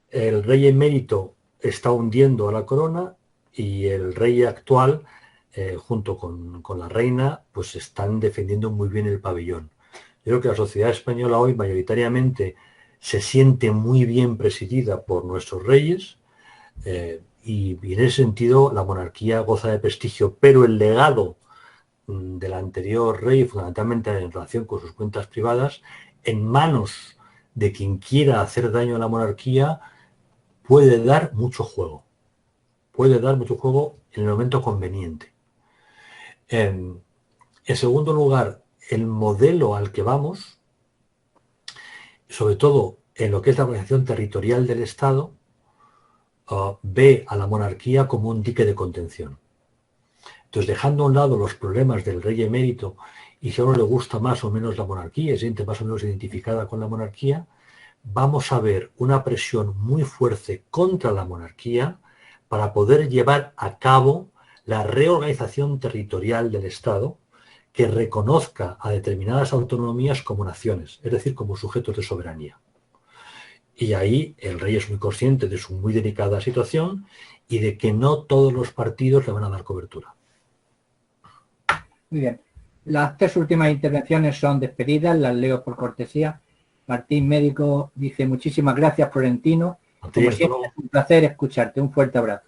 Speaker 1: El rey emérito está hundiendo a la corona y el rey actual, junto con la reina, pues están defendiendo muy bien el pabellón. Yo creo que la sociedad española hoy mayoritariamente se siente muy bien presidida por nuestros reyes, y en ese sentido la monarquía goza de prestigio, pero el legado del anterior rey, fundamentalmente en relación con sus cuentas privadas, en manos de quien quiera hacer daño a la monarquía, puede dar mucho juego. Puede dar mucho juego en el momento conveniente. En segundo lugar, el modelo al que vamos sobre todo en lo que es la organización territorial del Estado, ve a la monarquía como un dique de contención. Entonces, dejando a un lado los problemas del rey emérito y si a uno le gusta más o menos la monarquía, se siente más o menos identificada con la monarquía, vamos a ver una presión muy fuerte contra la monarquía para poder llevar a cabo la reorganización territorial del Estado que reconozca a determinadas autonomías como naciones, es decir, como sujetos de soberanía. Y ahí el rey es muy consciente de su muy delicada situación y de que no todos los partidos le van a dar cobertura.
Speaker 2: Muy bien. Las 3 últimas intervenciones son despedidas, las leo por cortesía. Martín Médico dice: muchísimas gracias, Florentino. Como siempre, es un placer escucharte. Un fuerte abrazo.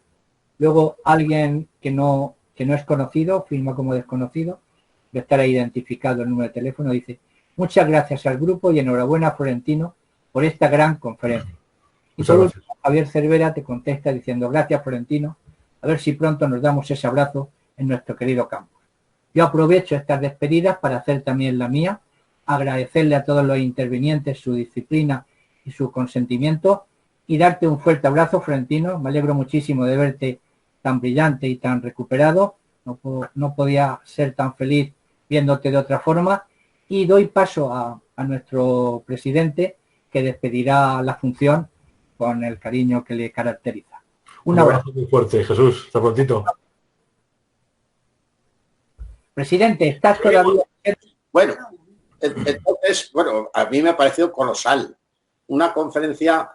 Speaker 2: Luego, alguien que no es conocido, firma como desconocido, de estar ahí identificado el número de teléfono, dice: muchas gracias al grupo y enhorabuena, Florentino, por esta gran conferencia. Y por último, Javier Cervera te contesta diciendo: gracias, Florentino, a ver si pronto nos damos ese abrazo en nuestro querido campo. Yo aprovecho estas despedidas para hacer también la mía, agradecerle a todos los intervinientes su disciplina y su consentimiento y darte un fuerte abrazo, Florentino. Me alegro muchísimo de verte tan brillante y tan recuperado. No podía ser tan feliz viéndote de otra forma. Y doy paso a nuestro presidente, que despedirá la función con el cariño que le caracteriza.
Speaker 1: Un abrazo muy fuerte, Jesús. Hasta prontito.
Speaker 2: Presidente, ¿estás todavía?
Speaker 4: Bueno, entonces, a mí me ha parecido colosal. Una conferencia,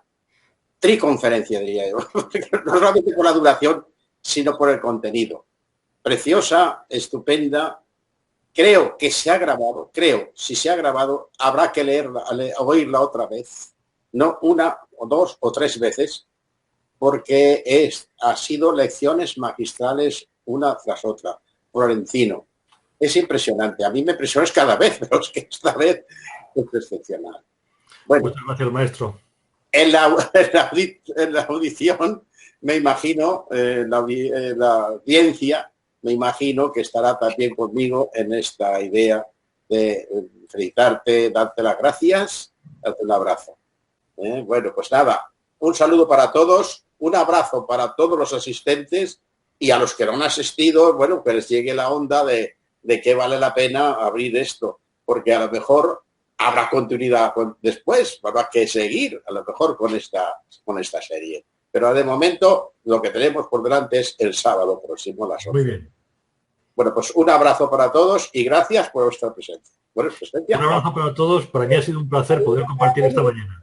Speaker 4: triconferencia diría yo, no solamente por la duración, sino por el contenido. Preciosa, estupenda. Creo que se ha grabado, si se ha grabado, habrá que oírla otra vez, no una o 2 o 3 veces, porque ha sido lecciones magistrales una tras otra. Florentino. Es impresionante. A mí me impresionas cada vez, pero es que esta vez es excepcional. Bueno,
Speaker 1: muchas gracias, maestro.
Speaker 4: En la audición, me imagino, la audiencia, me imagino que estará también conmigo en esta idea de felicitarte, darte las gracias, darte un abrazo. Bueno, pues nada, un saludo para todos, un abrazo para todos los asistentes y a los que no han asistido, bueno, que les llegue la onda de que vale la pena abrir esto, porque a lo mejor habrá continuidad después, habrá que seguir a lo mejor con esta serie. Pero de momento lo que tenemos por delante es el sábado próximo a las 11.
Speaker 1: Muy bien.
Speaker 4: Bueno, pues un abrazo para todos y gracias por vuestra presencia.
Speaker 1: Un abrazo para todos. Para mí ha sido un placer poder compartir esta mañana.